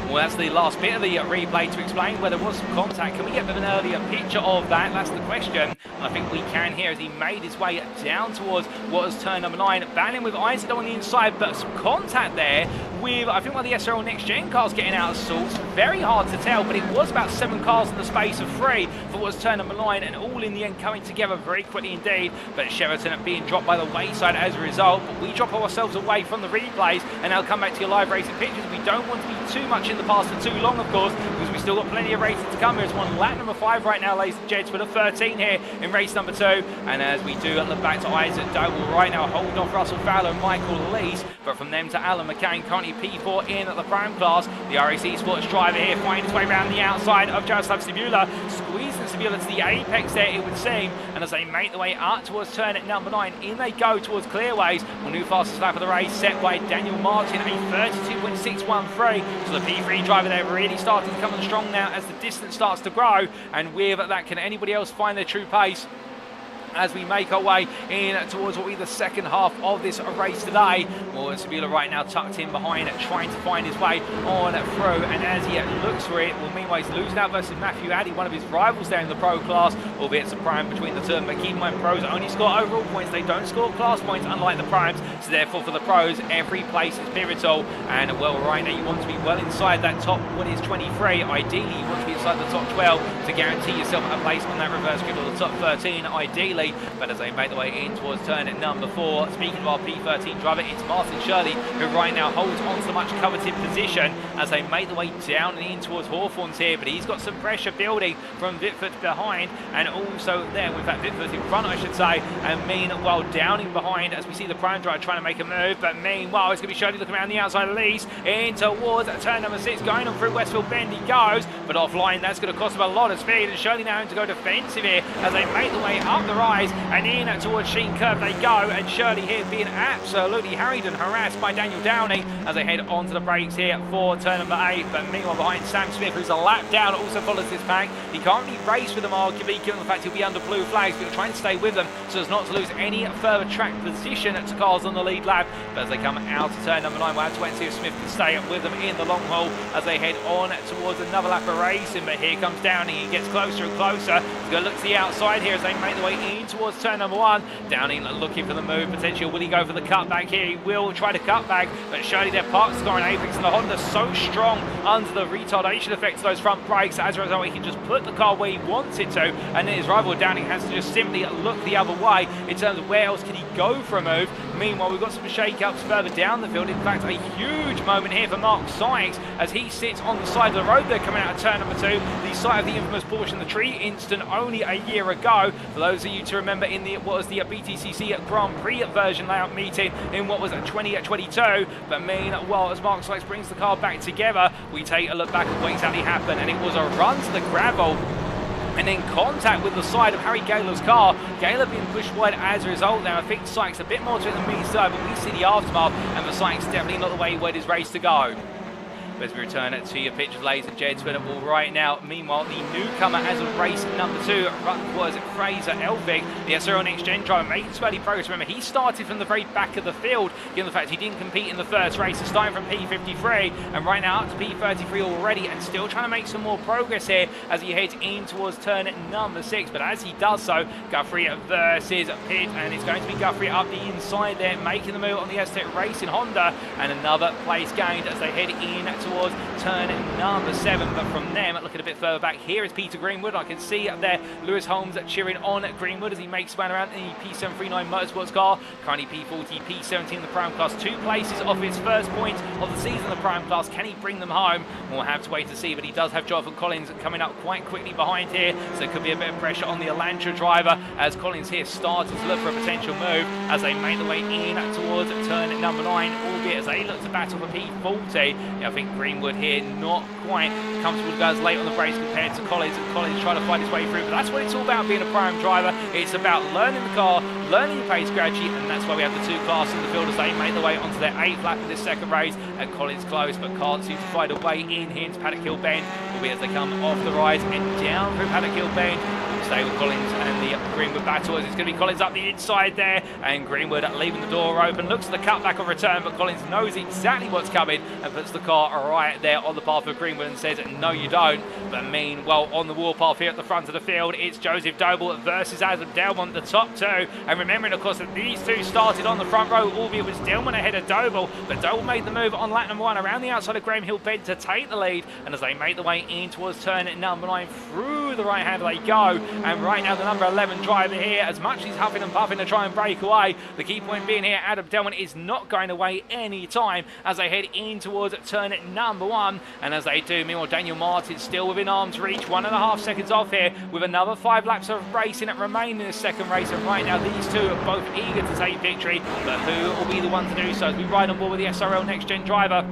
Well, that's the last bit of the replay to explain where there was some contact. Can we get an earlier picture of that? That's the question. And I think we can here as he made his way down towards what was turn number 9. Battling with Isaac on the inside, but some contact there with, I think, one of the SRL Next Gen cars getting out of sorts. Very hard to tell, but it was about 7 cars in the space of 3 for what was turn number 9, and all in the end coming together very quickly indeed. But Sheraton being dropped by the wayside as a result. But we drop ourselves away from the replays, and now come back to your live racing pictures. We don't want to be too much in the past for too long, of course, because we've still got plenty of racing to come. Here's one lap number 5 right now, ladies and gents, for the 13 here in race number 2. And as we do look back to Isaac Doble right now, holding off Russell Fowler and Michael Lees, but from them to Alan McCain, currently P4 in the Prime class. The iRacing Sports driver here finding his way around the outside of Jaroslav Sibula, squeezing Sibula to the apex there, it would seem. And as they make their way up towards turn at number 9, in they go towards Clearways. Well, new fastest lap of the race set by Daniel Martin, a 32.613. So the P3 driver there really starting to come on strong now as the distance starts to grow. And with that, can anybody else find their true pace as we make our way in towards what will be the second half of this race today? Well, Sibula right now tucked in behind, trying to find his way on through, and as he looks for it, well, meanwhile he's losing out versus Matthew Addy, one of his rivals there in the pro class, albeit it's a prime between the two. But keep in mind, pros only score overall points, they don't score class points unlike the primes, so therefore for the pros every place is pivotal. And well, right now you want to be well inside that top, what is 23, ideally you want to be inside the top 12 to guarantee yourself a place on that reverse grid, or the top 13 ideally. But as they make their way in towards turn at number 4, speaking of our P13 driver, it's Martin Shirley who right now holds on to the much coveted position as they make their way down and in towards Hawthorns here. But he's got some pressure building from Vitford behind, and also there with that Vitford in front, I should say. And meanwhile Downing behind as we see the prime driver trying to make a move. But meanwhile it's going to be Shirley looking around the outside of Lees in towards turn number 6, going on through Westfield Bend he goes, but offline. That's going to cost him a lot of speed, and Shirley now having to go defensive here as they make their way up the rise and in towards Sheen Curve they go. And Shirley here being absolutely harried and harassed by Daniel Downey as they head onto the brakes here for turn number 8. But meanwhile behind Sam Smith, who's a lap down, also follows this pack. He can't really race with them arguably, given the fact he'll be under blue flags, but he'll try and stay with them so as not to lose any further track position to cars on the lead lap. But as they come out to turn number 9, we'll have to wait and see if Smith can stay with them in the long haul as they head on towards another lap of racing. But here comes Downey, he gets closer and closer. He's going to look to the outside here as they make their way in towards turn number 1. Downing looking for the move potential. Will he go for the cutback here? He will try to cut back, but Shirley there parks the car in apex, and the Honda's so strong under the retardation effect of those front brakes. As a result, he can just put the car where he wants it to, and then his rival Downing has to just simply look the other way in terms of where else can he go for a move. Meanwhile, we've got some shake-ups further down the field. In fact, a huge moment here for Mark Sykes as he sits on the side of the road there coming out of turn number 2, the site of the infamous Porsche in the tree incident only a year ago. For those of you to remember, in the what was the BTCC Grand Prix version layout meeting in what was 2022. But meanwhile, as Mark Sykes brings the car back together, we take a look back at what exactly happened, and it was a run to the gravel and then contact with the side of Harry Gaylor's car. Gaylor being pushed wide as a result. Now I think Sykes a bit more to it than me side, but we see the aftermath, and for Sykes definitely not the way he wanted his race to go. But as we return to your pictures, ladies and gentlemen, well, right now, meanwhile, the newcomer as of race number 2 was Fraser Elvig, the SRL Next Gen driver, making steady progress. Remember, he started from the very back of the field, given the fact he didn't compete in the first race, starting from P53, and right now up to P33 already, and still trying to make some more progress here as he heads in towards turn number 6. But as he does so, Guthrie versus Pitt, and it's going to be Guthrie up the inside there, making the move on the Aztec Racing Honda, and another place gained as they head in towards turn number 7. But from them, looking a bit further back, here is Peter Greenwood. I can see up there Lewis Holmes cheering on Greenwood as he makes his way around in the P739 Motorsports car. Currently P40, P17 in the Prime Class, 2 places off his first point of the season in the Prime Class. Can he bring them home? We'll have to wait to see, but he does have Jonathan Collins coming up quite quickly behind here, so there could be a bit of pressure on the Elantra driver as Collins here starting to look for a potential move as they make their way in towards turn number 9, albeit as they look to battle for P40. I think Greenwood here not quite comfortable to go as late on the race compared to Collins, and Collins trying to find his way through, but that's what it's all about being a prime driver. It's about learning the car, learning your pace gradually, and that's why we have the 2 classes in the field as they make their way onto their 8th lap of this second race. And Collins close, but can't seem to find a way in here into Paddock Hill Bend, albeit as they come off the rise and down through Paddock Hill Bend. Stay with Collins and the Greenwood battle as it's going to be Collins up the inside there, and Greenwood leaving the door open, looks at the cutback on return, but Collins knows exactly what's coming and puts the car right there on the path of Greenwood and says, no you don't. But meanwhile, on the warpath here at the front of the field, it's Joseph Doble versus Adam Delmont, the top 2. And remembering, of course, that these 2 started on the front row, albeit it was Delmont ahead of Doble, but Doble made the move on lap number 1 around the outside of Graham Hill Bend to take the lead. And as they make their way in towards turn number 9, through the right hand they go. And right now the number 11 driver here, as much as he's huffing and puffing to try and break away, the key point being here, Adam Delmont is not going away any time as they head in towards turn number 1. And as they do, meanwhile, Daniel Martin still within arm's reach, 1.5 seconds off here with another 5 laps of racing that remain in this second race. And right now these 2 are both eager to take victory, but who will be the one to do so as we ride on board with the SRL Next Gen driver?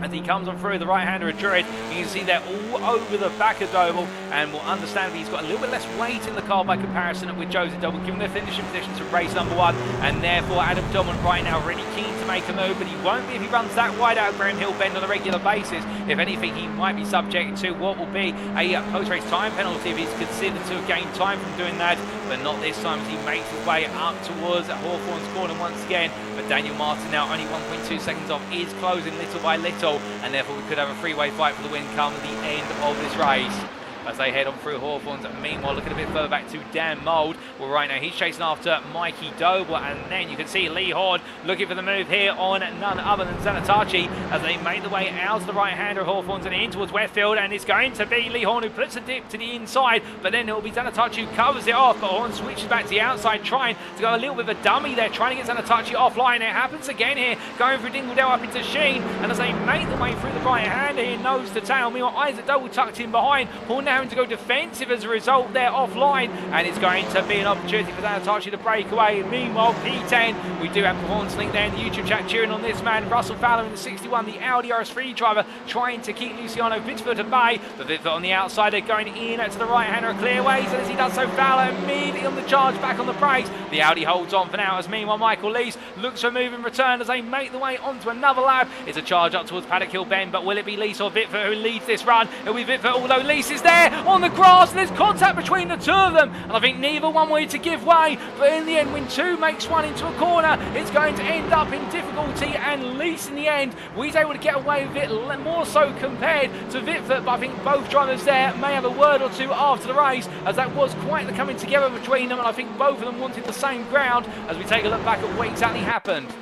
As he comes on through the right-hander of Druid, you can see they're all over the back of Doble, and we'll understand that he's got a little bit less weight in the car by comparison with Joseph Doble, given their finishing position to race number 1, and therefore Adam Delmont right now really keen to make a move, but he won't be if he runs that wide out of Graham Hill Bend on a regular basis. If anything, he might be subject to what will be a post-race time penalty if he's considered to have gained time from doing that, but not this time as he makes his way up towards Hawthorne's corner once again. But Daniel Martin now only 1.2 seconds off, is closing little by little, and therefore we could have a three-way fight for the win come the end of this race. As they head on through Hawthorne's. Meanwhile, looking a bit further back to Dan Mould. Well, right now he's chasing after Mikey Doble, and then you can see Lee Horn looking for the move here on none other than Zanatachi as they make the way out to the right-hander of Hawthorne's and in towards Westfield, and it's going to be Lee Horn who puts a dip to the inside, but then it will be Zanatachi who covers it off, but Horn switches back to the outside, trying to go a little bit of a dummy there, trying to get Zanatachi offline. It happens again here, going through Dingledale up into Sheen, and as they make the way through the right-hander here, nose to tail, meanwhile Isaac Doble tucked in behind, Horn now having to go defensive as a result there offline, and it's going to be an opportunity for Zanatachi to break away. Meanwhile, P10, we do have performance link there in the YouTube chat cheering on this man, Russell Fowler in the 61, the Audi RS3 driver, trying to keep Luciano Vitford at bay, but Vitford on the outside, they're going in to the right-hander of Clearways, and as he does so, Fowler immediately on the charge, back on the brakes. The Audi holds on for now, as meanwhile Michael Lees looks for a move in return as they make the way onto another lap. It's a charge up towards Paddock Hill Bend, but will it be Lees or Vitford who leads this run? It'll be Vitford, although Lees is there on the grass, and there's contact between the two of them, and I think neither one wanted to give way, but in the end, when 2 makes 1 into a corner, it's going to end up in difficulty, and Lees in the end was able to get away with it, more so compared to Vitford, but I think both drivers there may have a word or two after the race, as that was quite the coming together between them, and I think both of them wanted the same ground as we take a look back at what exactly happened.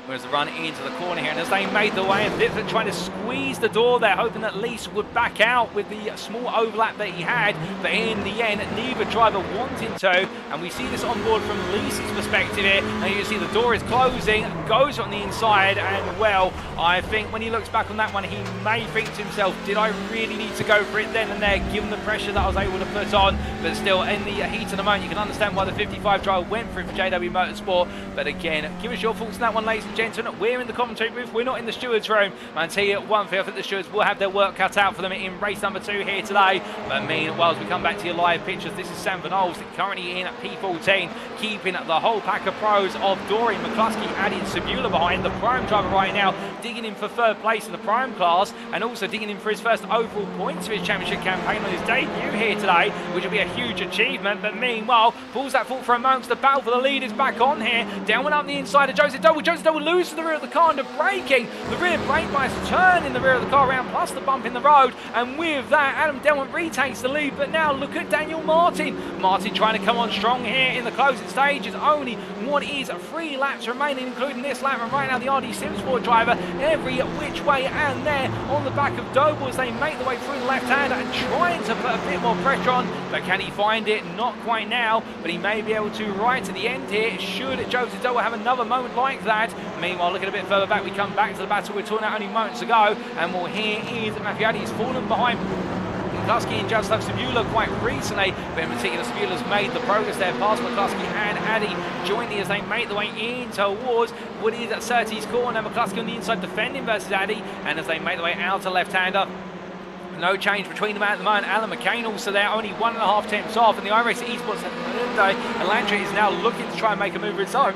Whereas the run into the corner here, and as they made the way, and Vitford trying to squeeze the door there, hoping that Lees would back out with the small overlap that he had, but in the end, neither driver wanted to, and we see this on board from Lees's perspective here, and you can see the door is closing, goes on the inside, and well, I think when he looks back on that one, he may think to himself, did I really need to go for it then and there, given the pressure that I was able to put on, but still, in the heat of the moment, you can understand why the 55 driver went for it for JW Motorsport, but again, give us your thoughts on that one, ladies and gentlemen, we're in the commentary booth, we're not in the stewards room. And I tell you one thing, I think the stewards will have their work cut out for them in race number 2 here today. But meanwhile, as we come back to your live pictures, this is Sam Van Olst currently in at P14, keeping the whole pack of pros of Dorian, McCluskey, adding Sabula behind. The prime driver right now digging in for 3rd place in the prime class, and also digging in for his first overall points for his championship campaign on his debut here today, which will be a huge achievement. But meanwhile, pulls that thought for a moment. The battle for the lead is back on here. Down and up the inside of Joseph Doble. Joseph Doble loses the rear of the car under braking. The rear brake bias turn in the rear of the car around, plus the bump in the road. And with that, Adam Delmont retakes the lead. But now look at Daniel Martin. Martin trying to come on strong here in the closing stages. Only what is 3 laps remaining, including this lap. And right now, the RD Simsport driver every which way and there on the back of Doble as they make the way through the left-hander and trying to put a bit more pressure on. But can he find it? Not quite now, but he may be able to right at the end here. Should Joseph Doble have another moment like that? Meanwhile, looking a bit further back, we come back to the battle we were talking about only moments ago, and well, here is Matthew Addy. He's fallen behind McCluskey and just like Sabula quite recently, but in particular Sabula's made the progress there past McCluskey and Addy joining as they make the way in towards what is at Surtees corner. McCluskey on the inside defending versus Addy, and as they make the way out to left-hander, no change between them at the moment. Alan McCain also there, only 1.5 tenths off, and the iRacing Esports Elantra is now looking to try and make a move of its own.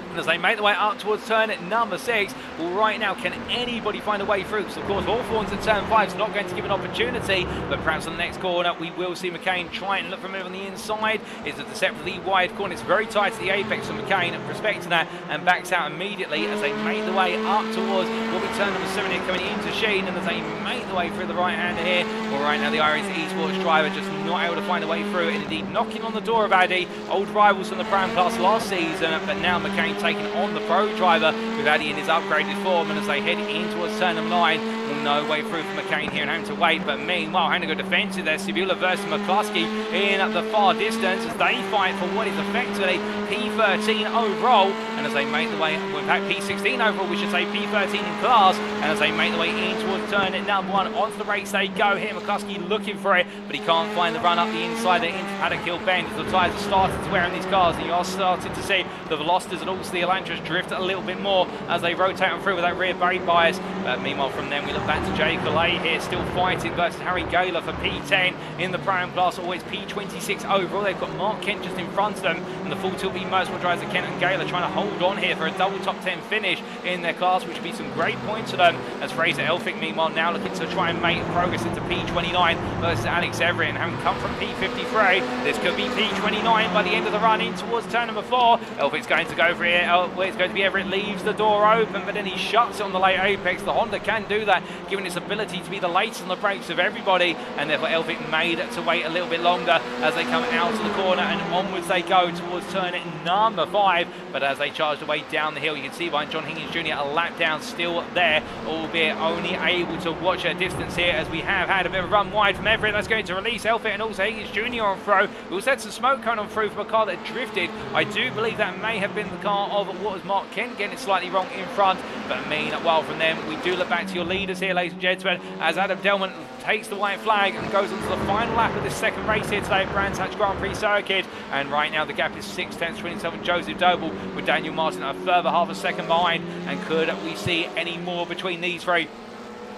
And as they make the way up towards turn at number 6, well, right now, can anybody find a way through? Because, of course, Hawthorne's at turn 5 is not going to give an opportunity, but perhaps on the next corner, we will see McCain try and look for a move on the inside. It's a deceptively wide corner. It's very tight to the apex for McCain, prospecting that, and backs out immediately as they make the way up towards what we turn number 7 here, coming into Sheen, and as they make the way through the right-hander here, well, right now, the iRacing Esports driver just not able to find a way through, and indeed knocking on the door of Addy, old rivals from the Prime class last season, but now McCain taking on the pro driver with Addy in his upgraded form, and as they head in towards turn number 9, well, no way through for McCain here and having to wait. But meanwhile, having to go defensive there, Sabula versus McCluskey in at the far distance as they fight for what is effectively P13 overall, and as they make the way, well, in fact P16 overall, we should say P13 in class, and as they make the way in towards turn at number 1, onto the brakes they go here. McCluskey looking for it, but he can't find the run up the inside there into Paddock Hill Bend as the tyres are starting to wear on these cars, and you are starting to see the Velocities and also the Elantras drift a little bit more as they rotate on through with that rear brake bias. Meanwhile, from them we look back to Jay Colley here, still fighting versus Harry Gaylor for P10 in the Prime class, always P26 overall. They've got Mark Kent just in front of them, and the full tilt B motorsport drivers of Kent and Gaylor trying to hold on here for a double top 10 finish in their class, which would be some great points for them, as Fraser Elphick meanwhile now looking to try and make progress into P29 versus Alex Everett, and having come from P53, this could be P29 by the end of the run in towards turn number 4. Elphick's going to go for it. It's going to be Everett, leaves the door open, but then he shuts it on the late apex. The Honda can do that, given its ability to be the latest on the brakes of everybody, and therefore Elphick made to wait a little bit longer as they come out of the corner, and onwards they go towards turn number 5. But as they charge away down the hill, you can see behind John Higgins Jr. a lap down still there, albeit only able to watch a distance here as we have had a bit of a run wide from Everett. That's going to release Elphick and also Higgins Jr. on through. We also had some smoke coming on through from a car that drifted. I do believe that may have been the car of what was Mark Kent getting it slightly wrong in front, but meanwhile from them we do look back to your leaders here, ladies and gentlemen, as Adam Delmont takes the white flag and goes on to the final lap of this second race here today at Brands Hatch Grand Prix Circuit, and right now the gap is 6 tenths, 27 Joseph Doble, with Daniel Martin a further half a second behind, and could we see any more between these three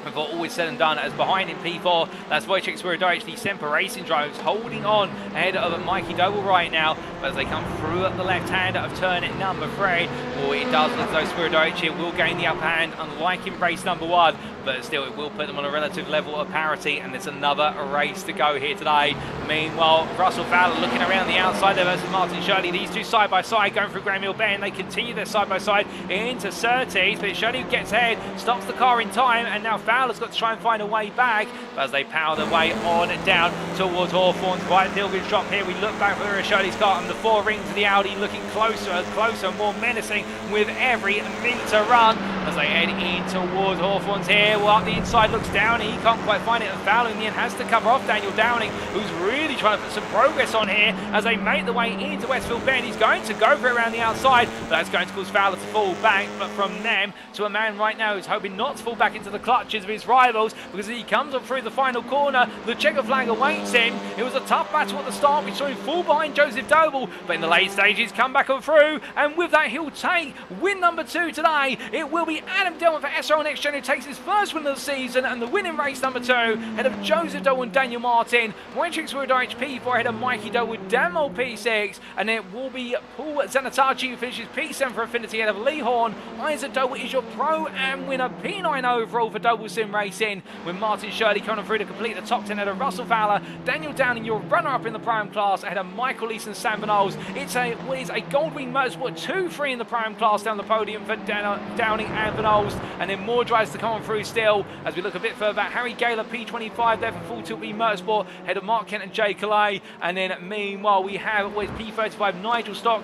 before all is said and done, as behind in P4, that's Wojciech Spiridovich, the Semper Racing drivers, holding on ahead of Mikey Doble right now, but as they come through at the left hand of turn at number 3, well, it does look as though Spiridovich here will gain the upper hand, unlike in race number 1, but still it will put them on a relative level of parity, and there's another race to go here today. Meanwhile, Russell Fowler looking around the outside there versus Martin Shirley. These two side by side going through Graham Hill Bend. They continue their side by side into Surtees, but Shirley gets ahead, stops the car in time, and now Fowler's got to try and find a way back, but as they power their way on down towards Hawthorne's right pilgrimage drop here, we look back for Shirley's car, and the 4 rings of the Audi looking closer and more menacing with every meter run. as they head in towards Hawthorne's here. Well, up the inside looks Downing. He can't quite find it, and Fowler in the end has to cover off Daniel Downing, who's really trying to put some progress on here as they make the way into Westfield Bend. He's going to go for it around the outside, but that's going to cause Fowler to fall back. But from them to a man right now who's hoping not to fall back into the clutches of his rivals, because he comes up through the final corner. The checker flag awaits him. It was a tough battle at the start. We saw him fall behind Joseph Doble, but in the late stages, come back on through, and with that, he'll take win number 2 today. It will be Adam Delman for SRL NXTGEN who takes his first win of the season, and the win in race number 2 ahead of Joseph Doble and Daniel Martin. Wojciech Swierdowicz P4 ahead of Mikey Doble with Damo P6, and it will be Paul Zanatachi who finishes P7 for Affinity ahead of Lee Horn. Isaac Doble is your pro and winner, P9 overall for Doble Sim Racing, with Martin Shirley coming through to complete the top 10 ahead of Russell Fowler. Daniel Downing, your runner-up in the Prime class, ahead of Michael Leeson and Sam Van Ols. It's a Goldwing Motorsport 2-3 in the Prime class down the podium for Downing and Van Ols, and then more drives to come on through still as we look a bit further back. Harry Gaylor P25 there for Full Tilt B Motorsport, ahead of Mark Kent and Jay Calais, and then meanwhile we have P35 Nigel Stock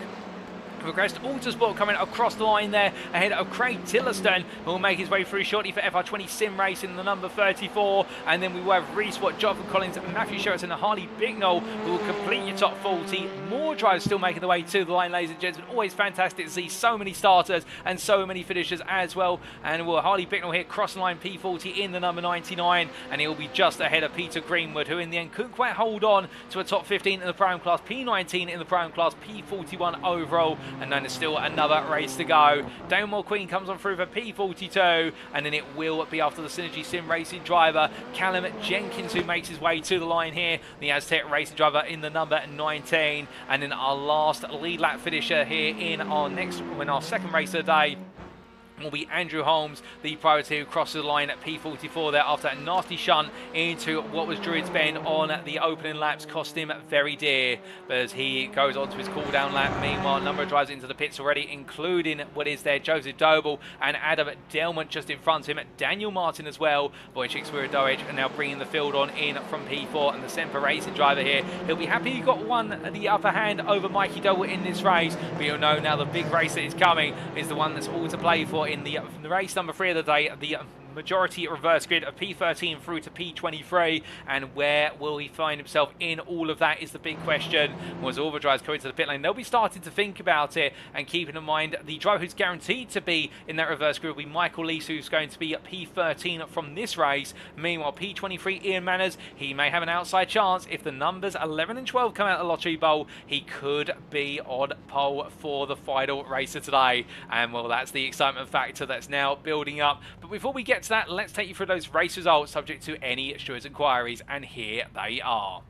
Progressed Autosport coming across the line there ahead of Craig Tillerston, who will make his way through shortly for FR20 Sim Racing, the number 34. And then we will have Reese Watt, Jonathan Collins, Matthew Sheraton and Harley Bignell, who will complete your top 40. More drives still making the way to the line, ladies and gentlemen. Always fantastic to see so many starters and so many finishers as well. And we'll Harley Bignell here crossing line P40 in the number 99, and he'll be just ahead of Peter Greenwood, who in the end couldn't quite hold on to a top 15 in the Prime class, P19 in the Prime class, P41 overall. And then there's still another race to go. Dale Queen comes on through for P42, and then it will be after the Synergy Sim Racing driver Callum Jenkins, who makes his way to the line here, the Aztec Racing driver in the number 19. And then our last lead lap finisher here in our second race of the day will be Andrew Holmes, the priority, who crosses the line at P44 there after a nasty shunt into what was Druids Bend on the opening laps, cost him very dear. But as he goes on to his cool-down lap, meanwhile, a number of drivers into the pits already, including what is there, Joseph Doble and Adam Delman just in front of him, Daniel Martin as well. Wojciech Swierdowicz are now bringing the field on in from P4, and the Semper Racing driver here, he'll be happy he got the upper hand over Mikey Doble in this race, but you'll know now the big race that is coming is the one that's all to play for in the race number 3 of the day, the majority reverse grid of P13 through to P23, and where will he find himself in all of that is the big question. As all the drivers come into the pit lane, they'll be starting to think about it, and keeping in mind the driver who's guaranteed to be in that reverse grid will be Michael Lees, who's going to be at P13 from this race. Meanwhile, P23 Ian Manners, he may have an outside chance. If the numbers 11 and 12 come out of the Lottery Bowl, he could be on pole for the final race of today. And well, that's the excitement factor that's now building up. But before we get to that, let's take you through those race results subject to any stewards' inquiries, and here they are.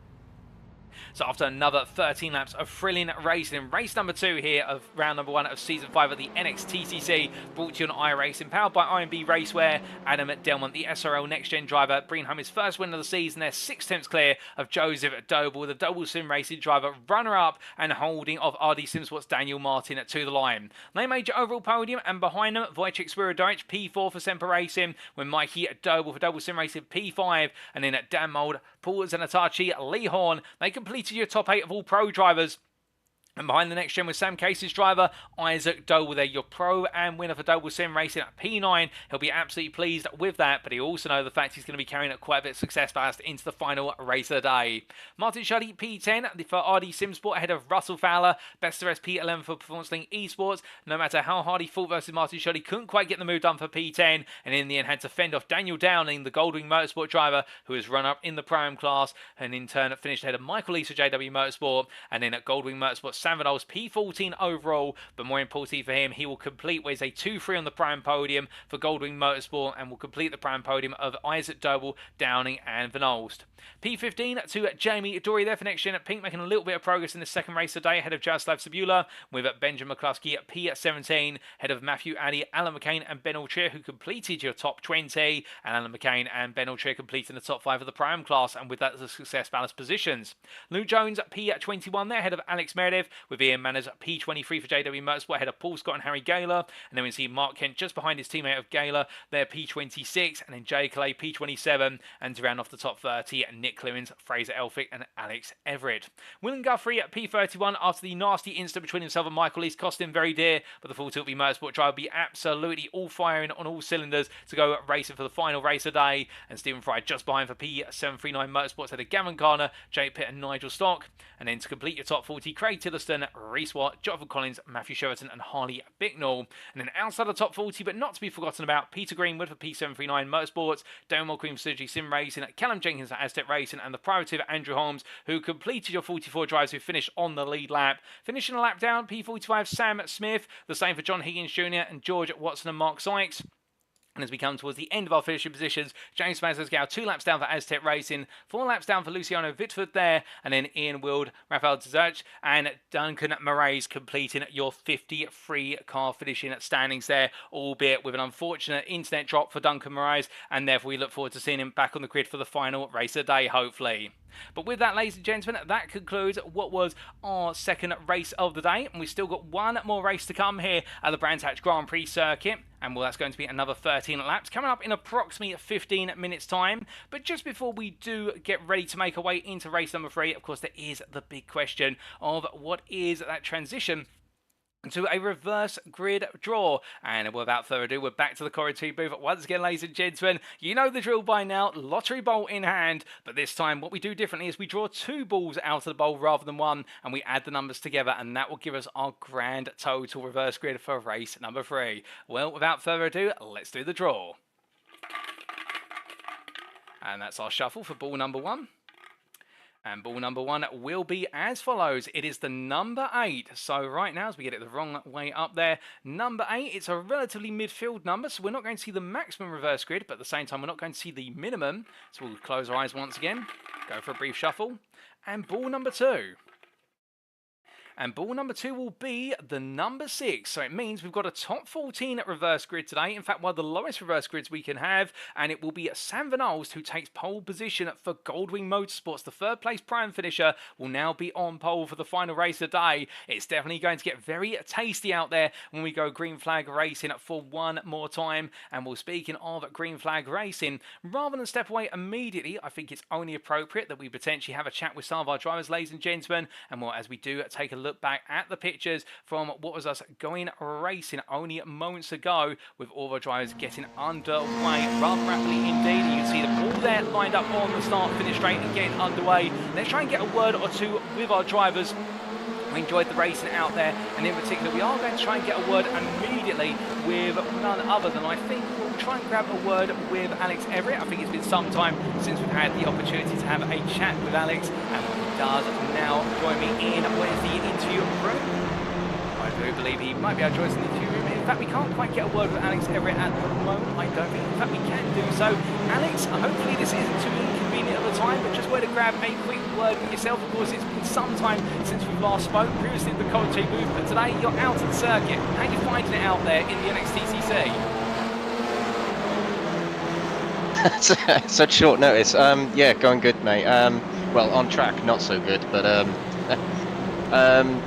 So after another 13 laps of thrilling racing in race number 2 here of round number 1 of season 5 of the NXTCC, brought to you on iRacing, powered by IMB Racewear, Adam Delman, the SRL NXTGEN driver, bringing home his first win of the season. They're 6 tenths clear of Joseph Doble, the Double Sim Racing driver, runner-up and holding of RD Simsport's Daniel Martin to the line. They made your overall podium, and behind them, Wojciech Swierdowicz, P4 for Semper Racing, with Mikey Doble for Double Sim Racing, P5, and then at Dan Mould, Paul Zanatachi, Lee Horn. They completed your top 8 of all pro drivers. And behind the next gen with Sam Case's driver, Isaac Doble there, your pro and winner for Double Sim Racing at P9. He'll be absolutely pleased with that, but he also knows the fact he's going to be carrying quite a bit of success ballast into the final race of the day. Martin Shuddy, P10 for RD Simsport ahead of Russell Fowler. Best of rest P11 for Performance Link Esports. No matter how hard he fought versus Martin Shuddy, couldn't quite get the move done for P10, and in the end had to fend off Daniel Downing, the Goldwing Motorsport driver, who has run up in the Prime class, and in turn finished ahead of Michael Lees for JW Motorsport, and then at Goldwing Motorsport, Sam Van Ols, P14 overall, but more importantly for him, he will complete with a 2-3 on the Prime podium for Goldwing Motorsport, and will complete the Prime podium of Isaac Doble, Downing and Van Olst. P15 to Jamie Dory there for next gen at Pink, making a little bit of progress in the second race today, ahead of Jaroslav Sabula, with Benjamin McCluskey at P17, ahead of Matthew Addy, Alan McCain and Ben Altrier, who completed your top 20, and Alan McCain and Ben Altrier completing the top 5 of the Prime class, and with that the success ballast positions. Lou Jones at P21 there, ahead of Alex Meredith, with Ian Manners P23 for JW Motorsport ahead of Paul Scott and Harry Gaylor. And then we see Mark Kent just behind his teammate of Gaylor, their P26, and then Jay Clay P27, and to round off the top 30, Nick Clemens, Fraser Elphick, and Alex Everett. William Guthrie at P31 after the nasty incident between himself and Michael Lees cost him very dear, but the Full Tilt V Motorsport driver will be absolutely all firing on all cylinders to go racing for the final race of the day. And Stephen Fry just behind for P739 Motorsports had a Gavin Garner, Jake Pitt, and Nigel Stock. And then to complete your top 40, Craig Tillerston, Reece Watt, Jonathan Collins, Matthew Sheraton, and Harley Bicknell. And then outside the top 40, but not to be forgotten about, Peter Greenwood for P739 Motorsports, Darren Mulqueen for Suzuki Sim Racing, Callum Jenkins at Aztec Racing, and the privative Andrew Holmes, who completed your 44 drives, who finished on the lead lap. Finishing a lap down, P45 Sam Smith, the same for John Higgins Jr. and George Watson and Mark Sykes. And as we come towards the end of our finishing positions, James Mazesgow 2 laps down for Aztec Racing, 4 laps down for Luciano Vitford there, and then Ian Wild, Rafael Tzach, and Duncan Moraes completing your 53 car finishing standings there, albeit with an unfortunate internet drop for Duncan Moraes, and therefore we look forward to seeing him back on the grid for the final race of the day, hopefully. But with that, ladies and gentlemen, that concludes what was our second race of the day. And we've still got one more race to come here at the Brands Hatch Grand Prix circuit. And well, that's going to be another 13 laps coming up in approximately 15 minutes time. But just before we do get ready to make our way into race number 3, of course, there is the big question of what is that transition to a reverse grid draw. And without further ado, we're back to the Corridor 2 booth once again, ladies and gentlemen. You know the drill by now, lottery bowl in hand, but this time what we do differently is we draw 2 balls out of the bowl rather than 1, and we add the numbers together, and that will give us our grand total reverse grid for race number 3. Well, without further ado, let's do the draw. And that's our shuffle for ball number 1. And ball number 1 will be as follows. It is the number 8. So right now, as we get it the wrong way up there, number 8, it's a relatively midfield number, so we're not going to see the maximum reverse grid, but at the same time, we're not going to see the minimum. So we'll close our eyes once again, go for a brief shuffle. And ball number 2. And ball number 2 will be the number 6. So it means we've got a top 14 reverse grid today. In fact, one of the lowest reverse grids we can have. And it will be Sam Van Alst who takes pole position for Goldwing Motorsports. The 3rd place prime finisher will now be on pole for the final race of the day. It's definitely going to get very tasty out there when we go green flag racing for one more time. And well, speaking of green flag racing, rather than step away immediately, I think it's only appropriate that we potentially have a chat with some of our drivers, ladies and gentlemen. And well, as we do take a look back at the pictures from what was us going racing only moments ago, with all the drivers getting underway rather rapidly indeed. You can see them all there lined up on the start finish straight and getting underway. Let's try and get a word or two with our drivers. We enjoyed the racing out there, and in particular we are going to try and get a word immediately with none other than, I think we'll try and grab a word with Alex Everett. I think it's been some time since we've had the opportunity to have a chat with Alex, and he does now join me in where's the interview room. I do believe he might be able to join us in the interview room. In fact, we can't quite get a word with Alex Everett at the moment, I don't think. In fact, we can do so. Alex, hopefully this isn't too inconvenient of a time, but just wanted to grab a quick word with yourself. Of course, it's been some time since we've last spoke, previously in the commentary booth, but today you're out of the circuit. How are you finding it out there in the NXTCC? Such short notice. Yeah, going good, mate. Well, on track, not so good, but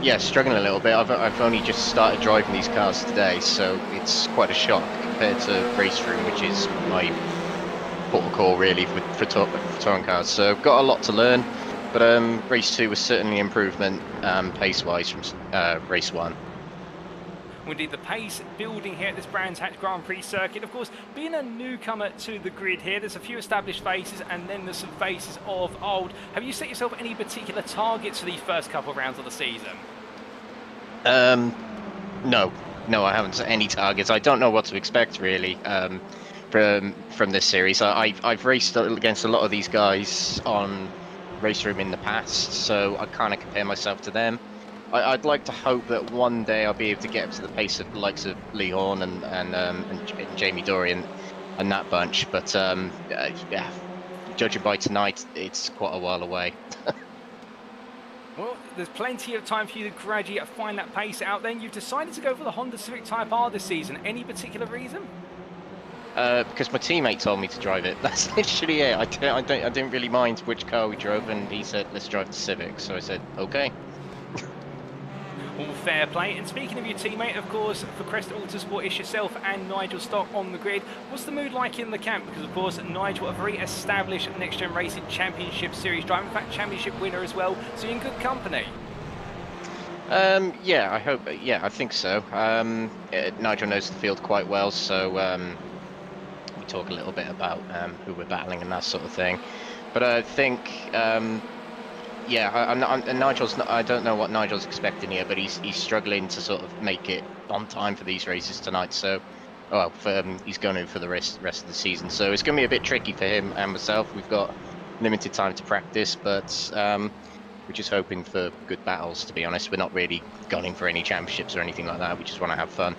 yeah, struggling a little bit. I've only just started driving these cars today, so it's quite a shock compared to race room, which is my protocol really for touring cars. So I've got a lot to learn, but race 2 was certainly an improvement pace-wise from race 1. Indeed, the pace building here at this Brands Hatch Grand Prix circuit. Of course, being a newcomer to the grid here, there's a few established faces and then there's some faces of old. Have you set yourself any particular targets for these first couple of rounds of the season? No, I haven't set any targets. I don't know what to expect really from this series. I've raced against a lot of these guys on race room in the past, so I kind of compare myself to them. I'd like to hope that one day I'll be able to get up to the pace of the likes of Lee Horn and Jamie Dorian and that bunch, but yeah, judging by tonight, it's quite a while away. Well, there's plenty of time for you to gradually find that pace out there. You've decided to go for the Honda Civic Type R this season. Any particular reason? Because my teammate told me to drive it. That's literally it. I didn't really mind which car we drove, and he said, let's drive the Civic. So I said, okay. All fair play. And speaking of your teammate, of course, for Crest Autosport, it's yourself and Nigel Stock on the grid. What's the mood like in the camp? Because, of course, Nigel, a very established Next Gen Racing Championship Series driver, in fact, championship winner as well, so you're in good company. Yeah, I hope. Yeah, I think so. Nigel knows the field quite well, so we talk a little bit about who we're battling and that sort of thing. But I think, yeah, Nigel's not, I don't know what Nigel's expecting here, but he's struggling to sort of make it on time for these races tonight. So, well, he's going in for the rest of the season. So it's going to be a bit tricky for him and myself. We've got limited time to practice, but we're just hoping for good battles, to be honest. We're not really gunning for any championships or anything like that. We just want to have fun.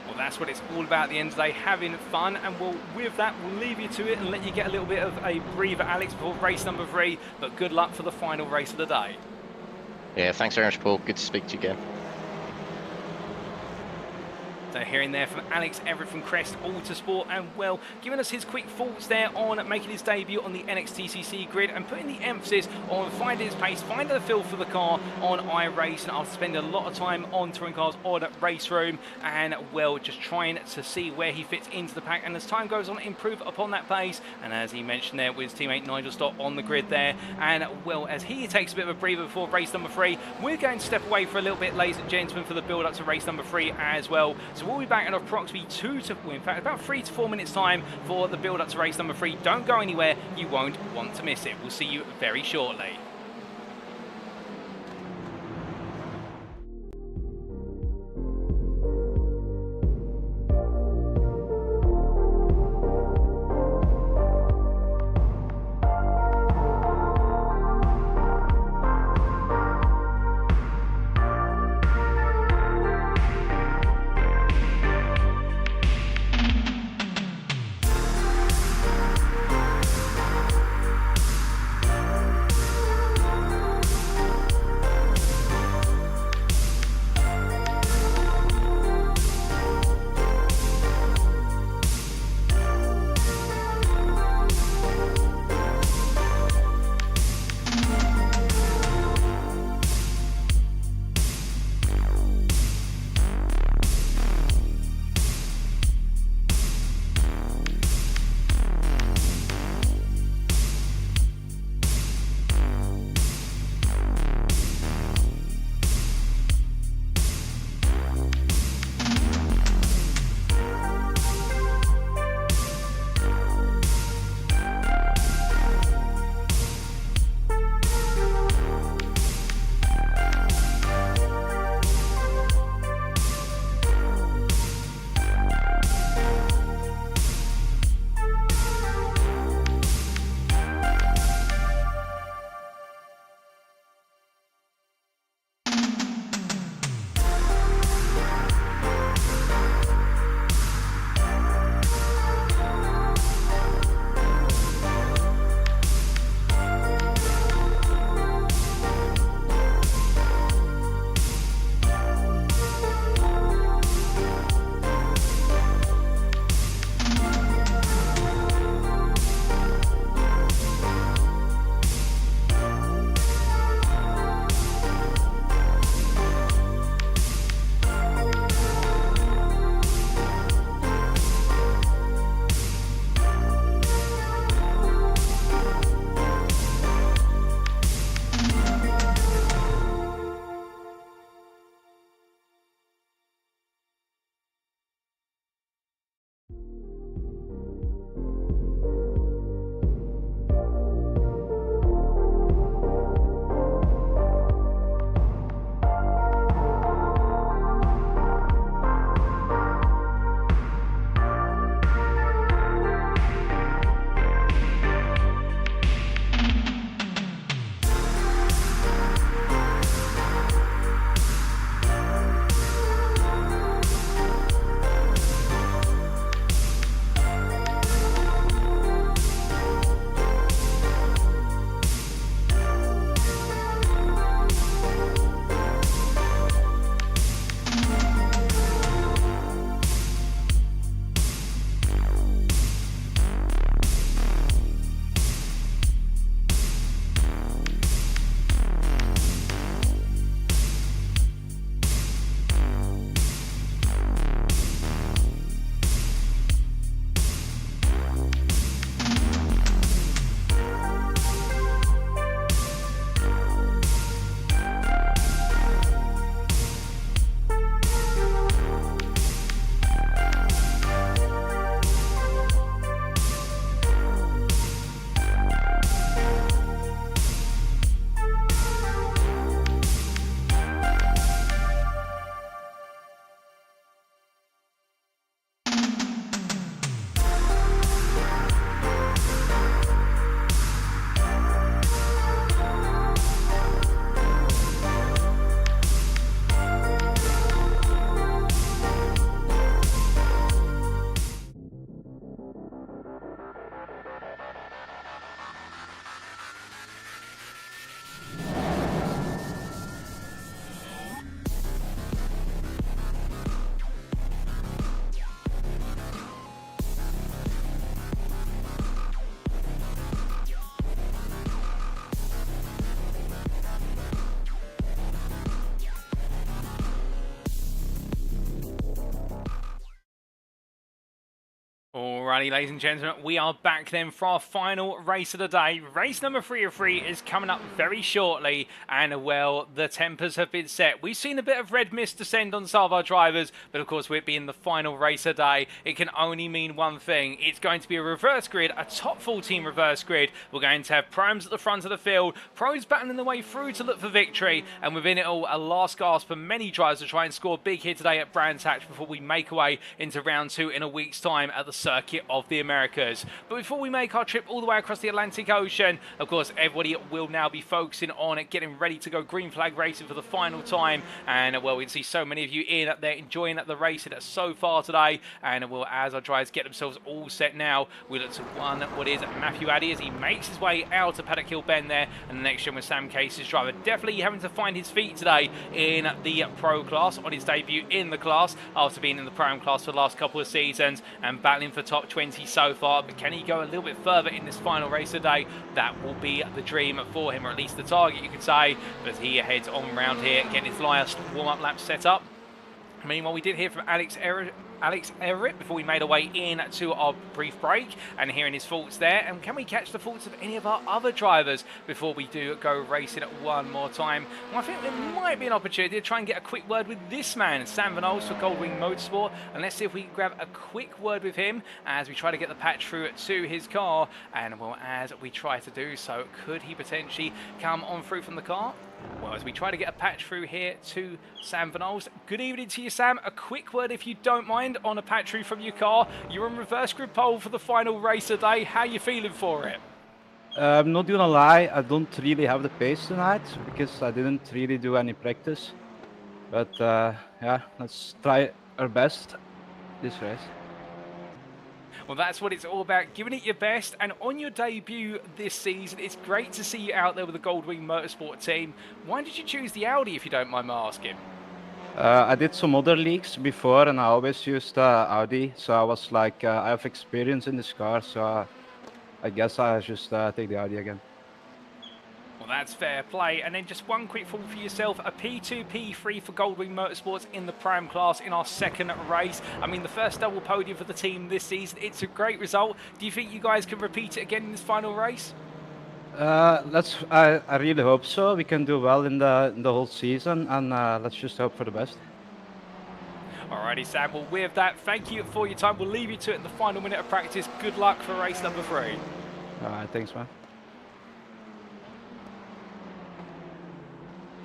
Well, that's what it's all about at the end of the day, having fun. And with that, we'll leave you to it and let you get a little bit of a breather, Alex, before race number 3. But good luck for the final race of the day. Yeah, thanks very much, Paul. Good to speak to you again. So hearing there from Alex Everett from Crest Autosport, and well, giving us his quick thoughts there on making his debut on the NXTCC grid and putting the emphasis on finding his pace, finding the feel for the car on iRacing after spending a lot of time on touring cars on Race Room, and well, just trying to see where he fits into the pack, and as time goes on, improve upon that pace. And as he mentioned there with his teammate Nigel Stott on the grid there, and well, as he takes a bit of a breather before race number 3, we're going to step away for a little bit, ladies and gentlemen, for the build up to race number 3 as well. So we'll be back in approximately about 3 to 4 minutes time for the build up to race number 3. Don't go anywhere, you won't want to miss it. We'll see you very shortly. Alrighty, ladies and gentlemen, we are back then for our final race of the day. Race number 3 of 3 is coming up very shortly, and well, the tempers have been set. We've seen a bit of red mist descend on some of our drivers, but of course, with it being the final race of the day, it can only mean one thing. It's going to be a reverse grid, a top 14 reverse grid. We're going to have primes at the front of the field, pros battling their way through to look for victory, and within it all, a last gasp for many drivers to try and score big here today at Brands Hatch before we make our way into round 2 in a week's time at the circuit of the Americas. But before we make our trip all the way across the Atlantic Ocean, of course, everybody will now be focusing on it, getting ready to go green flag racing for the final time. And well, we can see so many of you in up there enjoying the racing so far today. And well, as our drivers get themselves all set now, we look to one what is Matthew Addy as he makes his way out of Paddock Hill Bend there. And the next gen with Sam Case's driver, definitely having to find his feet today in the pro class on his debut in the class after being in the prime class for the last couple of seasons and battling for top 20 so far. But can he go a little bit further in this final race today? That will be the dream for him, or at least the target, you could say. But he heads on round here, getting his last warm-up lap set up. Meanwhile, we did hear from Alex Everett before we made our way in to our brief break and hearing his thoughts there. And can we catch the thoughts of any of our other drivers before we do go racing one more time? Well, I think there might be an opportunity to try and get a quick word with this man, Sam Van Ols for Goldwing Motorsport. And let's see if we can grab a quick word with him as we try to get the patch through to his car. And well, as we try to do so, could he potentially come on through from the car? Well, as we try to get a patch through here to Sam Van Ols. Good evening to you, Sam. A quick word, if you don't mind, on a patch through from your car. You're on reverse grid pole for the final race today. How are you feeling for it? I'm not gonna lie, I don't really have the pace tonight because I didn't really do any practice. But yeah, let's try our best this race. Well, that's what it's all about, giving it your best. And on your debut this season, it's great to see you out there with the Goldwing Motorsport team. Why did you choose the Audi, if you don't mind my asking? I did some other leagues before and I always used Audi. So I was like, I have experience in this car, so I guess I just take the Audi again. Well, that's fair play. And then just one quick thought for yourself, a P2, P3 for Goldwing Motorsports in the Prime class in our second race. I mean, the first double podium for the team this season. It's a great result. Do you think you guys can repeat it again in this final race? I really hope so. We can do well in the whole season, and let's just hope for the best. Alrighty, Sam. Well, with that, thank you for your time. We'll leave you to it in the final minute of practice. Good luck for race number 3. Alright, thanks, man.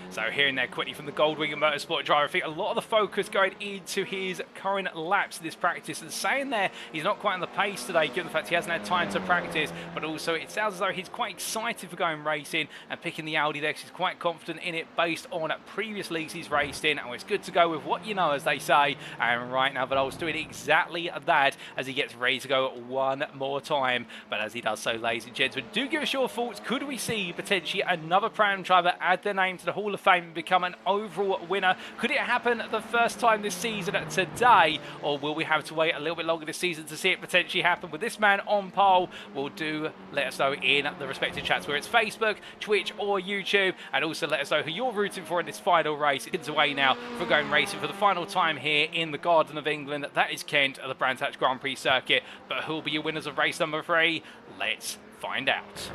So hearing that quickly from the Goldwing Motorsport driver, I think a lot of the focus going into his current laps this practice, and saying there he's not quite on the pace today given the fact he hasn't had time to practice, but also it sounds as though he's quite excited for going racing and picking the Audi there because he's quite confident in it based on previous leagues he's raced in. And it's good to go with what you know, as they say, and right now Van Ols doing exactly that as he gets ready to go one more time. But as he does so, ladies and gentlemen, do give us your thoughts. Could we see potentially another Pram driver add their name to the Hall of Fame and become an overall winner? Could it happen the first time this season today, or will we have to wait a little bit longer this season to see it potentially happen with this man on pole? Well, do let us know in the respective chats, where it's Facebook, Twitch or YouTube, and also let us know who you're rooting for in this final race. It's away now for going racing for the final time here in the Garden of England. That is Kent at the Brands Hatch Grand Prix circuit. But who will be your winners of race number 3? Let's find out.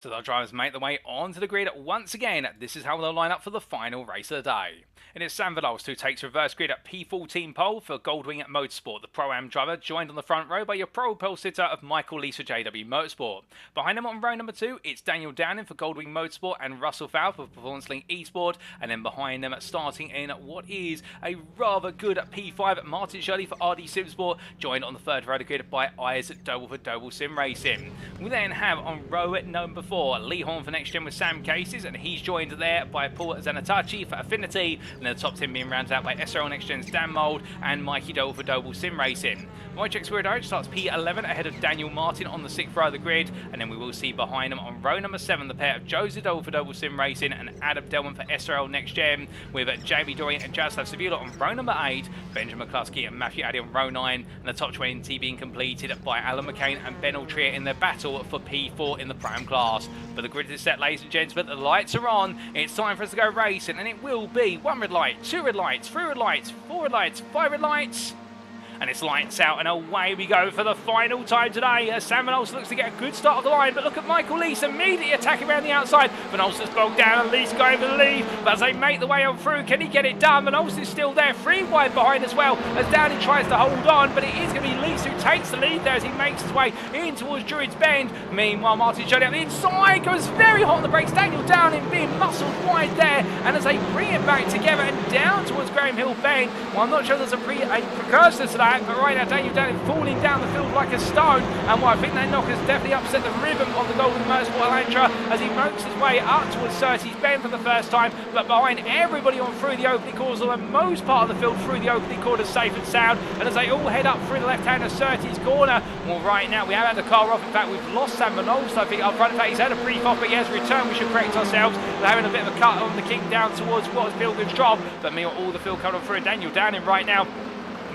So our drivers make their way onto the grid once again. This is how they'll line up for the final race of the day. And it's Sam Van Ols who takes reverse grid at P14 pole for Goldwing Motorsport. The Pro-Am driver joined on the front row by your Pro pole sitter of Michael Lees for JW Motorsport. Behind him on row number 2, it's Daniel Downing for Goldwing Motorsport and Russell Fowl for Performance Link Esport. And then behind them, starting in what is a rather good P5, Martin Shirley for RD Simsport, joined on the third row of the grid by Eyes at Doble for Doble Sim Racing. We then have on row number 4, for Lee Horn for Next Gen with Sam Cases, and he's joined there by Paul Zanatachi for Affinity, and the top 10 being rounded out by SRL Next Gen's Dan Mould and Mikey Dole for Doble Sim Racing. Wojciech Swierdowicz starts P11 ahead of Daniel Martin on the 6th row of the grid, and then we will see behind him on row number 7 the pair of Joe Zadol for Doble Sim Racing and Adam Delman for SRL Next Gen, with Jamie Dorian and Jaroslav Sabula on row number 8, Benjamin McCluskey and Matthew Addy on row 9, and the top 20 being completed by Alan McCain and Ben Altrier in their battle for P4 in the Prime class. But the grid is set, ladies and gentlemen, the lights are on, it's time for us to go racing, and it will be 1 red light, 2 red lights, 3 red lights, 4 red lights, 5 red lights, and it's lights out, and away we go for the final time today. Sam Van Olsen looks to get a good start of the line, but look at Michael Lees immediately attacking around the outside. Van Olsen's bogged down, and Lees going for the lead, but as they make the way on through, can he get it done? Van Olsen's still there, 3 wide behind as well, as Downey tries to hold on, but it is going to be Lees who takes the lead there as he makes his way in towards Druid's Bend. Meanwhile, Martin showing out the inside, goes very hot on the brakes. Daniel Downing being muscled wide there, and as they bring it back together and down towards Graham Hill Bend, well, I'm not sure there's a precursor to that, but right now Daniel Downing falling down the field like a stone, and well, I think that knock has definitely upset the rhythm of the Golden Motorsport Elantra as he makes his way up towards Surtees Bend for the first time, but behind everybody on through the opening corners, or the most part of the field through the opening corners safe and sound, and as they all head up through the left hand of Surtees corner. Well, right now we have had the car off. In fact, we've lost Sam Van Olsen, I think, up front. In fact, he's had a brief off, but he has returned. We should correct ourselves. They're having a bit of a cut on the kick down towards what was Pilgrim's Drop, but meanwhile all the field coming on through. Daniel Downing right now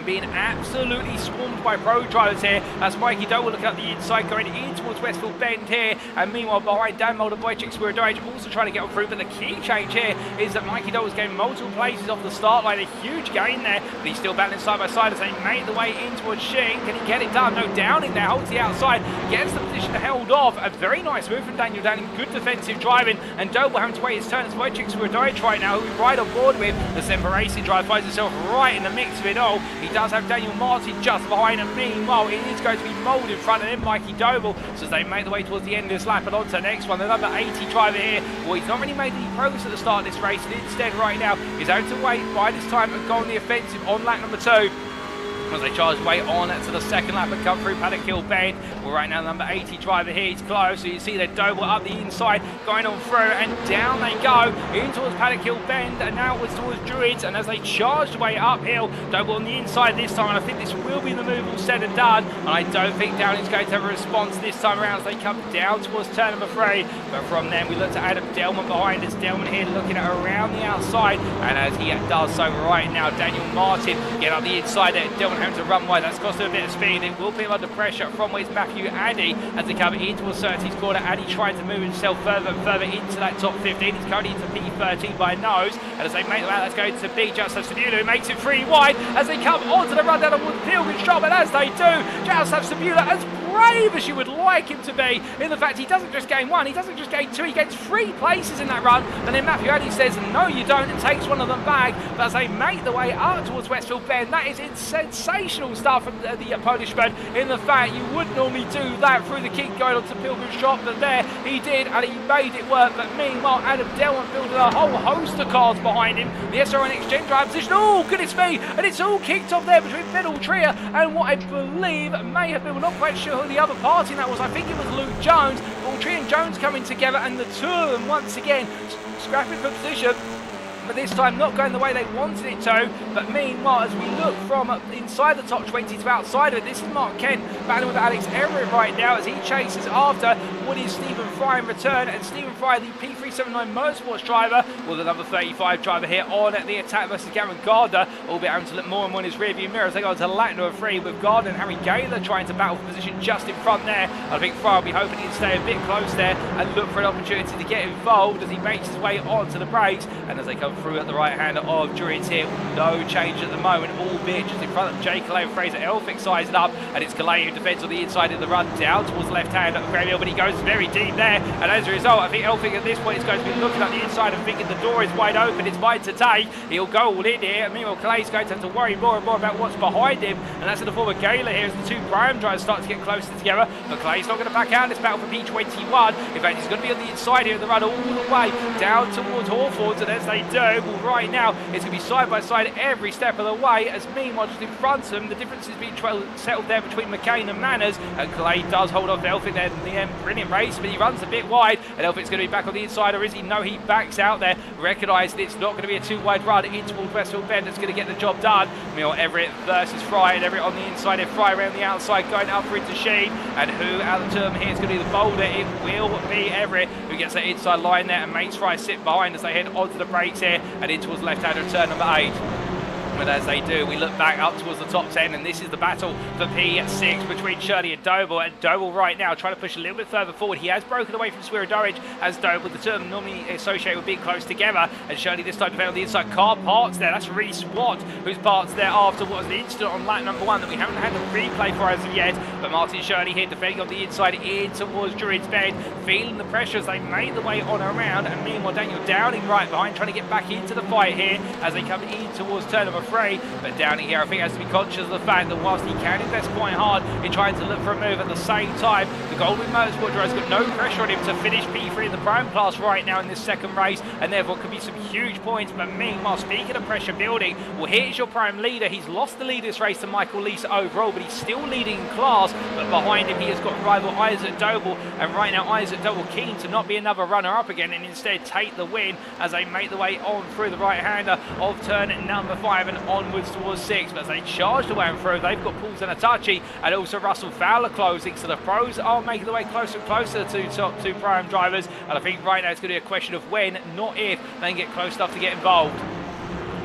being absolutely swarmed by pro drivers here, as Mikey Doe will look at the inside going in towards Westfield Bend here, and meanwhile behind Dan Mould and Wojciech Swierdowicz also trying to get on through. But the key change here is that Mikey Doe was getting multiple places off the start line, a huge gain there, but he's still battling side by side as they make the way in towards Sheen. Can he get it done? No, Downing there holds the outside, gets the position held off. A very nice move from Daniel Downing, good defensive driving, and Doe will have to wait his turn as Wojciech Swierdowicz right now, who we ride on board with. The Semper Racing drive finds himself right in the mix of it all. He does have Daniel Martin just behind him. Meanwhile, it is going to be Mould in front of him, Mikey Doble, so as they make the way towards the end of this lap and on to the next one. The number 80 driver here, well, he's not really made any progress at the start of this race, and instead right now he's out to wait by this time and go on the offensive on lap number 2. As they charge way on to the second lap and come through Paddock Hill Bend. Well, right now, the number 80 driver here, he's close. So you see they're Doble up the inside, going on through, and down they go in towards Paddock Hill Bend, and now it's towards Druids. And as they charge away uphill, Doble on the inside this time, and I think this will be the move all said and done. And I don't think Downing's going to have a response this time around as they come down towards turn number 3. But from then, we look to Adam Delman behind us. Delman here looking at around the outside, and as he does so right now, Daniel Martin get up the inside there. Delman having to run wide, that's cost him a bit of speed. It will be under pressure from where's Matthew Addy as they come in towards Surtees corner. Addy trying to move himself further and further into that top 15. He's currently into P13 by nose, and as they make the way, that's going to be Jaroslav Sabula, who makes it 3 wide as they come onto the run down towards Pilgrim's Drop, and as they do, Jaroslav Sabula, as brave as you would like him to be, in the fact he doesn't just gain 1, he doesn't just gain 2, he gains 3 places in that run, and then Matthew Addy says no you don't and takes one of them back. But as they make the way up towards Westfield Bend, that is sensational stuff from the Polishman, in the fact you wouldn't normally do that through the kick going onto Pilgrim's Drop, but there he did, and he made it work. But meanwhile, Adam Delman building a whole host of cars behind him. The SRL NXTGEN drive position, oh goodness me, and it's all kicked off there between Ben Altrier and what I believe may have been, we're not quite sure who the other party that was, I think it was Luke Jones. Altrier and Jones coming together, and the two of them once again scrapping for position, but this time not going the way they wanted it to. But meanwhile, as we look from inside the top 20 to outside of it, this is Mark Kent battling with Alex Everett right now as he chases after what is Stephen Fry in return, and Stephen Fry, the P379 Motorsports driver, or the number 35 driver here on the attack versus Gavin Gardner, albeit having to look more and more in his rearview mirror as they go to lap number 3 with Gardner and Harry Gaylor trying to battle for position just in front there. I think Fry will be hoping he can stay a bit close there and look for an opportunity to get involved as he makes his way onto the brakes, and as they come through at the right hand of Druids here, no change at the moment, albeit just in front of Jay Calais and Fraser Elphick sizing up, and it's Calais who defends on the inside of the run down towards the left hand of Graham Hill, but he goes very deep there, and as a result I think Elphick at this point is going to be looking at the inside and thinking the door is wide open, it's mine to take, he'll go all in here, and meanwhile Calais going to have to worry more and more about what's behind him, and that's in the form of Gaylor here as the two Graham drivers start to get closer together. But Calais not going to back out in this battle for P21, in fact he's going to be on the inside here in the run all the way down towards Hawthorns, and as they do, Well, right now, it's going to be side by side every step of the way, as meanwhile, just in front of them, the difference is being settled there between McCain and Manners, and Clay does hold off Elphick there in the end. Brilliant race, but he runs a bit wide, and Elphick's going to be back on the inside, or is he? No, he backs out there, recognised it's not going to be a too wide run in towards Westfield Bend that's going to get the job done. Meanwhile, Everett versus Fry, and Everett on the inside, and Fry around the outside, going up for into Sheen, and who out of the term here is going to be the boulder? It will be Everett, who gets that inside line there, and makes Fry sit behind as they head onto the brakes here, and in towards left-hander turn number 8. But as they do, we look back up towards the top 10, and this is the battle for P6 between Shirley and Doble. And Doble right now trying to push a little bit further forward. He has broken away from Swiridorich as Doble, the term normally associated with being close together. And Shirley this time defending on the inside. Car parts there. That's Reese Watt, whose parts there after what was the incident on lap number 1 that we haven't had a replay for as of yet. But Martin Shirley here defending on the inside in towards Druid's Bend, feeling the pressure as they made the way on around. And meanwhile, Daniel Downing right behind, trying to get back into the fight here as they come in towards turn number 3. But Downing here, I think, has to be conscious of the fact that whilst he can invest quite hard in trying to look for a move, at the same time, the Goldwing Motorsport driver's got no pressure on him to finish P3 in the Prime class right now in this second race, and therefore could be some huge points. But meanwhile, speaking of pressure building, well, here's your Prime leader. He's lost the lead this race to Michael Leesa overall, but he's still leading in class. But behind him, he has got rival Isaac Doble, and right now, Isaac Doble keen to not be another runner-up again and instead take the win as they make the way on through the right-hander of turn number 5 and onwards towards 6. But as they charge the way and through, they've got Paul Zanatachi and also Russell Fowler closing, so the pros are making their way closer and closer to top 2 Prime drivers, and I think right now it's going to be a question of when, not if, they can get close enough to get involved.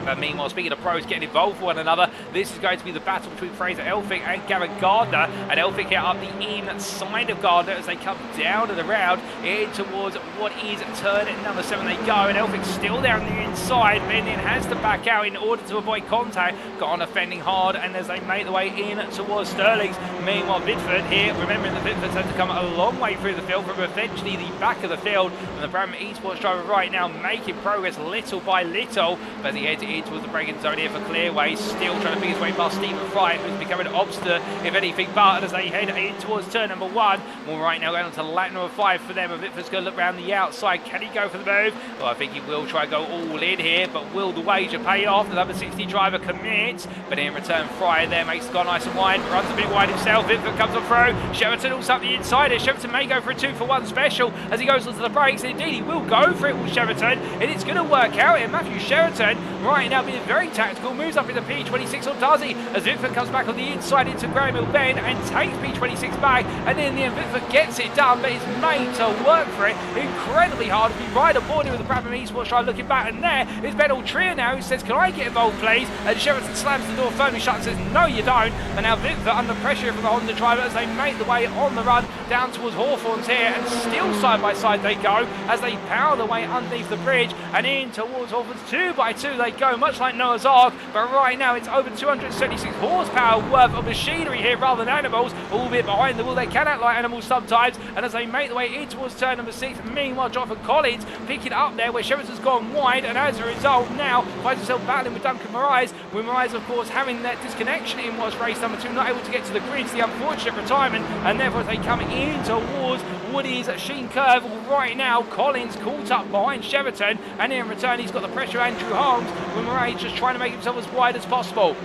But meanwhile, speaking of pros getting involved with one another, this is going to be the battle between Fraser Elphick and Gavin Gardner. And Elphick here up the inside of Gardner as they come down and around in towards what is turn number 7 they go. And Elphick still there on the inside, but then has to back out in order to avoid contact. Gardner fending hard, and as they make the way in towards Sterling's. Meanwhile, Vidford here, remembering that Vidford's had to come a long way through the field from eventually the back of the field. And the Bram Esports driver right now making progress little by little. But as he heads in towards the braking zone here for Clearway, still trying to pick his way past Stephen Fry, who's becoming an obstacle, if anything, but as they head in towards turn number 1, well, right now going on to lap number 5 for them, and Vitford's going to look around the outside. Can he go for the move? Well, I think he will try to go all in here, but will the wager pay off? The number 60 driver commits, but in return, Fry there makes the car nice and wide, runs a bit wide himself. Vitford comes on through. Shepperton also up the inside here. Shepperton may go for a 2-for-1 special as he goes onto the brakes, and indeed he will go for it with Shepperton, and it's going to work out here. Matthew Shepperton right now being very tactical, moves up into P26, or does he? As Vitford comes back on the inside into Graham Hill Bend and takes P26 back, and then in the end Vitford gets it done, but it's made to work for it incredibly hard to be right aboard here with the Brabham Esports try looking back, and there is Ben Altria now who says, can I get involved please? And Shepperton slams the door firmly shut and says, no you don't. And now Vitford under pressure from the Honda driver as they make the way on the run down towards Hawthorns here, and still side by side they go as they power their way underneath the bridge and in towards Hawthorns. 2 by 2 they go, much like Noah's Ark, but right now it's over 276 horsepower worth of machinery here rather than animals, albeit behind the wheel they can act like animals sometimes. And as they make the way in towards turn number 6, meanwhile Jonathan Collins picking up there where Shepperton's gone wide, and as a result now finds himself battling with Duncan Moraes, with Moraes of course having that disconnection in what's race number 2, not able to get to the grid, the unfortunate retirement, and therefore as they come in towards Woody's Sheen Curve, right now Collins caught up behind Shepperton, and in return he's got the pressure of Andrew Holmes, with Moraes just trying to make himself as wide as possible.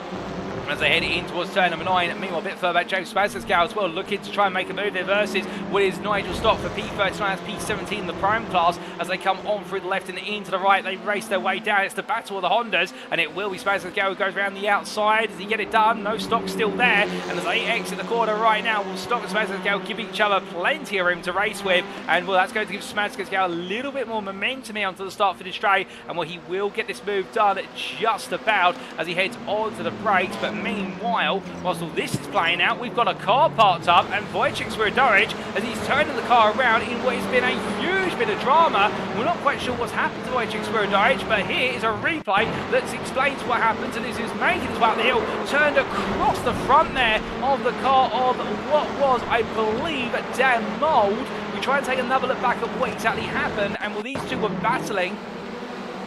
As they head in towards turn number 9, meanwhile a bit further back, James Spazza's as well, looking to try and make a move there versus Willie's Nigel Stock for P39 as P17 the Prime class. As they come on through the left and into the right, they race their way down. It's the battle of the Hondas, and it will be Spazza's who goes around the outside. Does he get it done? No, Stock still there, and as they exit the corner right now, will Stock and Spazza's give each other plenty of room to race with, and well, that's going to give Spazza's a little bit more momentum here onto the start finish straight, and well, he will get this move done just about as he heads on to the brakes. But meanwhile, whilst all this is playing out, we've got a car parked up, and Wojciech Swiridorich, as he's turning the car around in what has been a huge bit of drama. We're not quite sure what's happened to Wojciech Swiridorich, but here is a replay that explains what happened. And as he was making his way up the hill, turned across the front there of the car of what was, I believe, Dan Mould. We try and take another look back at what exactly happened, and well, these two were battling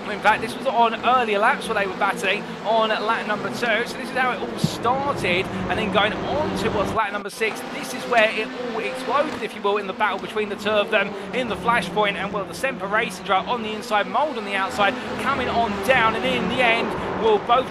In fact, this was on earlier laps where they were battling on lap number 2. So this is how it all started, and then going on towards lap number 6. This is where it all exploded, if you will, in the battle between the two of them in the flashpoint. And well, the Semper Racing driver on the inside, Mould on the outside, coming on down. And in the end, well, both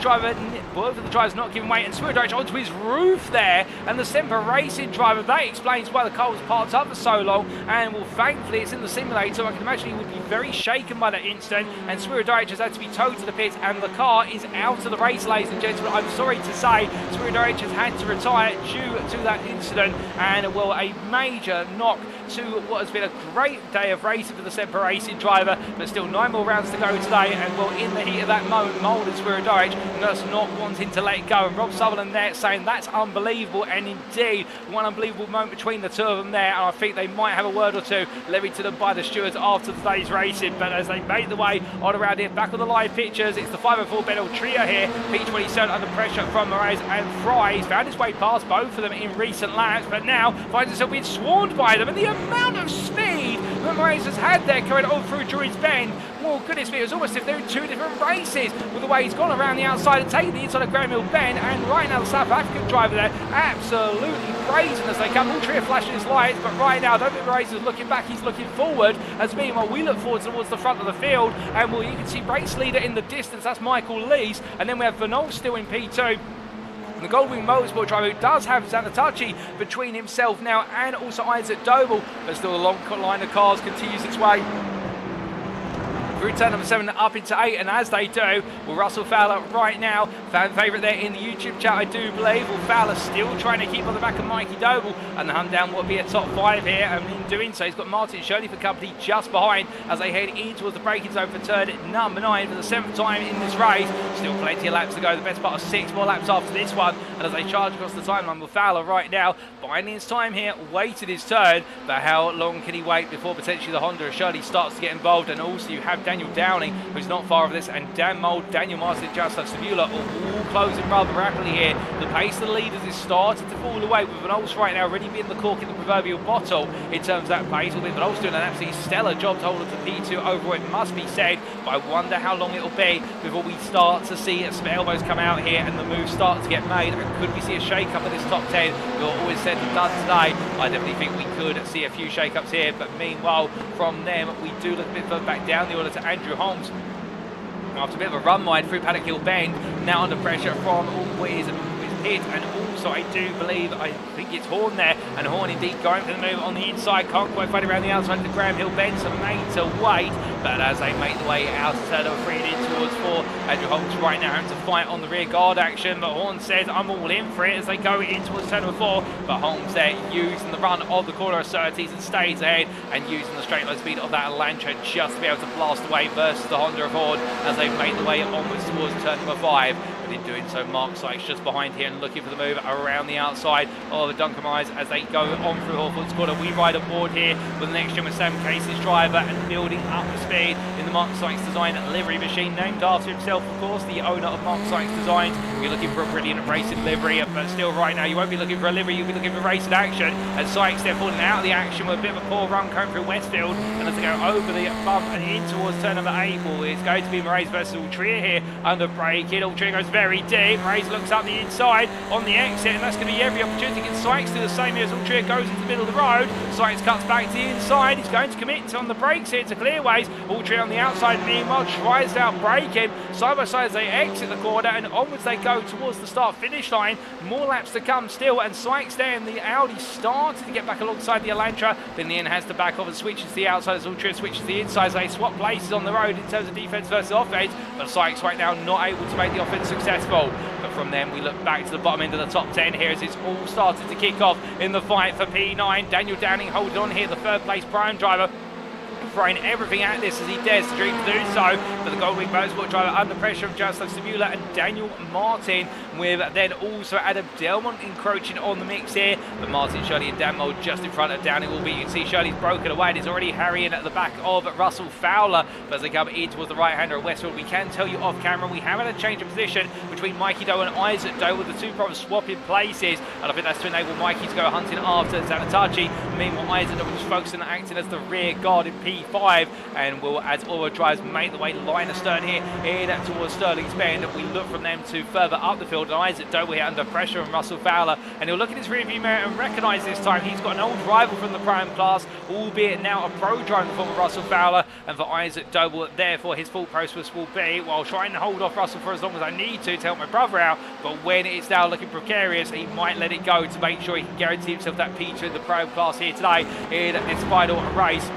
of the drivers not giving way, and Swirdrich onto his roof there. And the Semper Racing driver, that explains why the car was parked up for so long. And well, thankfully, it's in the simulator. I can imagine he would be very shaken by that incident. And Swirdrich has had to be towed to the pits, and the car is out of the race, ladies and gentlemen. I'm sorry to say, Swirdrich has had to retire due to that incident, and well, a major knock to what has been a great day of racing for the Semper Racing driver, but still 9 more rounds to go today. And well, in the heat of that moment, Mould and Swirdrich just not wanting to let it go, and Rob Sutherland there saying that's unbelievable, and indeed one unbelievable moment between the two of them there. And I think they might have a word or two levied to them by the stewards after today's racing. But as they make the way on around here, back on the live pictures, it's the 504 Bedell trio here. P27 under pressure from Moraes and Fry. He's found his way past both of them in recent laps, but now finds himself being swarmed by them, and the amount of speed that Moraes has had there coming on through Drury's Bend. Well, goodness me, it was almost as if they were 2 different races with the way he's gone around the outside and taken the inside of Graham Hill Bend. And right now the South African driver there absolutely brazen as they come. All three are flashing his lights, but right now I don't think Moraes is looking back, he's looking forward. As meanwhile we look forward towards the front of the field, and well, you can see race leader in the distance, that's Michael Lees, and then we have Vernol still in P2. The Goldwing Motorsport driver who does have Zanatachi between himself now and also Isaac Doble, but still a long line of cars continues its way through turn number 7 up into 8, and as they do, well, Russell Fowler right now, fan favourite there in the YouTube chat, I do believe. Well, Fowler still trying to keep on the back of Mikey Doble and hunt down what would be a top 5 here, and in doing so, he's got Martin Shirley for company just behind as they head in towards the braking zone for turn number 9 for the 7th time in this race. Still plenty of laps to go, the best part of 6 more laps after this one, and as they charge across the timeline, with Fowler right now, biding his time here, waited his turn, but how long can he wait before potentially the Honda of Shirley starts to get involved? And also you have Daniel Downing, who's not far of this, and Dan Mould, Daniel Martin, Jaroslav Sabula all closing rather rapidly here. The pace of the leaders is starting to fall away, with Van Ols right now already being the cork in the proverbial bottle in terms of that pace. Albeit Van Ols doing an absolutely stellar job to hold on to P2 overall, it must be said, but I wonder how long it'll be before we start to see some elbows come out here and the moves start to get made. And could we see a shake-up of this top 10? We're always said and done today. I definitely think we could see a few shake-ups here, but meanwhile from them we do look a bit further back down the order to Andrew Holmes. After a bit of a run wide through Paddock Hill Bend, now under pressure from his pit, and also I do believe, I think it's Horn there, and Horn indeed going for the move on the inside, can't quite find around the outside of the Graham Hill Bend, so made to wait, but as they make the way out of turn number 3 and in towards 4, Andrew Holmes right now having to fight on the rear guard action, but Horn says I'm all in for it as they go in towards turn number 4, but Holmes there using the run of the corner asserties and stays ahead, and using the straight line speed of that Elantra just to be able to blast away versus the Honda of Horn as they make the way onwards towards turn number 5. In doing so, Mark Sykes just behind here and looking for the move around the outside of the Duncan Rise as they go on through Hawthorne's corner. We ride aboard here with the next gen with Sam Casey's driver and building up the speed in the Mark Sykes design livery machine, named after himself, of course, the owner of Mark Sykes Designs. You're looking for a brilliant racing livery, but still right now you won't be looking for a livery, you'll be looking for racing action. And Sykes there falling out of the action with a bit of a poor run going through Westfield, and as they go over the bump and in towards turn number 8, well, it's going to be Moraes versus Ultria here under braking. Ultria goes very deep. Moraes looks up the inside on the exit, and that's going to be every opportunity. Can Sykes do the same here as Ultria goes into the middle of the road? Sykes cuts back to the inside. He's going to commit on the brakes here to clearways. Ultria on the outside, meanwhile, tries to outbrake him. Side by side as they exit the corner, and onwards they go towards the start-finish line. More laps to come still, and Sykes there in the Audi started to get back alongside the Elantra. Then the end has to back off and switches to the outside as Ultria switches to the inside. As they swap places on the road in terms of defence versus offence, but Sykes right now not able to make the offence successful. But from then we look back to the bottom end of the top 10 here as it's all started to kick off in the fight for P9. Daniel Downing holding on here, the third place prime driver, throwing everything at this as he dares to dream to do so. But the Goldwing Motorsport driver under pressure of Jaroslav Sabula and Daniel Martin with then also Adam Delmont encroaching on the mix here. But Martin Shirley and Dan Mould just in front of Downing will be. You can see Shirley's broken away and is already harrying at the back of Russell Fowler. But as they come in towards the right-hander of Westfield, we can tell you off camera we have had a change of position between Mikey Doe and Isaac Doe, with the two brothers swapping places. And I think that's to enable Mikey to go hunting after Zanatachi. Meanwhile, Isaac Doe was focusing on acting as the rear guard in P5, and will, as Aura drives, make the way line astern here in towards Sterling's Bend. We look from them to further up the field, and Isaac Doe here under pressure on Russell Fowler, and he'll look at his rearview mirror and recognise this time he's got an old rival from the Prime class, albeit now a pro driver in the form of Russell Fowler. And for Isaac Doe, therefore his full process will be, while trying to hold off Russell for as long as I need to help my brother out, but when it's now looking precarious, he might let it go to make sure he can guarantee himself that P2 in the Prime class here today in this final race.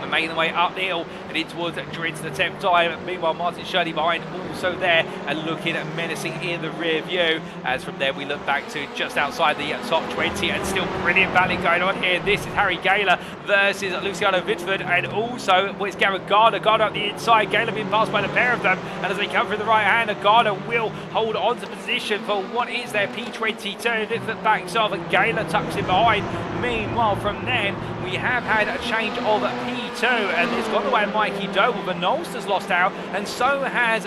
Making the way up the hill and in towards Druids the 10th time. Meanwhile, Martin Shirley behind also there and looking menacing in the rear view. As from there we look back to just outside the top 20, and still brilliant battling going on here. This is Harry Gaylor versus Luciano Vitford, and also it's Garrett Gardner. Gardner up the inside, Gaylor being passed by the pair of them, and as they come through the right hand, Gardner will hold on to position for what is their P22. Vitford backs off and Gaylor tucks in behind. Meanwhile, from then we have had a change of P2, and it's gone the way of Mikey Doe, but Knowles has lost out, and so has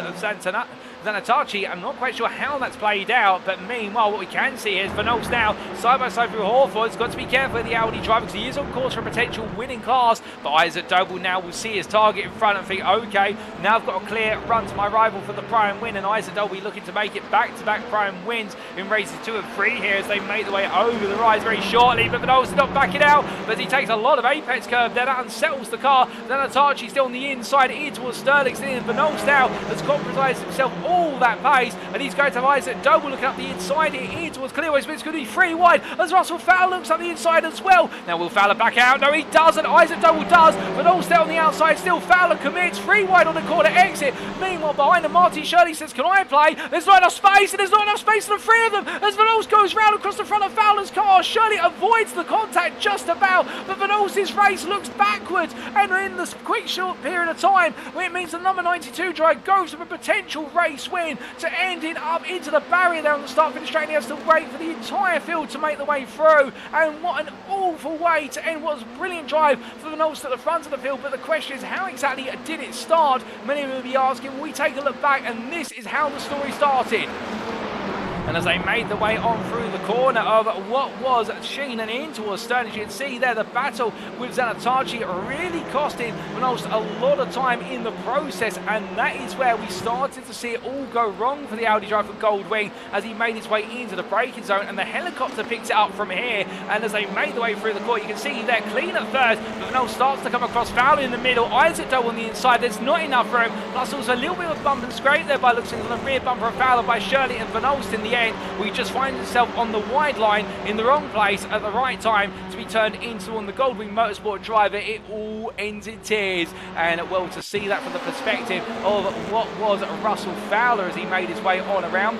Zanatachi. I'm not quite sure how that's played out, but meanwhile what we can see is Knowles now side by side through Hawthorne's got to be careful with the Audi driver because he is on course for a potential winning class. But Isaac Doble now will see his target in front and think, okay, now I've got a clear run to my rival for the Prime win, and Isaac Doble looking to make it back-to-back Prime wins in races 2 and 3 here as they make the way over the rise very shortly. But Knowles not backing out, but he takes a lot of apex curve there, that unsettles the car. Zanatachi still on the inside in towards Sterling, and Knowles now has compromised himself all that pace, and he's going to have Isaac Doble looking up the inside here in towards Clearway. It's going to be 3 wide as Russell Fowler looks up the inside as well. Now will Fowler back out? No, he doesn't. Isaac Doble does, but all still on the outside. Still Fowler commits 3 wide on the corner exit. Meanwhile, behind him, Martin Shirley says, can I play? There's not enough space, and there's not enough space for the 3 of them as Vanals goes round across the front of Fowler's car. Shirley avoids the contact just about, but Vanals' race looks backwards, and in this quick short period of time, it means the number 92 driver goes from a potential race win to ending up into the barrier there on the start finish straight. He has to wait for the entire field to make the way through, and what an awful way to end what was a brilliant drive for the Knowles at the front of the field. But the question is, how exactly did it start? Many will be asking. We take a look back, and this is how the story started. And as they made the way on through the corner of what was Sheen and in towards Sterling, you can see there the battle with Zanatachi really costing Knowles a lot of time in the process, and that is where we started to see it all go wrong for the Audi driver Goldwing as he made his way into the braking zone, and the helicopter picks it up from here. And as they made the way through the corner, you can see they're clean at first, but Knowles starts to come across. Fowler in the middle, Isaac Doe on the inside. There's not enough room, plus also a little bit of bump and scrape there by looks into the rear bumper of Fowler by Shirley, and Knowles in the end, we just find himself on the wide line in the wrong place at the right time to be turned into on the Goldwing Motorsport driver. It all ends in tears, and well, to see that from the perspective of what was Russell Fowler as he made his way on around.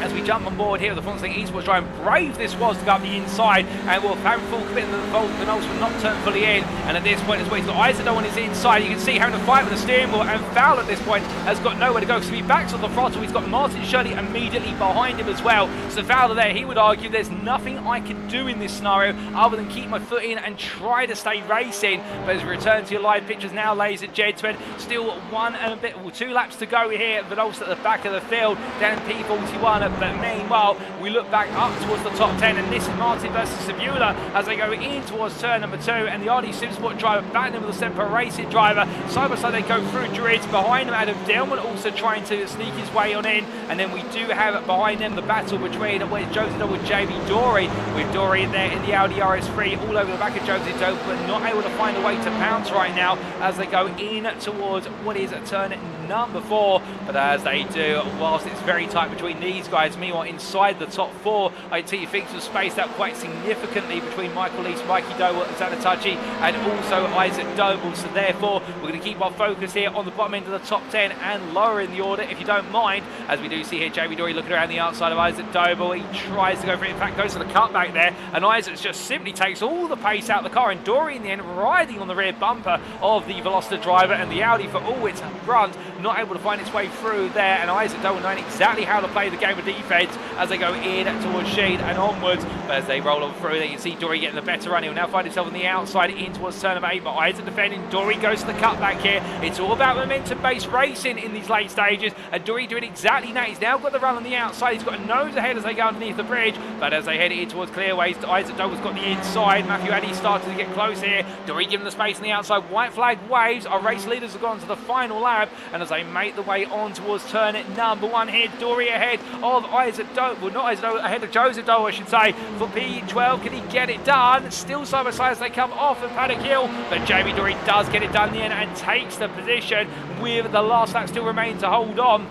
As we jump on board here with the Fontaine Esports drive, brave this was to go up the inside, and will have full commitment to the fault. The Knowles will not turn fully in, and at this point as well, he's got Isaac on his inside. You can see having to fight with the steering wheel, and Fowler at this point has got nowhere to go because he backs on the throttle. He's got Martin Shirley immediately behind him as well. So Fowler there, he would argue there's nothing I can do in this scenario other than keep my foot in and try to stay racing. But as we return to your live pictures now, ladies and gentlemen, still 2 laps to go here. The Knowles at the back of the field, down P41. But meanwhile, we look back up towards the top 10, and this is Martin versus Sabula as they go in towards turn number 2, and the RD Simsport driver battling with the Semper Racing driver. Side by side they go through Druids. Behind them, Adam Delmont also trying to sneak his way on in, and then we do have behind them the battle between Josie Doe with JB Dory, with Dory in there in the Audi RS3 all over the back of Josie Doe, but not able to find a way to pounce right now as they go in towards what is turn number 4. But as they do, whilst it's very tight between these guys, meanwhile inside the top 4, I tell you things were spaced out quite significantly between Michael Lees, Mikey Doe, Zanatachi, and also Isaac Doble. So therefore, we're going to keep our focus here on the bottom end of the top 10 and lower in the order, if you don't mind, as we do see here JB Dory looking around the outside of Isaac Doble. He tries to go for it, in fact goes for the cutback there, and Isaac just simply takes all the pace out of the car, and Dory in the end riding on the rear bumper of the Veloster driver, and the Audi for all its brunt not able to find its way through there, and Isaac Doe knowing exactly how to play the game of defense as they go in towards Sheen and onwards. But as they roll on through, there you see Dory getting the better run. He'll now find himself on the outside in towards turn number 8, but Isaac defending. Dory goes to the cutback here. It's all about momentum-based racing in these late stages, and Dory doing exactly that. He's now got the run on the outside. He's got a nose ahead as they go underneath the bridge, but as they head in towards clearways, Isaac Doe has got the inside. Matthew Addy started to get close here. Dory giving the space on the outside. White flag waves. Our race leaders have gone to the final lap, and as they make the way on towards turn number 1 here, Dory ahead of Isaac Doe. Well, not Isaac Doe, ahead of Joseph Doe, I should say, for P12. Can he get it done? Still side by side as they come off of Paddock Hill, but Jamie Dory does get it done in the end and takes the position with the last lap still remain to hold on.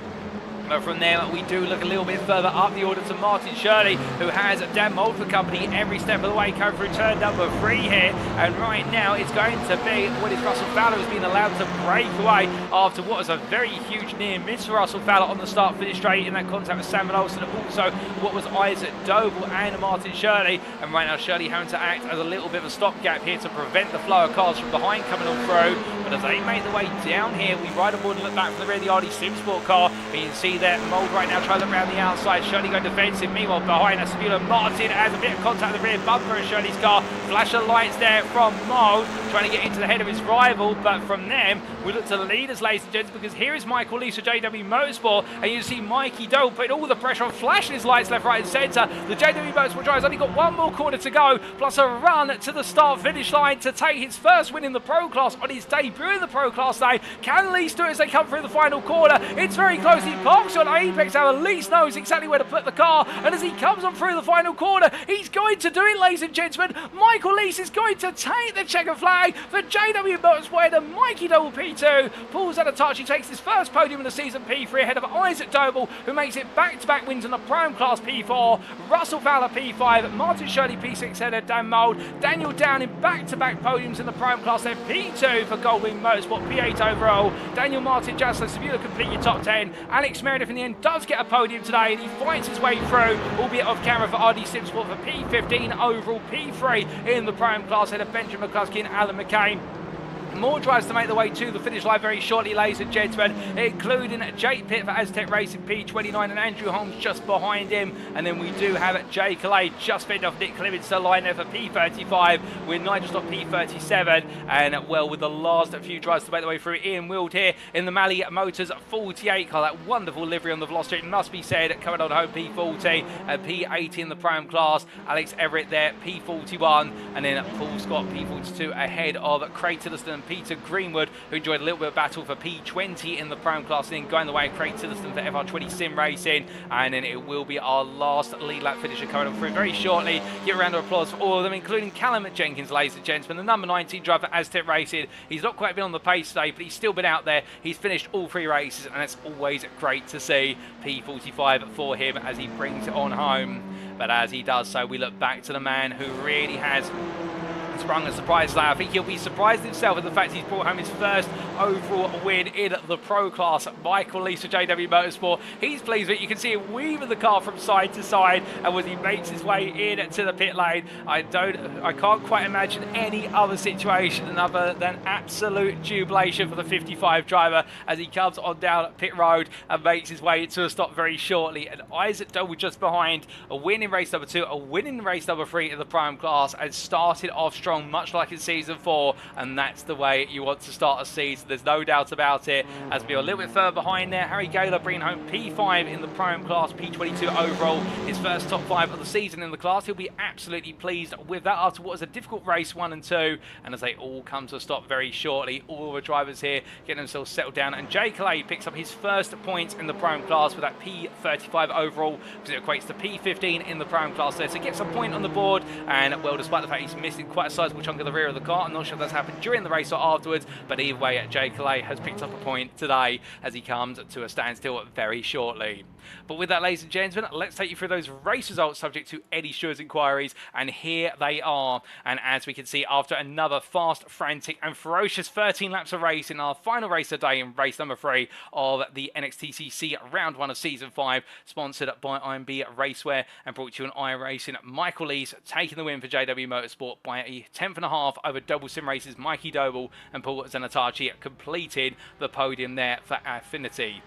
But from there, we do look a little bit further up the order to Martin Shirley, who has Dan Mould for company every step of the way, coming through turn number 3 here. And right now, it's going to be what is Russell Fowler, who's been allowed to break away after what was a very huge near miss for Russell Fowler on the start-finish straight in that contact with Samuel Olsen. Also, what was Isaac Doble and Martin Shirley. And right now, Shirley having to act as a little bit of a stopgap here to prevent the flow of cars from behind coming on through. But as they make the way down here, we ride aboard and look back from the rear of the RD Simsport car. And you can see there, Mould right now trying to look around the outside. Shirley going defensive. Meanwhile, behind us, Martin has a bit of contact with the rear bumper of Shirley's car. Flash of lights there from Mould, trying to get into the head of his rival. But from them, we look to the leaders, ladies and gents, because here is Michael Lees for JW Motorsport. And you see Mikey Doe putting all the pressure on, flashing his lights left, right, and centre. The JW Motorsport driver's only got one more corner to go, plus a run to the start-finish line to take his first win in the Pro Class on his debut in the Pro Class day. Can Lees do it as they come through the final corner? It's very close. He parks on Apex. Our Lees knows exactly where to put the car, and as he comes on through the final corner, he's going to do it, ladies and gentlemen. Michael Lees is going to take the checker flag for JW Motorsport, and Mikey Doble P2 pulls out a touch. He takes his first podium in the season, P3, ahead of Isaac Doble, who makes it back-to-back wins in the Prime Class, P4, Russell Fowler P5, Martin Shirley P6 ahead of Dan Mould, Daniel Down in back-to-back podiums in the Prime Class, then P2 for Goldwing Motorsport, P8 overall, Daniel Martin, Jasper Sabula complete your top 10, Alex Meredith in the end does get a podium today, and he fights his way through, albeit off camera, for RD Simsport for P15 overall, P3 in the Prime Class, ahead of Benjamin McCluskey and Alan McCain. More drives to make the way to the finish line very shortly, ladies and gentlemen, including Jake Pitt for Aztec Racing P29 and Andrew Holmes just behind him. And then we do have Jay Calais just fending off Nick Clemens to line there for P35 with Nigel Stock P37. And well, with the last few drives to make the way through, Ian Wild here in the Malley Motors 48 car. That wonderful livery on the Velocity, it must be said, coming on home P40 and P80 in the Prime Class. Alex Everett there, P41. And then Paul Scott P42 ahead of Craig Tillotson and Peter Greenwood, who enjoyed a little bit of battle for P20 in the Prime Class, and then going the way of Craig Tillotson for FR20 Sim Racing. And then it will be our last lead lap finisher coming on through very shortly. Give a round of applause for all of them, including Callum Jenkins, ladies and gentlemen, the number 19 driver for Aztec Racing. He's not quite been on the pace today, but he's still been out there. He's finished all 3 races, and it's always great to see. P45 for him as he brings it on home. But as he does so, we look back to the man who really has sprung a surprise lap. I think he'll be surprised himself at the fact he's brought home his first overall win in the Pro Class. Michael Lees for JW Motorsport. He's pleased with it. You can see him weaving the car from side to side, and as he makes his way in to the pit lane, I can't quite imagine any other situation other than absolute jubilation for the 55 driver as he comes on down pit road and makes his way to a stop very shortly. And Isaac Doble just behind, a win in race number 2, a win in race number 3 in the Prime Class, and started off strong, much like in season 4, and that's the way you want to start a season. There's no doubt about it. As we are a little bit further behind there, Harry Gaylor bringing home P5 in the Prime Class, P22 overall, his first top 5 of the season in the class. He'll be absolutely pleased with that after what was a difficult race 1 and 2, and as they all come to a stop very shortly, all the drivers here getting themselves settled down, and Jay Calais picks up his first points in the Prime Class with that P35 overall, because it equates to P15 in the Prime Class there, so gets a point on the board. And well, despite the fact he's missing quite a sizable chunk of the rear of the car, I'm not sure if that's happened during the race or afterwards, but either way, Jay Calais has picked up a point today as he comes to a standstill very shortly. But with that, ladies and gentlemen, let's take you through those race results subject to Eddie Stewart's inquiries, and here they are. And as we can see, after another fast, frantic and ferocious 13 laps of race in our final race of the day in race number 3 of the NXTCC round 1 of season 5, sponsored by IMB Racewear and brought to you on iRacing, Michael Lees taking the win for JW Motorsport by a 10th and a half over Double Sim Races Mikey Doble and Paul Zanatachi completed the podium there for Affinity.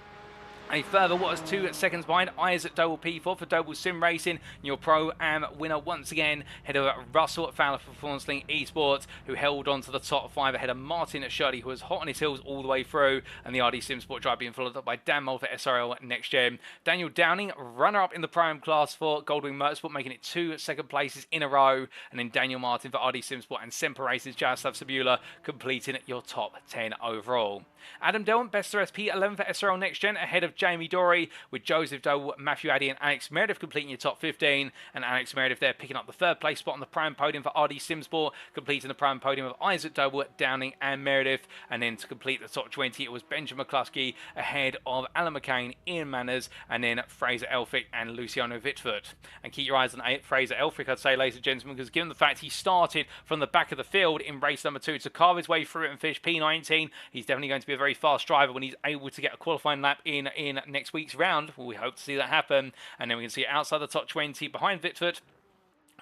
A further was 2 seconds behind Isaac Doble P4 for Doble Sim Racing. Your Pro-Am winner once again, ahead of Russell Fowler for Performance Link Esports, who held on to the top 5 ahead of Martin Shirley, who was hot on his heels all the way through, and the RD Sim Sport Drive being followed up by Dan Moll for SRL Next Gen. Daniel Downing, runner-up in the Pro-Am class for Goldwing Motorsport, making it 2 second places in a row, and then Daniel Martin for RD Sim Sport and Semper Races Jaroslav Sabula completing your top 10 overall. Adam Delman, best of SP11 for SRL Next Gen, ahead of Jamie Dory, with Joseph Doe, Matthew Addy and Alex Meredith completing your top 15, and Alex Meredith there picking up the 3rd place spot on the Pro-Am podium for RD Simsport, completing the Pro-Am podium of Isaac Doe, Downing and Meredith, and then to complete the top 20 it was Benjamin McCluskey ahead of Alan McCain, Ian Manners, and then Fraser Elphick and Luciano Vitford. And keep your eyes on Fraser Elphick, I'd say, ladies and gentlemen, because given the fact he started from the back of the field in race number 2 to carve his way through it and finish P19, he's definitely going to be a very fast driver when he's able to get a qualifying lap in next week's round. Well, we hope to see that happen, and then we can see outside the top 20 behind Vitford,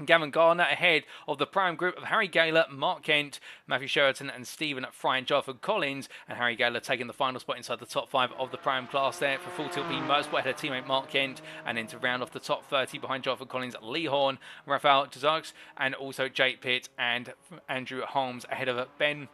Gavin Gardner ahead of the Prime group of Harry Gaylor, Mark Kent, Matthew Sheraton and Stephen Fry and Jonathan Collins, and Harry Gaylor taking the final spot inside the top 5 of the Prime class there for Full Tilt P Motorsport ahead of teammate Mark Kent, and then to round off the top 30 behind Jonathan Collins, Lee Horn, Rafael Dzarks, and also Jake Pitt and Andrew Holmes ahead of Ben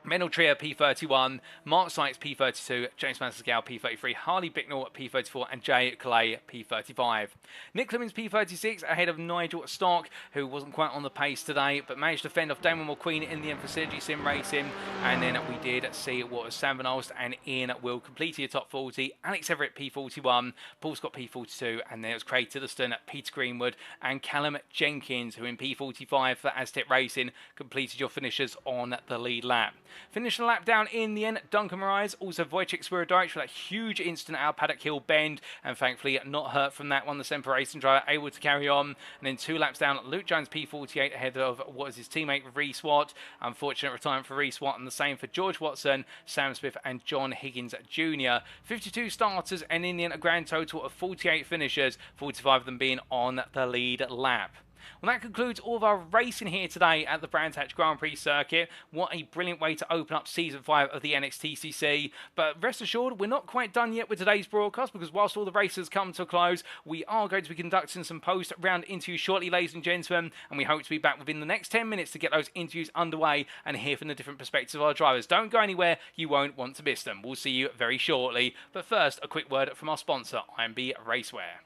Menel Trier P31, Mark Sykes P32, James Mansell P33, Harley Bicknell P34 and Jay Clay P35. Nick Clemens P36 ahead of Nigel Stark, who wasn't quite on the pace today but managed to fend off Damon McQueen in the end for Synergy Sim Racing. And then we did see what was Sam Van Alst and Ian Will complete your top 40, Alex Everett P41, Paul Scott P42, and then it was Craig Titherston, Peter Greenwood and Callum Jenkins, who in P45 for Aztec Racing completed your finishers on the lead lap. Finishing the lap down in the end, Duncan Moraes, also Wojciech Spiridovich for that huge incident out of Paddock Hill Bend, and thankfully not hurt from that one. The Semper Racing driver able to carry on. And then 2 laps down, Luke Jones P48 ahead of what is his teammate Reese Watt. Unfortunate retirement for Reese Watt, and the same for George Watson, Sam Smith and John Higgins Jr. 52 starters, and in the end a grand total of 48 finishers, 45 of them being on the lead lap. Well, that concludes all of our racing here today at the Brands Hatch Grand Prix circuit. What a brilliant way to open up Season 5 of the NXTCC. But rest assured, we're not quite done yet with today's broadcast, because whilst all the races come to a close, we are going to be conducting some post-round interviews shortly, ladies and gentlemen, and we hope to be back within the next 10 minutes to get those interviews underway and hear from the different perspectives of our drivers. Don't go anywhere, you won't want to miss them. We'll see you very shortly. But first, a quick word from our sponsor, IMB Racewear.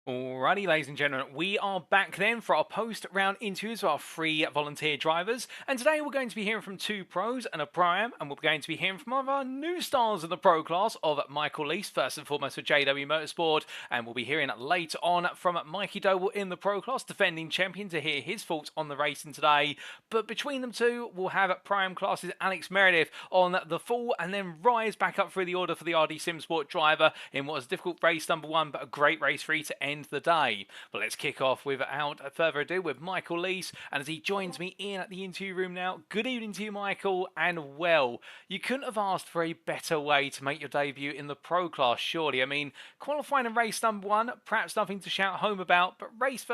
Alrighty, ladies and gentlemen, we are back then for our post-round interviews with our 3 volunteer drivers. And today we're going to be hearing from 2 pros and a pro-am, and we're going to be hearing from one of our new stars in the pro class of Michael Lease, first and foremost for JW Motorsport. And we'll be hearing later on from Mikey Doble in the pro class, defending champion, to hear his thoughts on the racing today. But between them two, we'll have pro-am classes Alex Meredith on the full, and then rise back up through the order for the RD Simsport driver in what was a difficult race number 1, but a great race 3 to end the day. But let's kick off without further ado with Michael Lease, and as he joins me in at the interview room now. Good evening to you, Michael, and well, you couldn't have asked for a better way to make your debut in the pro class, surely. I mean, qualifying in race number 1, perhaps nothing to shout home about, but race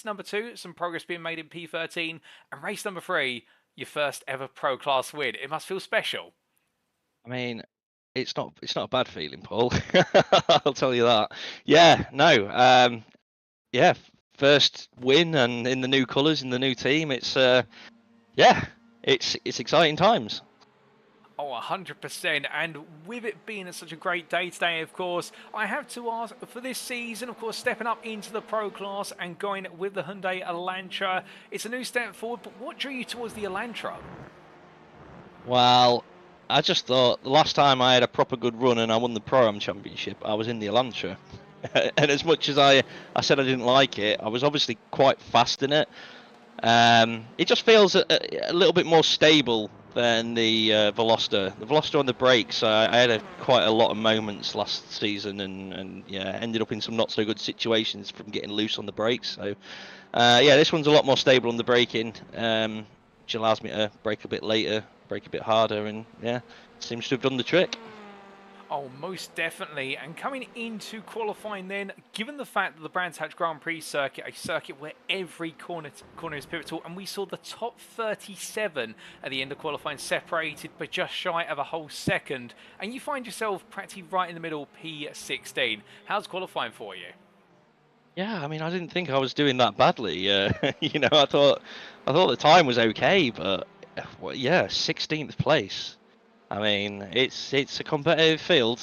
number 2, some progress being made in P13, and race number 3, your first ever pro class win. It must feel special. I mean, it's not a bad feeling, Paul. I'll tell you that. Yeah, no, yeah, first win and in the new colours, in the new team. It's yeah, it's exciting times. Oh, 100%. And with it being such a great day today, of course, I have to ask, for this season, of course, stepping up into the pro class and going with the Hyundai Elantra, it's a new step forward, but what drew you towards the Elantra? Well, I just thought the last time I had a proper good run and I won the Pro-Am Championship, I was in the Elantra. And as much as I said I didn't like it, I was obviously quite fast in it. It just feels a little bit more stable than the Veloster. The Veloster on the brakes, I had quite a lot of moments last season and yeah, ended up in some not so good situations from getting loose on the brakes. So yeah, this one's a lot more stable on the braking, which allows me to brake a bit later, brake a bit harder, and yeah, seems to have done the trick. Oh, most definitely. And coming into qualifying then, given the fact that the Brands Hatch Grand Prix circuit, a circuit where every corner is pivotal, and we saw the top 37 at the end of qualifying separated by just shy of a whole second, and you find yourself practically right in the middle, P16. How's qualifying for you? Yeah, I mean, I didn't think I was doing that badly. You know, I thought the time was okay, but well, yeah, 16th place. I mean, it's a competitive field.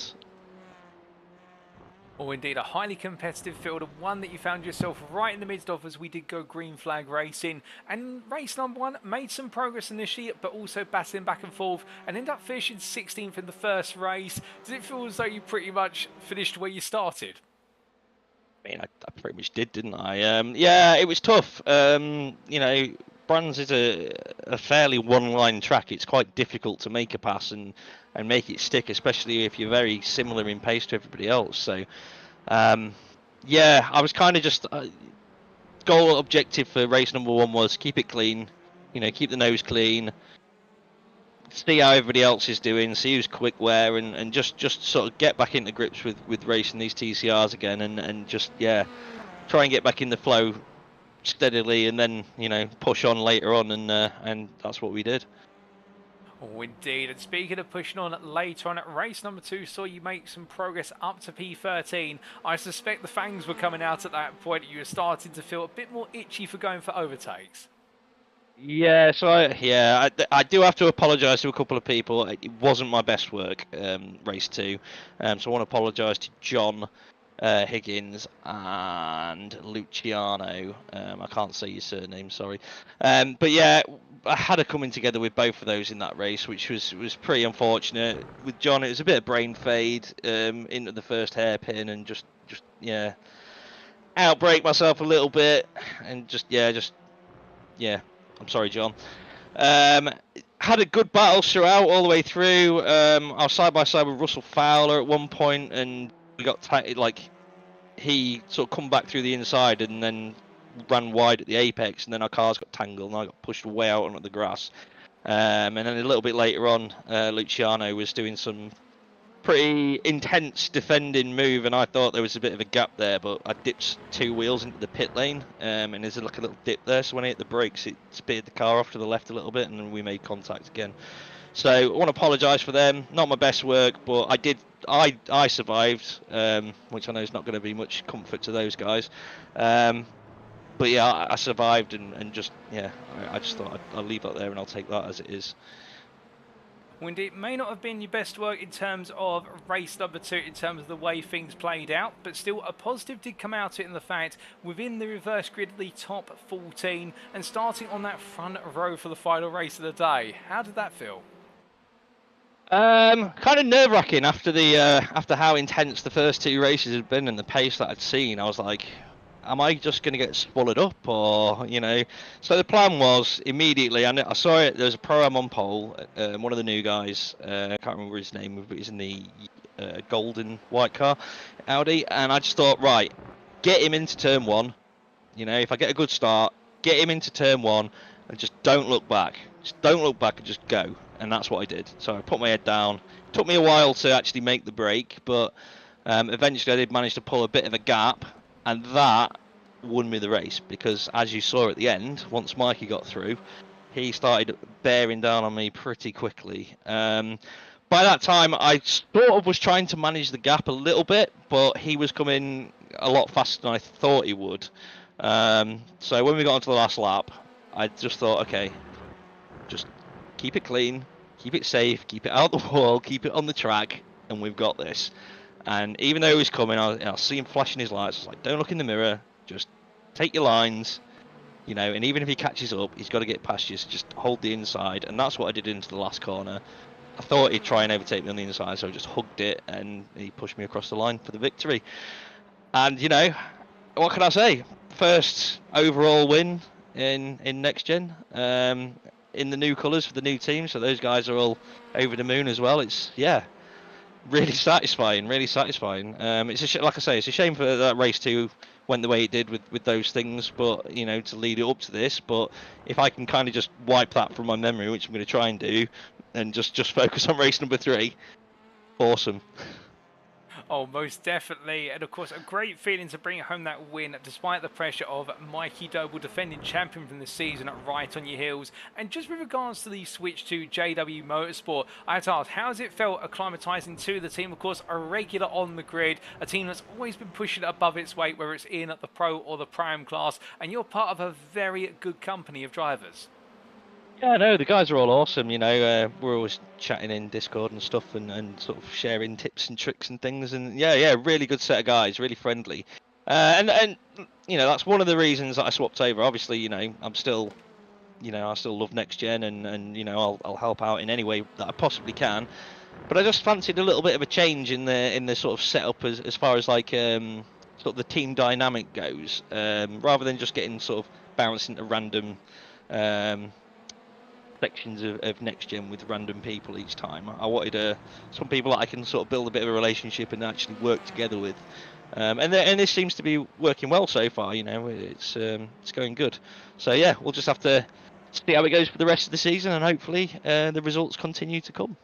Oh, indeed, a highly competitive field, one that you found yourself right in the midst of as we did go green flag racing. And race number 1 made some progress initially, but also battling back and forth, and ended up finishing 16th in the first race. Does it feel as though you pretty much finished where you started? I mean, I pretty much did, didn't I? Yeah, it was tough. You know, Brands is a fairly one-line track. It's quite difficult to make a pass and make it stick, especially if you're very similar in pace to everybody else. So, yeah, I was kind of just goal objective for race number 1 was keep it clean, you know, keep the nose clean, see how everybody else is doing, see who's quick where, and just sort of get back into grips with racing these TCRs again, and just yeah, try and get back in the flow steadily, and then you know push on later on, and that's what we did. Oh, indeed. And speaking of pushing on later on, at race number 2 saw you make some progress up to P13. I suspect the fangs were coming out at that point. You were starting to feel a bit more itchy for going for overtakes. Yeah, so I do have to apologise to a couple of people. It wasn't my best work, race 2. So I want to apologise to John Higgins and Luciano. I can't say your surname, sorry. But yeah, I had a coming together with both of those in that race, which was pretty unfortunate. With John, it was a bit of brain fade into the first hairpin, and just yeah, outbrake myself a little bit, and just yeah. I'm sorry, John. Had a good battle throughout, all the way through. I was side by side with Russell Fowler at one point, and we got like he sort of come back through the inside and then ran wide at the apex, and then our cars got tangled, and I got pushed way out onto the grass. And then a little bit later on, Luciano was doing some pretty intense defending move, and I thought there was a bit of a gap there, but I dipped 2 wheels into the pit lane, and there's like a little dip there, so when I hit the brakes it speared the car off to the left a little bit, and then we made contact again. So I want to apologise for them. Not my best work, but I survived, which I know is not going to be much comfort to those guys. But yeah, I survived, and just yeah, I just thought I'll leave that there, and I'll take that as it is. Wendy, it may not have been your best work in terms of race number 2, in terms of the way things played out, but still a positive did come out of it in the fact within the reverse grid, the top 14, and starting on that front row for the final race of the day. How did that feel? Kind of nerve-wracking after the after how intense the first 2 races had been and the pace that I'd seen. I was like, am I just going to get swallowed up, or So the plan was immediately. I saw it. There was a pro-am on pole. One of the new guys. I can't remember his name, but he's in the golden white car, Audi. And I just thought, right, get him into turn 1. If I get a good start, get him into turn 1, and just don't look back. Just don't look back and just go. And that's what I did. So I put my head down. It took me a while to actually make the break, but eventually I did manage to pull a bit of a gap. And that won me the race, because as you saw at the end, once Mikey got through, he started bearing down on me pretty quickly. By that time, I sort of was trying to manage the gap a little bit, but he was coming a lot faster than I thought he would. So when we got onto the last lap, I just thought, okay, just keep it clean, keep it safe, keep it out the wall, keep it on the track, and we've got this. And even though he was coming, I see him flashing his lights. I was like, don't look in the mirror, just take your lines, and even if he catches up, he's got to get past you, so just hold the inside. And that's what I did into the last corner. I thought he'd try and overtake me on the inside, so I just hugged it, and he pushed me across the line for the victory. And, what can I say? First overall win in Next Gen, in the new colours for the new team, so those guys are all over the moon as well. It's, really satisfying, really satisfying. It's like I say, it's a shame for that race 2 went the way it did with those things, but to lead it up to this. But if I can kind of just wipe that from my memory, which I'm going to try and do, and just focus on race number 3, awesome. Oh, most definitely. And of course, a great feeling to bring home that win despite the pressure of Mikey Doble, defending champion from the season, right on your heels. And just with regards to the switch to JW Motorsport, I had to ask, how has it felt acclimatising to the team? Of course, a regular on the grid, a team that's always been pushing above its weight, whether it's in at the pro or the prime class, and you're part of a very good company of drivers. Yeah, no, the guys are all awesome. We're always chatting in Discord and stuff, and sort of sharing tips and tricks and things. And yeah, really good set of guys, really friendly. And that's one of the reasons that I swapped over. Obviously, I'm still, I still love Next Gen, and I'll help out in any way that I possibly can. But I just fancied a little bit of a change in the sort of setup as far as like sort of the team dynamic goes, rather than just getting sort of bounced into random sections of Next Gen with random people each time. I wanted some people that I can sort of build a bit of a relationship and actually work together with. And this seems to be working well so far. It's going good. So yeah, we'll just have to see how it goes for the rest of the season, and hopefully the results continue to come.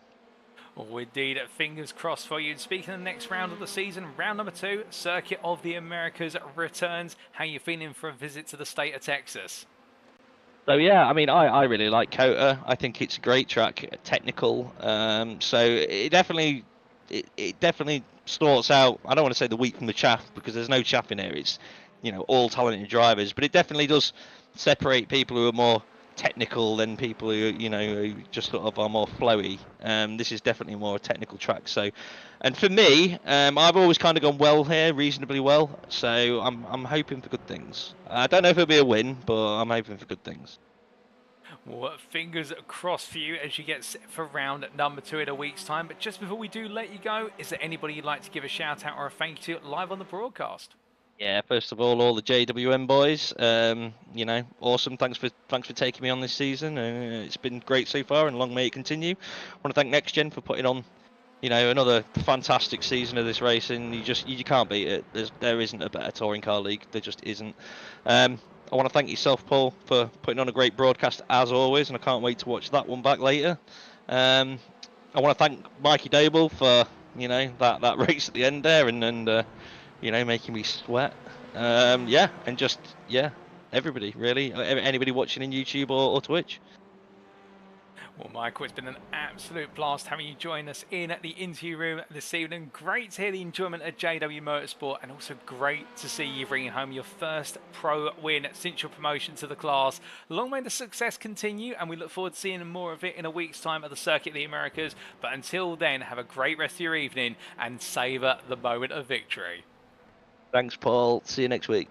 Oh, indeed. Fingers crossed for you. And speaking of the next round of the season, round number 2, Circuit of the Americas returns. How are you feeling for a visit to the state of Texas? So yeah, I mean, I really like COTA. I think it's a great track, technical. So it definitely sorts out. I don't want to say the wheat from the chaff, because there's no chaff in here. It's all talented drivers, but it definitely does separate people who are more technical than people who who just sort of are more flowy. This is definitely more a technical track. So, and for me, I've always kind of gone well here, reasonably well. So I'm hoping for good things. I don't know if it'll be a win, but I'm hoping for good things. Well, fingers crossed for you as you get set for round number 2 in a week's time. But just before we do let you go, is there anybody you'd like to give a shout out or a thank you to live on the broadcast? Yeah, first of all the JWM boys, awesome. Thanks for taking me on this season. It's been great so far, and long may it continue. I want to thank Next Gen for putting on, another fantastic season of this racing. You can't beat it. There isn't a better touring car league. There just isn't. I want to thank yourself, Paul, for putting on a great broadcast as always, and I can't wait to watch that one back later. I want to thank Mikey Doble for that race at the end there, and making me sweat. And just everybody really, anybody watching in YouTube or Twitch. Well, Michael, it's been an absolute blast having you join us in the interview room this evening. Great to hear the enjoyment of JW Motorsport, and also great to see you bringing home your first pro win since your promotion to the class. Long may the success continue, and we look forward to seeing more of it in a week's time at the Circuit of the Americas. But until then, have a great rest of your evening and savour the moment of victory. Thanks, Paul. See you next week.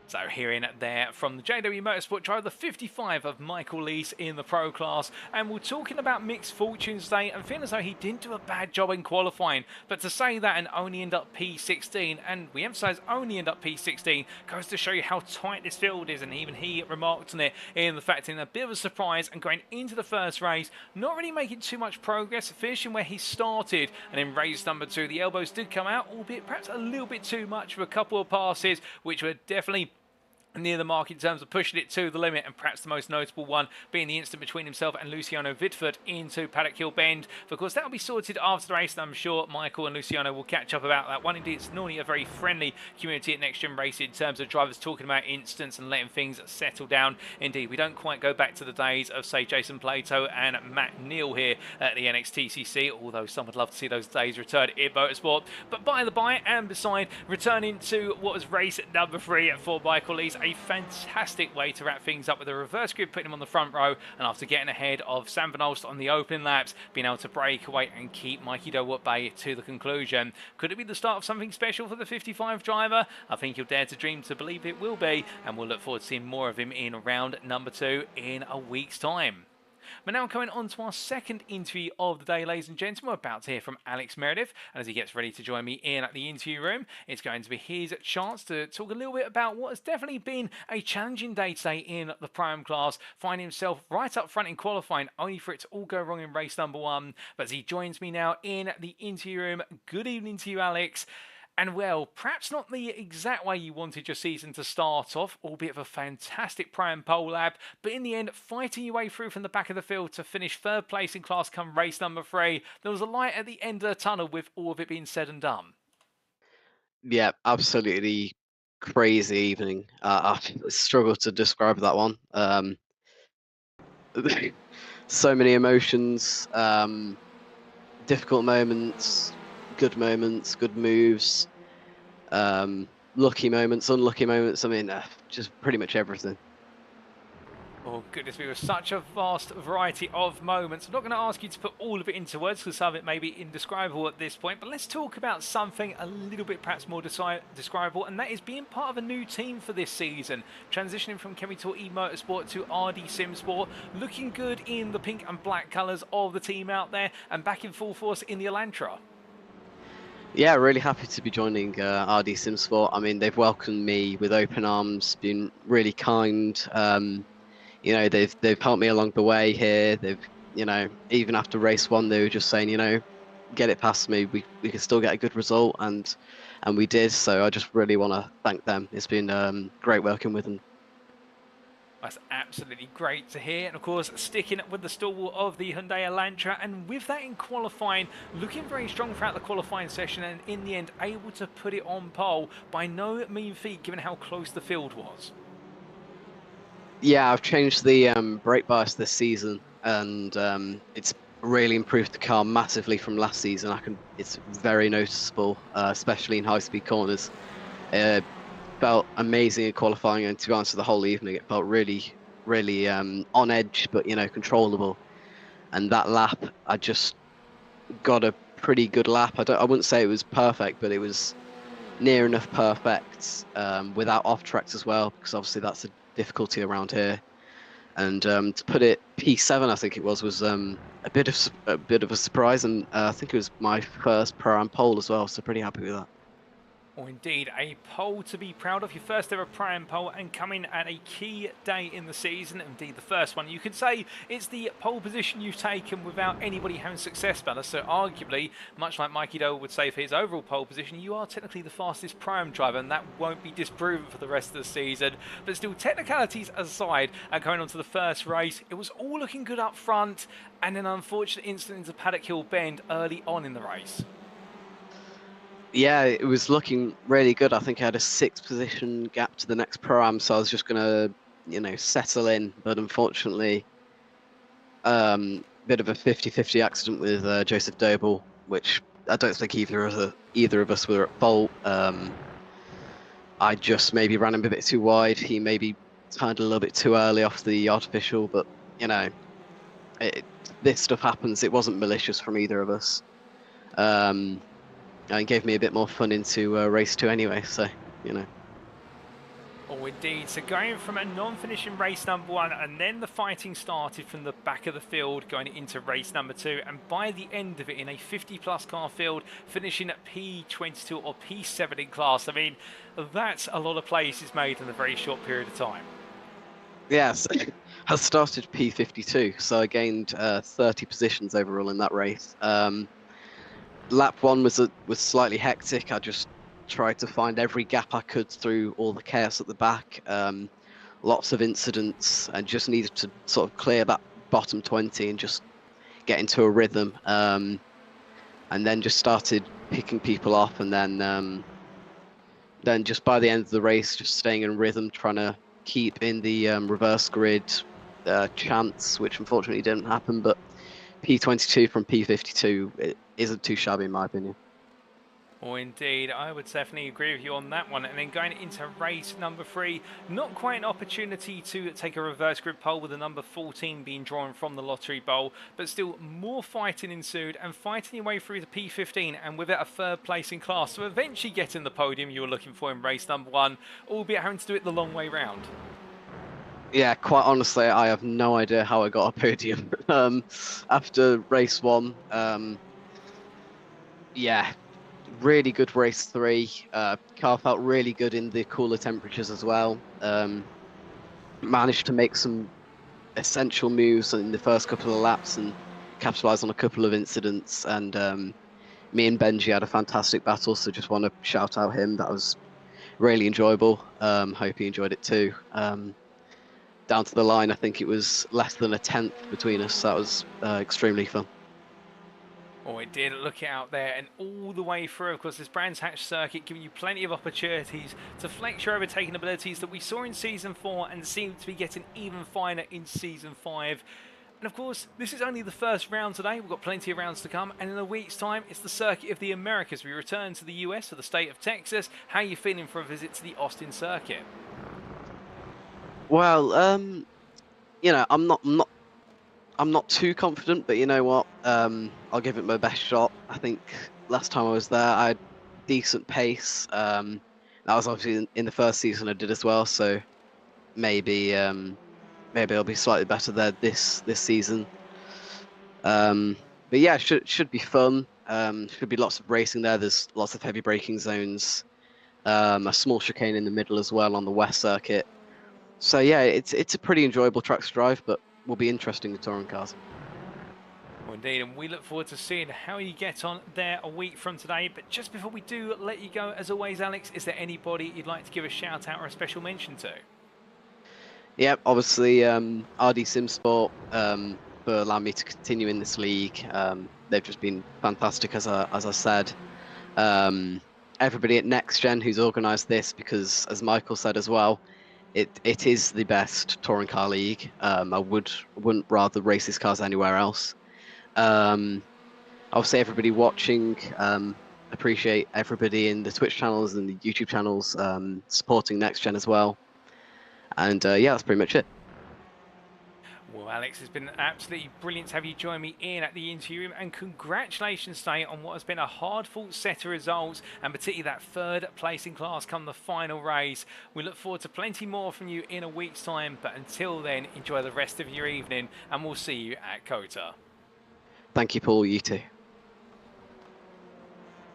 So hearing there from the JW Motorsport driver, the 55 of Michael Lees in the pro class, and we're talking about mixed fortunes today, and feeling as though he didn't do a bad job in qualifying, but to say that and only end up P16, and we emphasise only end up P16, goes to show you how tight this field is, and even he remarked on it in the fact in a bit of a surprise and going into the first race, not really making too much progress, finishing where he started, and in race number 2 the elbows did come out, albeit perhaps a little bit too much for a couple of passes, which were definitely near the mark in terms of pushing it to the limit, and perhaps the most notable one being the incident between himself and Luciano Vidford into Paddock Hill Bend. Of course, that will be sorted after the race, and I'm sure Michael and Luciano will catch up about that one. Indeed, it's normally a very friendly community at Next Gen Racing in terms of drivers talking about incidents and letting things settle down. Indeed, we don't quite go back to the days of, say, Jason Plato and Matt Neal here at the NXTCC, although some would love to see those days return in motorsport. But by the by and beside, returning to what was race number 3 for Michael Lees, a fantastic way to wrap things up with a reverse grid, putting him on the front row, and after getting ahead of Sam Van Olst on the opening laps, being able to break away and keep Mikey Doe at bay to the conclusion. Could it be the start of something special for the 55 driver? I think you'll dare to dream to believe it will be, and we'll look forward to seeing more of him in round number 2 in a week's time. But now coming on to our second interview of the day, ladies and gentlemen. We're about to hear from Alex Meredith, and as he gets ready to join me in at the interview room, it's going to be his chance to talk a little bit about what has definitely been a challenging day today in the Pro-Am class, finding himself right up front in qualifying, only for it to all go wrong in race number 1. But as he joins me now in the interview room, good evening to you, Alex. And well, perhaps not the exact way you wanted your season to start off, albeit of a fantastic Pro-Am pole lap, but in the end, fighting your way through from the back of the field to finish 3rd place in class come race number 3. There was a light at the end of the tunnel with all of it being said and done. Yeah, absolutely crazy evening. I struggle to describe that one. So many emotions, difficult moments, good moves, lucky moments, unlucky moments. I mean, just pretty much everything. Oh goodness me, with such a vast variety of moments. I'm not going to ask you to put all of it into words because some of it may be indescribable at this point, but let's talk about something a little bit perhaps more describable, and that is being part of a new team for this season. Transitioning from Chemical E Motorsport to RD Simsport, looking good in the pink and black colours of the team out there, and back in full force in the Elantra. Yeah, really happy to be joining RD Simsport. I mean, they've welcomed me with open arms, been really kind. You know, they've helped me along the way here. They've, you know, even after race 1, they were just saying, you know, get it past me. We can still get a good result, and we did. So I just really want to thank them. It's been great working with them. That's absolutely great to hear. And of course, sticking with the stalwart of the Hyundai Elantra, and with that in qualifying, looking very strong throughout the qualifying session, and in the end able to put it on pole by no mean feat given how close the field was. Yeah, I've changed the brake bias this season, and it's really improved the car massively from last season. It's very noticeable, especially in high-speed corners. Felt amazing in qualifying, and to be honest, the whole evening it felt really, really on edge, but you know, controllable. And that lap, I just got a pretty good lap. I wouldn't say it was perfect, but it was near enough perfect, without off tracks as well, because obviously that's a difficulty around here. And to put it P7, I think it was a bit of a surprise, and I think it was my first Pro-Am pole as well, so pretty happy with that. Or indeed, a pole to be proud of, your first ever Pro-Am pole, and coming at a key day in the season, indeed the first one. You could say it's the pole position you've taken without anybody having success, Ballast, so arguably, much like Mikey Doe would say for his overall pole position, you are technically the fastest Pro-Am driver, and that won't be disproven for the rest of the season. But still, technicalities aside, and going on to the first race, it was all looking good up front, and an unfortunate incident into Paddock Hill Bend early on in the race. Yeah, it was looking really good. I think I had a 6th position gap to the next Pro-Am, so I was just going to, you know, settle in. But unfortunately, Bit of a 50-50 accident with Joseph Doble, which I don't think either of us were at fault. I just maybe ran him a bit too wide. He maybe turned a little bit too early off the artificial, but you know, this stuff happens. It wasn't malicious from either of us. And it gave me a bit more fun into race 2 anyway, so you know. Oh, indeed. So going from a non-finishing race number 1, and then the fighting started from the back of the field going into race number 2, and by the end of it, in a 50-plus car field, finishing at P22 or P7 in class. I mean, that's a lot of places made in a very short period of time. Yes, I started P52, so I gained 30 positions overall in that race. Lap 1 was slightly hectic. I just tried to find every gap I could through all the chaos at the back. Lots of incidents, and just needed to sort of clear that bottom 20 and just get into a rhythm. And then just started picking people off, and then just by the end of the race, just staying in rhythm, trying to keep in the reverse grid chance, which unfortunately didn't happen. But P22 from P52 it isn't too shabby in my opinion. Oh, indeed. I would definitely agree with you on that one. And then going into race number 3, not quite an opportunity to take a reverse grid pole with the number 14 being drawn from the lottery bowl, but still more fighting ensued and fighting your way through the P15 and with it a 3rd place in class. So eventually getting the podium you were looking for in race number 1, albeit having to do it the long way round. Yeah, quite honestly, I have no idea how I got a podium. After race 1, yeah, really good race 3. Car felt really good in the cooler temperatures as well. Managed to make some essential moves in the first couple of laps and capitalize on a couple of incidents. And me and Benji had a fantastic battle, so just want to shout out him. That was really enjoyable. Hope he enjoyed it too. Down to the line, I think it was less than a 10th between us. So that was extremely fun. Oh, it did. Look out there, and all the way through, of course, this Brands Hatch circuit giving you plenty of opportunities to flex your overtaking abilities that we saw in Season 4 and seem to be getting even finer in Season 5. And of course, this is only the first round today. We've got plenty of rounds to come, and in a week's time, it's the Circuit of the Americas. We return to the US, to the state of Texas. How are you feeling for a visit to the Austin circuit? Well, you know, I'm not too confident, but you know what? I'll give it my best shot. I think last time I was there, I had decent pace. That was obviously in the first season I did as well, so maybe I'll be slightly better there this season. But yeah, should be fun. Should be lots of racing there. There's lots of heavy braking zones. A small chicane in the middle as well on the West circuit. So yeah, it's a pretty enjoyable track to drive, but will be interesting with touring cars. Well, indeed, and we look forward to seeing how you get on there a week from today. But just before we do let you go, as always, Alex, is there anybody you'd like to give a shout out or a special mention to? Yep, obviously RD Sim Sport for allowing me to continue in this league. They've just been fantastic, as I said. Everybody at NXTGEN who's organised this, because as Michael said as well, it is the best touring car league. I wouldn't rather race these cars anywhere else. I'll say everybody watching, appreciate everybody in the Twitch channels and the YouTube channels supporting NXTGEN as well. And yeah, that's pretty much it. Well, Alex, it's been absolutely brilliant to have you join me in at the interview room, and congratulations today on what has been a hard-fought set of results, and particularly that 3rd place in class come the final race. We look forward to plenty more from you in a week's time, but until then, enjoy the rest of your evening, and we'll see you at COTA. Thank you, Paul. You too.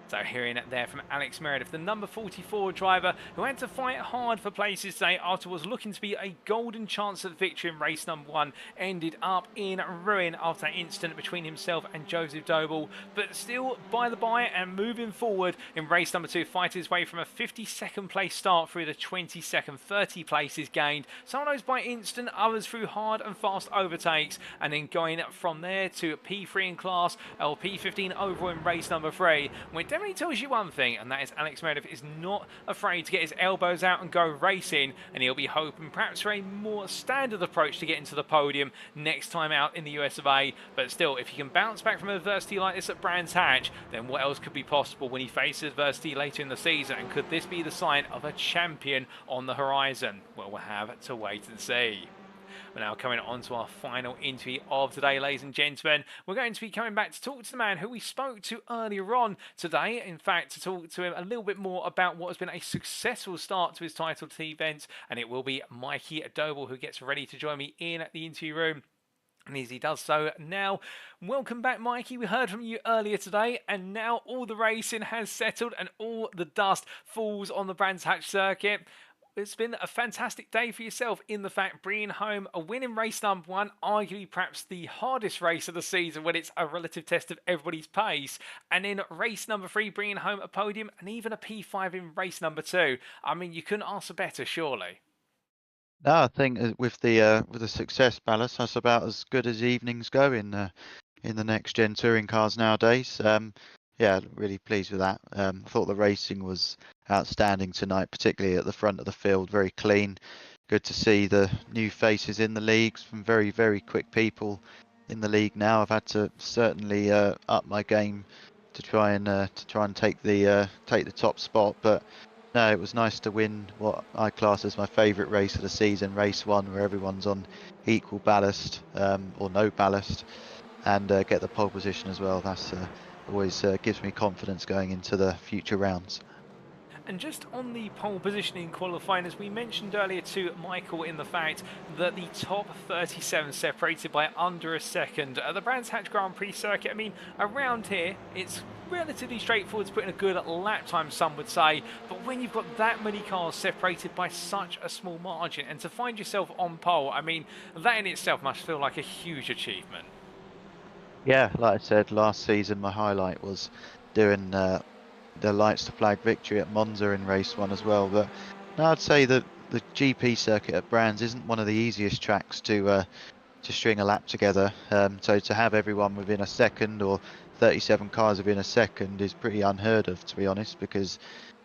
So hearing it there from Alex Meredith, the number 44 driver who had to fight hard for places today after was looking to be a golden chance at victory in race number 1, ended up in ruin after that incident between himself and Joseph Doble. But still, by the by, and moving forward in race number 2, fighting his way from a 52nd place start through the 22nd, 30 places gained. Some of those by instant, others through hard and fast overtakes, and then going from there to P3 in class, or P15 overall in race number 3. We're generally tells you one thing, and that is Alex Meredith is not afraid to get his elbows out and go racing, and he'll be hoping perhaps for a more standard approach to get into the podium next time out in the US of A. But still, if he can bounce back from adversity like this at Brands Hatch, then what else could be possible when he faces adversity later in the season? And could this be the sign of a champion on the horizon? Well, we'll have to wait and see. We're now coming on to our final interview of today, ladies and gentlemen. We're going to be coming back to talk to the man who we spoke to earlier on today. In fact, to talk to him a little bit more about what has been a successful start to his title event. And it will be Mikey Doble who gets ready to join me in the interview room. And as he does so now, welcome back, Mikey. We heard from you earlier today, and now all the racing has settled and all the dust falls on the Brands Hatch circuit. It's been a fantastic day for yourself in the fact bringing home a win in race number 1, arguably perhaps the hardest race of the season when it's a relative test of everybody's pace. And in race number 3, bringing home a podium and even a P5 in race number 2. I mean, you couldn't ask for better, surely. No, I think with the success ballast, that's about as good as evenings go in the next gen touring cars nowadays. Yeah, really pleased with that. Thought the racing was outstanding tonight, particularly at the front of the field, very clean. Good to see the new faces in the leagues, from very, very quick people in the league now. I've had to certainly up my game to try and take the top spot, but no, it was nice to win what I class as my favourite race of the season, race 1, where everyone's on equal ballast or no ballast, and get the pole position as well. That's always gives me confidence going into the future rounds. And just on the pole positioning qualifying, as we mentioned earlier to Michael, in the fact that the top 37 separated by under a second at the Brands Hatch Grand Prix circuit. I mean, around here, it's relatively straightforward to put in a good lap time, some would say, but when you've got that many cars separated by such a small margin, and to find yourself on pole, I mean, that in itself must feel like a huge achievement. Yeah, like I said, last season my highlight was doing the lights to flag victory at Monza in race 1 as well. But no, I'd say that the GP circuit at Brands isn't one of the easiest tracks to string a lap together. So to have everyone within a second, or 37 cars within a second, is pretty unheard of, to be honest, because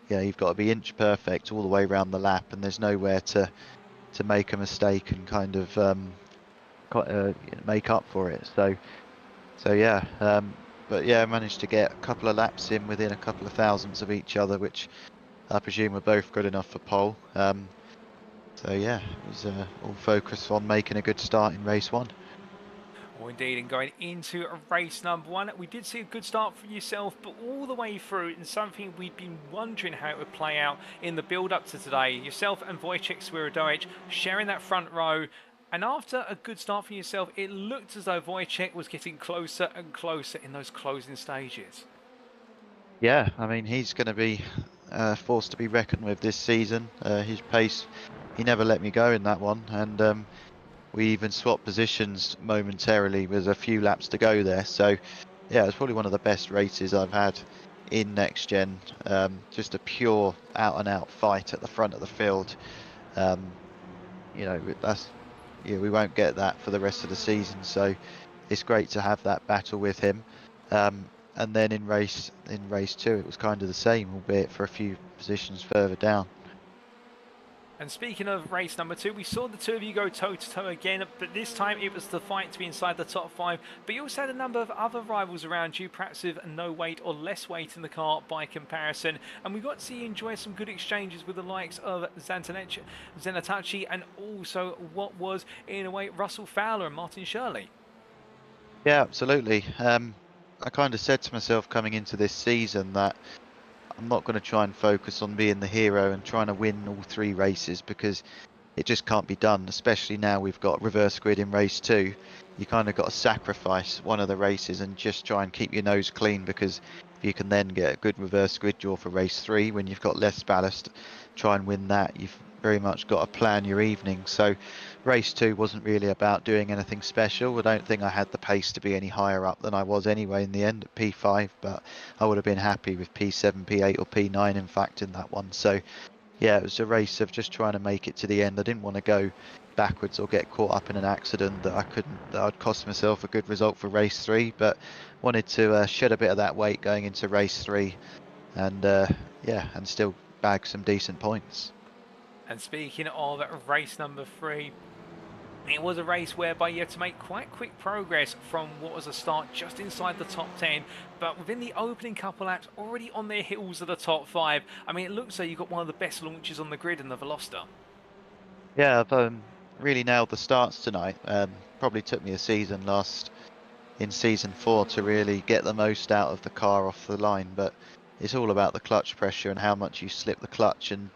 yeah, you've got to be inch perfect all the way around the lap, and there's nowhere to make a mistake and kind of make up for it. So yeah, but yeah, I managed to get a couple of laps in within a couple of thousandths of each other, which I presume were both good enough for pole. So yeah, it was all focused on making a good start in race 1. Well, indeed, and going into race number 1, we did see a good start for yourself, but all the way through, and something we'd been wondering how it would play out in the build-up to today. Yourself and Wojciech Swirodowic sharing that front row. And after a good start for yourself, it looked as though Wojciech was getting closer and closer in those closing stages. Yeah, I mean, he's going to be forced to be reckoned with this season. His pace, he never let me go in that one, and we even swapped positions momentarily with a few laps to go there. So yeah, it's probably one of the best races I've had in Next Gen. Just a pure out-and-out fight at the front of the field. You know, yeah, we won't get that for the rest of the season, so it's great to have that battle with him. And then in race 2, it was kind of the same, albeit for a few positions further down. And speaking of race number 2, we saw the two of you go toe-to-toe again, but this time it was the fight to be inside the top 5. But you also had a number of other rivals around you, perhaps with no weight or less weight in the car by comparison. And we got to see you enjoy some good exchanges with the likes of Zenatachi and also what was, in a way, Russell Fowler and Martin Shirley. Yeah, absolutely. I kind of said to myself coming into this season that I'm not going to try and focus on being the hero and trying to win all 3 races, because it just can't be done, especially now we've got reverse grid in race 2. You kind of got to sacrifice one of the races and just try and keep your nose clean, because if you can then get a good reverse grid draw for race 3 when you've got less ballast, try and win that. You've very much got to plan your evening. So race 2 wasn't really about doing anything special. I don't think I had the pace to be any higher up than I was anyway in the end at P5, but I would have been happy with P7, P8 or P9 in fact in that one. So yeah, it was a race of just trying to make it to the end. I didn't want to go backwards or get caught up in an accident that I'd cost myself a good result for race 3, but wanted to shed a bit of that weight going into race 3, and yeah, and still bag some decent points. And speaking of race number 3, it was a race whereby you had to make quite quick progress from what was a start just inside the top 10, but within the opening couple laps, already on their heels of the top 5. I mean, it looks like you got one of the best launches on the grid in the Veloster. Yeah, I've really nailed the starts tonight. Probably took me a season in season 4 to really get the most out of the car off the line, but it's all about the clutch pressure and how much you slip the clutch. And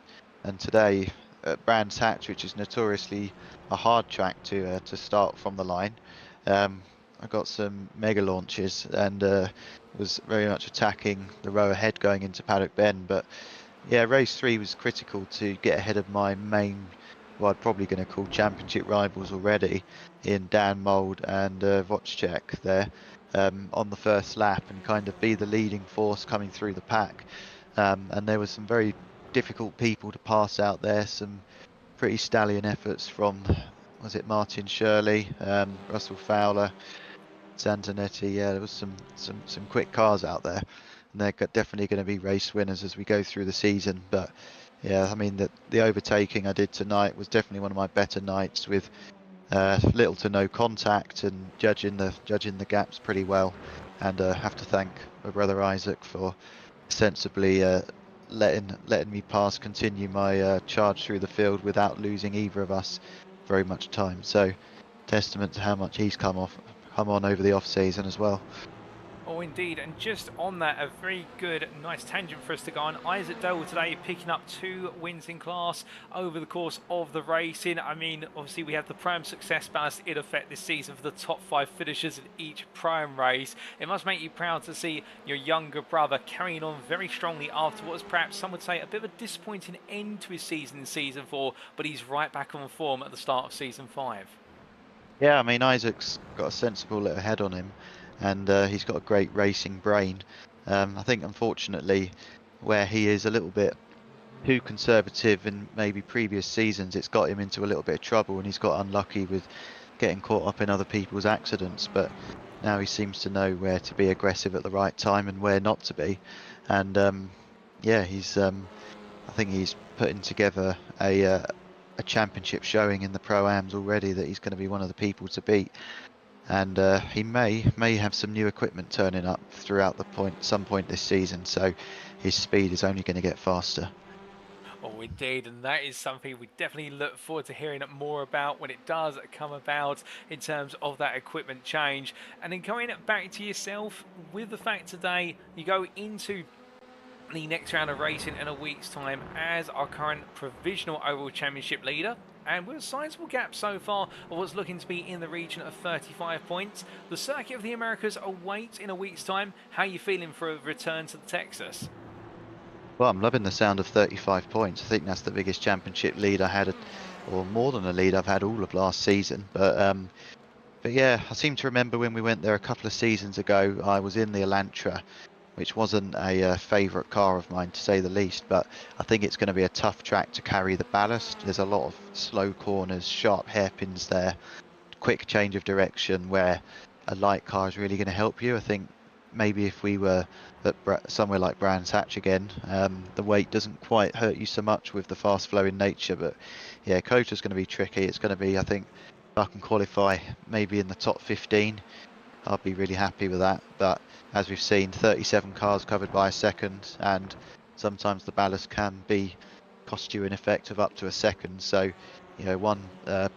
today at Brands Hatch, which is notoriously a hard track to start from the line, I got some mega launches and was very much attacking the row ahead going into Paddock Bend. But yeah, race 3 was critical to get ahead of my main, what I'm probably going to call championship rivals already, in Dan Mould and Wojciech there on the first lap, and kind of be the leading force coming through the pack. And there was some very difficult people to pass out there, some pretty stallion efforts from, was it Martin Shirley, Russell Fowler, Santonetti. Yeah, there was some quick cars out there, and they're definitely going to be race winners as we go through the season. But yeah, I mean, the overtaking I did tonight was definitely one of my better nights, with little to no contact and judging the gaps pretty well. And have to thank my brother Isaac for sensibly letting me continue my charge through the field without losing either of us very much time. So testament to how much he's come on over the off season as well. Oh, indeed. And just on that, a very good, nice tangent for us to go on. Isaac Dole today picking up 2 wins in class over the course of the racing. I mean, obviously we have the Prime Success Ballast in effect this season for the top 5 finishers in each Prime race. It must make you proud to see your younger brother carrying on very strongly after what was perhaps, some would say, a bit of a disappointing end to his season in Season 4, but he's right back on form at the start of Season 5. Yeah, I mean, Isaac's got a sensible little head on him, and he's got a great racing brain. I think, unfortunately, where he is a little bit too conservative in maybe previous seasons, it's got him into a little bit of trouble, and he's got unlucky with getting caught up in other people's accidents. But now he seems to know where to be aggressive at the right time and where not to be. And yeah, I think he's putting together a championship showing in the Pro-Ams already that he's going to be one of the people to beat. And he may have some new equipment turning up throughout some point this season, so his speed is only going to get faster. Oh, indeed, and that is something we definitely look forward to hearing more about when it does come about in terms of that equipment change. And then going back to yourself, with the fact today you go into the next round of racing in a week's time as our current provisional overall championship leader, and with a sizable gap so far of what's looking to be in the region of 35 points. The Circuit of the Americas awaits in a week's time. How are you feeling for a return to the Texas? Well, I'm loving the sound of 35 points. I think that's the biggest championship lead I had, or more than a lead I've had all of last season. But yeah, I seem to remember when we went there a couple of seasons ago, I was in the Elantra, which wasn't a favourite car of mine, to say the least. But I think it's going to be a tough track to carry the ballast. There's a lot of slow corners, sharp hairpins there, quick change of direction, where a light car is really going to help you. I think maybe if we were at somewhere like Brands Hatch again, the weight doesn't quite hurt you so much with the fast flowing nature. But yeah, Cota's going to be tricky. It's going to be, I think, if I can qualify maybe in the top 15, I'll be really happy with that. But as we've seen, 37 cars covered by a second, and sometimes the ballast can cost you an effect of up to a second. So, you know, one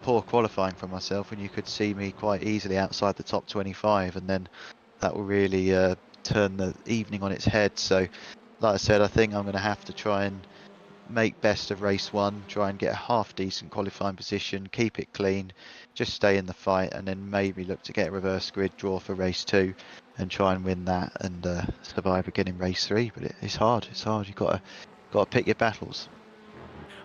poor qualifying for myself, and you could see me quite easily outside the top 25, and then that will really turn the evening on its head. So, like I said, I think I'm going to have to try and make best of race 1, try and get a half decent qualifying position, keep it clean, just stay in the fight, and then maybe look to get a reverse grid draw for race 2 and try and win that and survive again in race 3. But it's hard. You've got to pick your battles.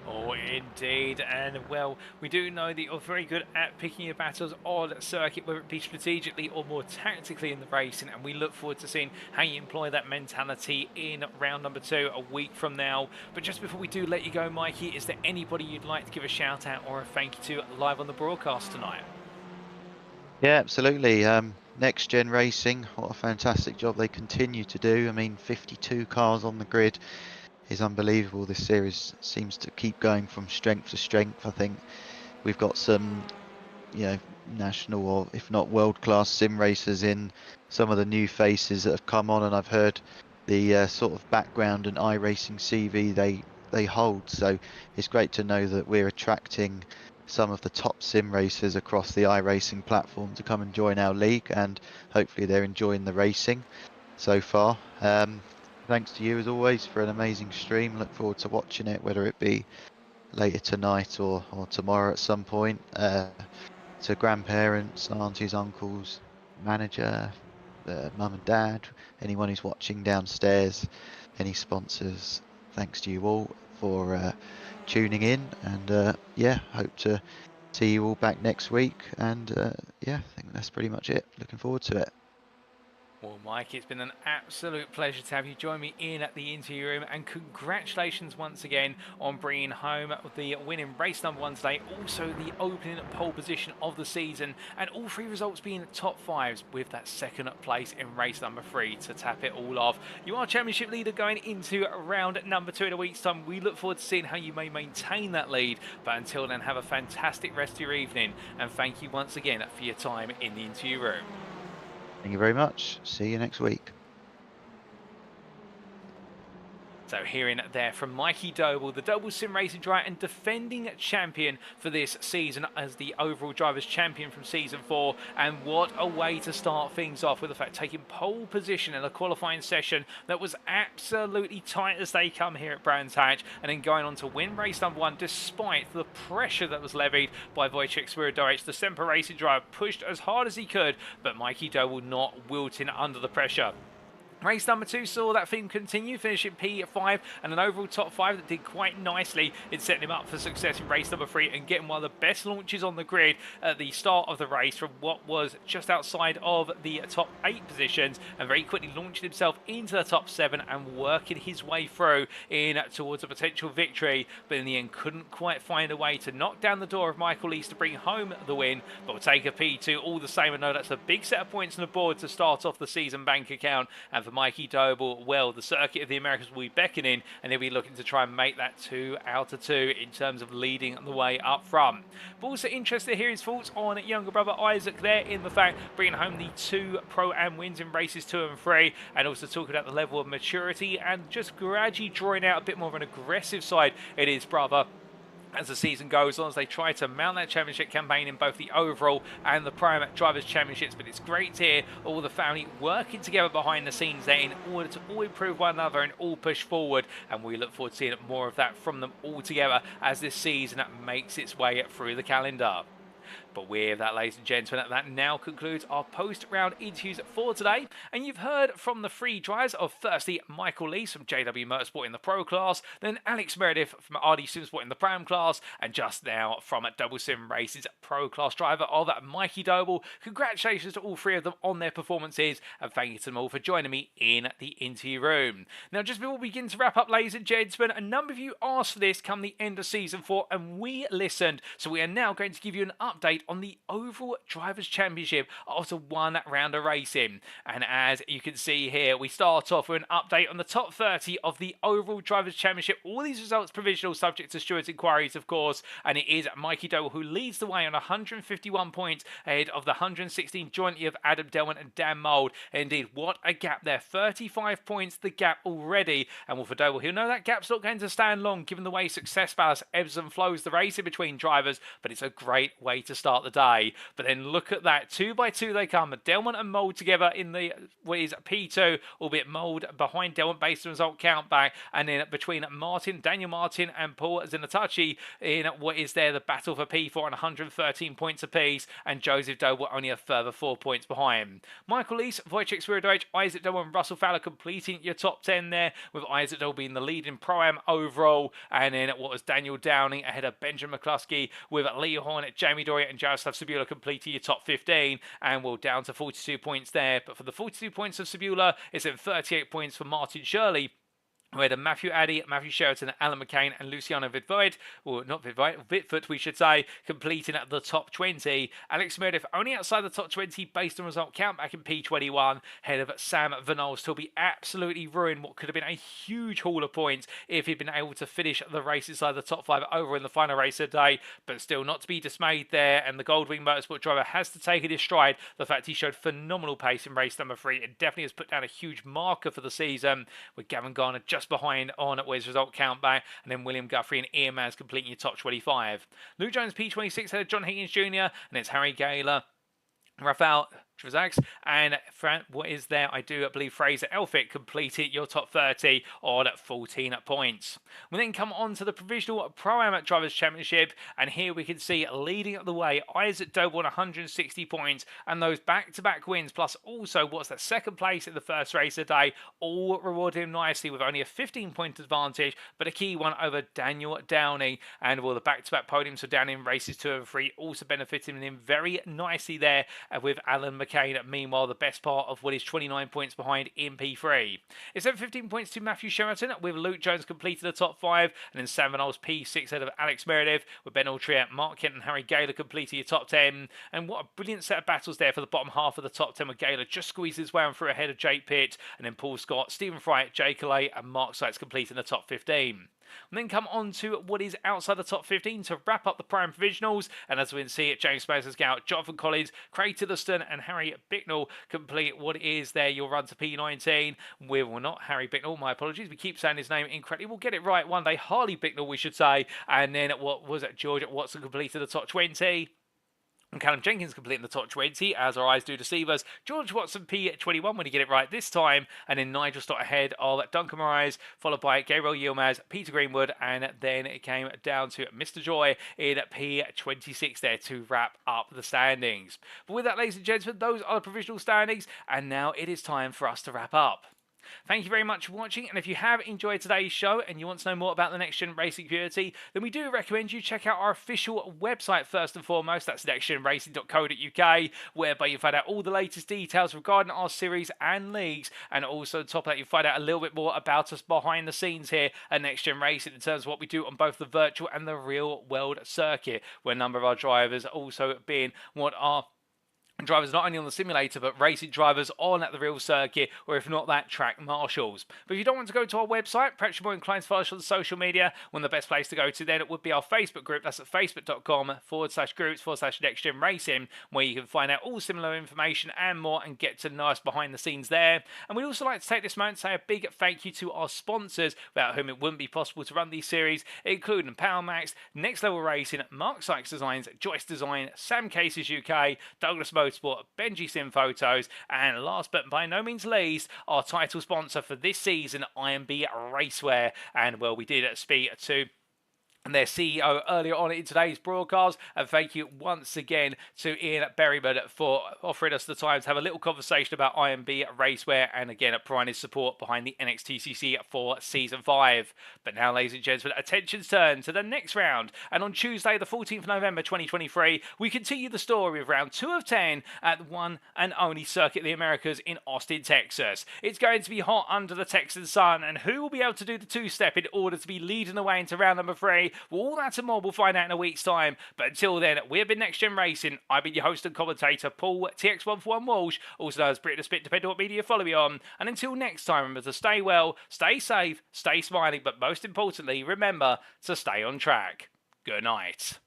Oh, indeed. And, well, we do know that you're very good at picking your battles on circuit, whether it be strategically or more tactically in the racing. And we look forward to seeing how you employ that mentality in round number 2 a week from now. But just before we do let you go, Mikey, is there anybody you'd like to give a shout out or a thank you to live on the broadcast tonight? Yeah, absolutely. Next Gen Racing, what a fantastic job they continue to do. I mean, 52 cars on the grid is unbelievable. This series seems to keep going from strength to strength. I think we've got some, national or if not world-class sim racers in some of the new faces that have come on, and I've heard the sort of background and iRacing CV they hold. So it's great to know that we're attracting some of the top sim racers across the iRacing platform to come and join our league, and hopefully they're enjoying the racing so far. Thanks to you as always for an amazing stream. Look forward to watching it, whether it be later tonight or tomorrow at some point. To grandparents, aunties, uncles, manager, mum and dad, anyone who's watching downstairs, any sponsors, thanks to you all for tuning in, and hope to see you all back next week, and I think that's pretty much it. Looking forward to it. Well, Mike, it's been an absolute pleasure to have you join me in at the interview room, and congratulations once again on bringing home the win in race number 1 today, also the opening pole position of the season, and all 3 results being top 5s with that 2nd place in race number 3 to tap it all off. You are championship leader going into round number 2 in a week's time. We look forward to seeing how you may maintain that lead, but until then, have a fantastic rest of your evening, and thank you once again for your time in the interview room. Thank you very much. See you next week. So hearing there from Mikey Doble, the Doble Sim Racing driver and defending champion for this season as the overall drivers champion from season 4. And what a way to start things off, with the fact taking pole position in a qualifying session that was absolutely tight as they come here at Brands Hatch, and then going on to win race number 1 despite the pressure that was levied by Wojciech Spiridorich. The Semper Racing driver pushed as hard as he could, but Mikey Doble not wilting under the pressure. Race number 2 saw that theme continue, finishing P5 and an overall top 5 that did quite nicely in setting him up for success in race number 3 and getting one of the best launches on the grid at the start of the race from what was just outside of the top 8 positions, and very quickly launching himself into the top 7 and working his way through in towards a potential victory, but in the end couldn't quite find a way to knock down the door of Michael Lees to bring home the win, but will take a P2 all the same. I know that's a big set of points on the board to start off the season bank account, and for Mikey Doble, well, the circuit of the Americas will be beckoning, and he'll be looking to try and make that 2 out of 2 in terms of leading the way up front. But also interested to hear his thoughts on younger brother Isaac there, in the fact bringing home the 2 Pro-Am wins in races 2 and 3, and also talking about the level of maturity and just gradually drawing out a bit more of an aggressive side in his brother as the season goes on, as they try to mount that championship campaign in both the overall and the Prime Drivers' Championships. But it's great to hear all the family working together behind the scenes there in order to all improve one another and all push forward, and we look forward to seeing more of that from them all together as this season makes its way through the calendar. But with that, ladies and gentlemen, that now concludes our post-round interviews for today. And you've heard from the 3 drivers of, firstly, Michael Lees from JW Motorsport in the Pro class, then Alex Meredith from RD Simsport in the Pram class, and just now from Double Sim Racing's Pro class driver of Mikey Doble. Congratulations to all 3 of them on their performances, and thank you to them all for joining me in the interview room. Now, just before we begin to wrap up, ladies and gentlemen, a number of you asked for this come the end of season 4, and we listened. So we are now going to give you an update on the overall Drivers' Championship after 1 round of racing. And as you can see here, we start off with an update on the top 30 of the overall Drivers' Championship. All these results provisional, subject to stewards' inquiries, of course, and it is Mikey Doble who leads the way on 151 points ahead of the 116 jointly of Adam Delman and Dan Mould. Indeed, what a gap there, 35 points the gap already. And well, for Doble, he'll know that gap's not going to stand long given the way success ballast ebbs and flows the race in between drivers, but it's a great way to start the day. But then look at that, 2 by 2 they come. Delmont and Mould together in the what is P2, albeit Mould behind Delmont based on result count back, and then between Daniel Martin and Paul Zinatachi in what is there the battle for P4 on 113 points apiece, and Joseph Doble only a further 4 points behind. Michael Lees, Wojciech Swierdowicz, Isaac Doble and Russell Fowler completing your top 10 there, with Isaac Doble being the lead in Pro-Am overall, and then what was Daniel Downing ahead of Benjamin McCluskey, with Lee Horn, Jamie Doria and Jaroslav Sabula completing your top 15, and we're down to 42 points there. But for the 42 points of Sabula, it's in 38 points for Martin Shirley. We had Matthew Addy, Matthew Sheraton, Alan McCain, and Luciano Vidvoid, or not Vidvoid, Vitfoot, we should say, completing at the top 20. Alex Meredith only outside the top 20 based on result count back in P21, ahead of Sam Van Olst, who'll be absolutely ruined what could have been a huge haul of points if he'd been able to finish the race inside the top 5 over in the final race of the day, but still not to be dismayed there, and the Goldwing Motorsport driver has to take it in stride. The fact he showed phenomenal pace in race number 3, it definitely has put down a huge marker for the season, with Gavin Garner just behind on his result count back, and then William Guthrie and Ian Mans completing your top 25. Luke Jones P26 had John Higgins Jr., and it's Harry Gaylor, Rafael Travazax, and what is there? I do believe Fraser Elphick completed your top 30 on 14 points. We then come on to the Provisional Pro-Am Drivers' Championship, and here we can see leading up the way Isaac Doble on 160 points, and those back-to-back wins, plus also what's that second place in the first race of the day, all rewarded him nicely with only a 15-point advantage, but a key one over Daniel Downey, and the back-to-back podiums for Downey in races 2 and 3 also benefiting him very nicely there with Alan McCain. Meanwhile, the best part of what is 29 points behind in P3. It's then 15 points to Matthew Sheraton, with Luke Jones completed the top 5, and then Sam Van Olst P6 ahead of Alex Meredith, with Ben Altrier, Mark Kent and Harry Gaylor completing your top 10. And what a brilliant set of battles there for the bottom half of the top 10, with Gaylor just squeezed his way on through ahead of Jake Pitt, and then Paul Scott, Stephen Fry, Jay Calais and Mark Sykes completing the top 15. And then come on to what is outside the top 15 to wrap up the Prime Provisionals. And as we can see, James Spencer Scout, Jonathan Collins, Craig Titherston, and Harry Bicknell complete what is there your run to P19. Well, not Harry Bicknell, my apologies. We keep saying his name incorrectly. We'll get it right one day. Harley Bicknell, we should say. And then what was it? George Watson completed the top 20. And Callum Jenkins completing the top 20, as our eyes do deceive us. George Watson P21 when he get it right this time. And then Nigel Stott ahead of Duncan Moraes, followed by Gabriel Yilmaz, Peter Greenwood, and then it came down to Mr. Joy in P26 there to wrap up the standings. But with that, ladies and gentlemen, those are the provisional standings. And now it is time for us to wrap up. Thank you very much for watching, and if you have enjoyed today's show and you want to know more about the Next Gen Racing community, then we do recommend you check out our official website first and foremost. That's nextgenracing.co.uk, whereby you find out all the latest details regarding our series and leagues, and also on top of that you find out a little bit more about us behind the scenes here at Next Gen Racing in terms of what we do on both the virtual and the real world circuit, where a number of our drivers also being what are drivers not only on the simulator but racing drivers on at the real circuit, or if not that, track marshals. But if you don't want to go to our website, perhaps you're more inclined to follow us on social media, one of the best place to go to then it would be our Facebook group. That's at facebook.com/groups/NextGen Racing, where you can find out all similar information and more and get to know us behind the scenes there. And we'd also like to take this moment to say a big thank you to our sponsors, without whom it wouldn't be possible to run these series, including PowerMax, Next Level Racing, Mark Sykes Designs, Joyce Design, Sam Cases UK, Douglas Motorsport, Benji Sim Photos, and last but by no means least, our title sponsor for this season, IMB Racewear. And well, we did speak to their CEO earlier on in today's broadcast, and thank you once again to Ian Berryman for offering us the time to have a little conversation about IMB Racewear, and again providing his support behind the NXTCC for Season 5. But now, ladies and gentlemen, attention's turned to the next round, and on Tuesday the 14th of November 2023 we continue the story with round 2 of 10 at the one and only Circuit of the Americas in Austin, Texas. It's going to be hot under the Texan sun, and who will be able to do the two-step in order to be leading the way into round number 3? Well, all that and more we'll find out in a week's time. But until then, we've been Next Gen Racing. I've been your host and commentator, Paul TX141 Walsh, also known as Britain Spit, depending on what media you follow me on. And until next time, remember to stay well, stay safe, stay smiling, but most importantly, remember to stay on track. Good night.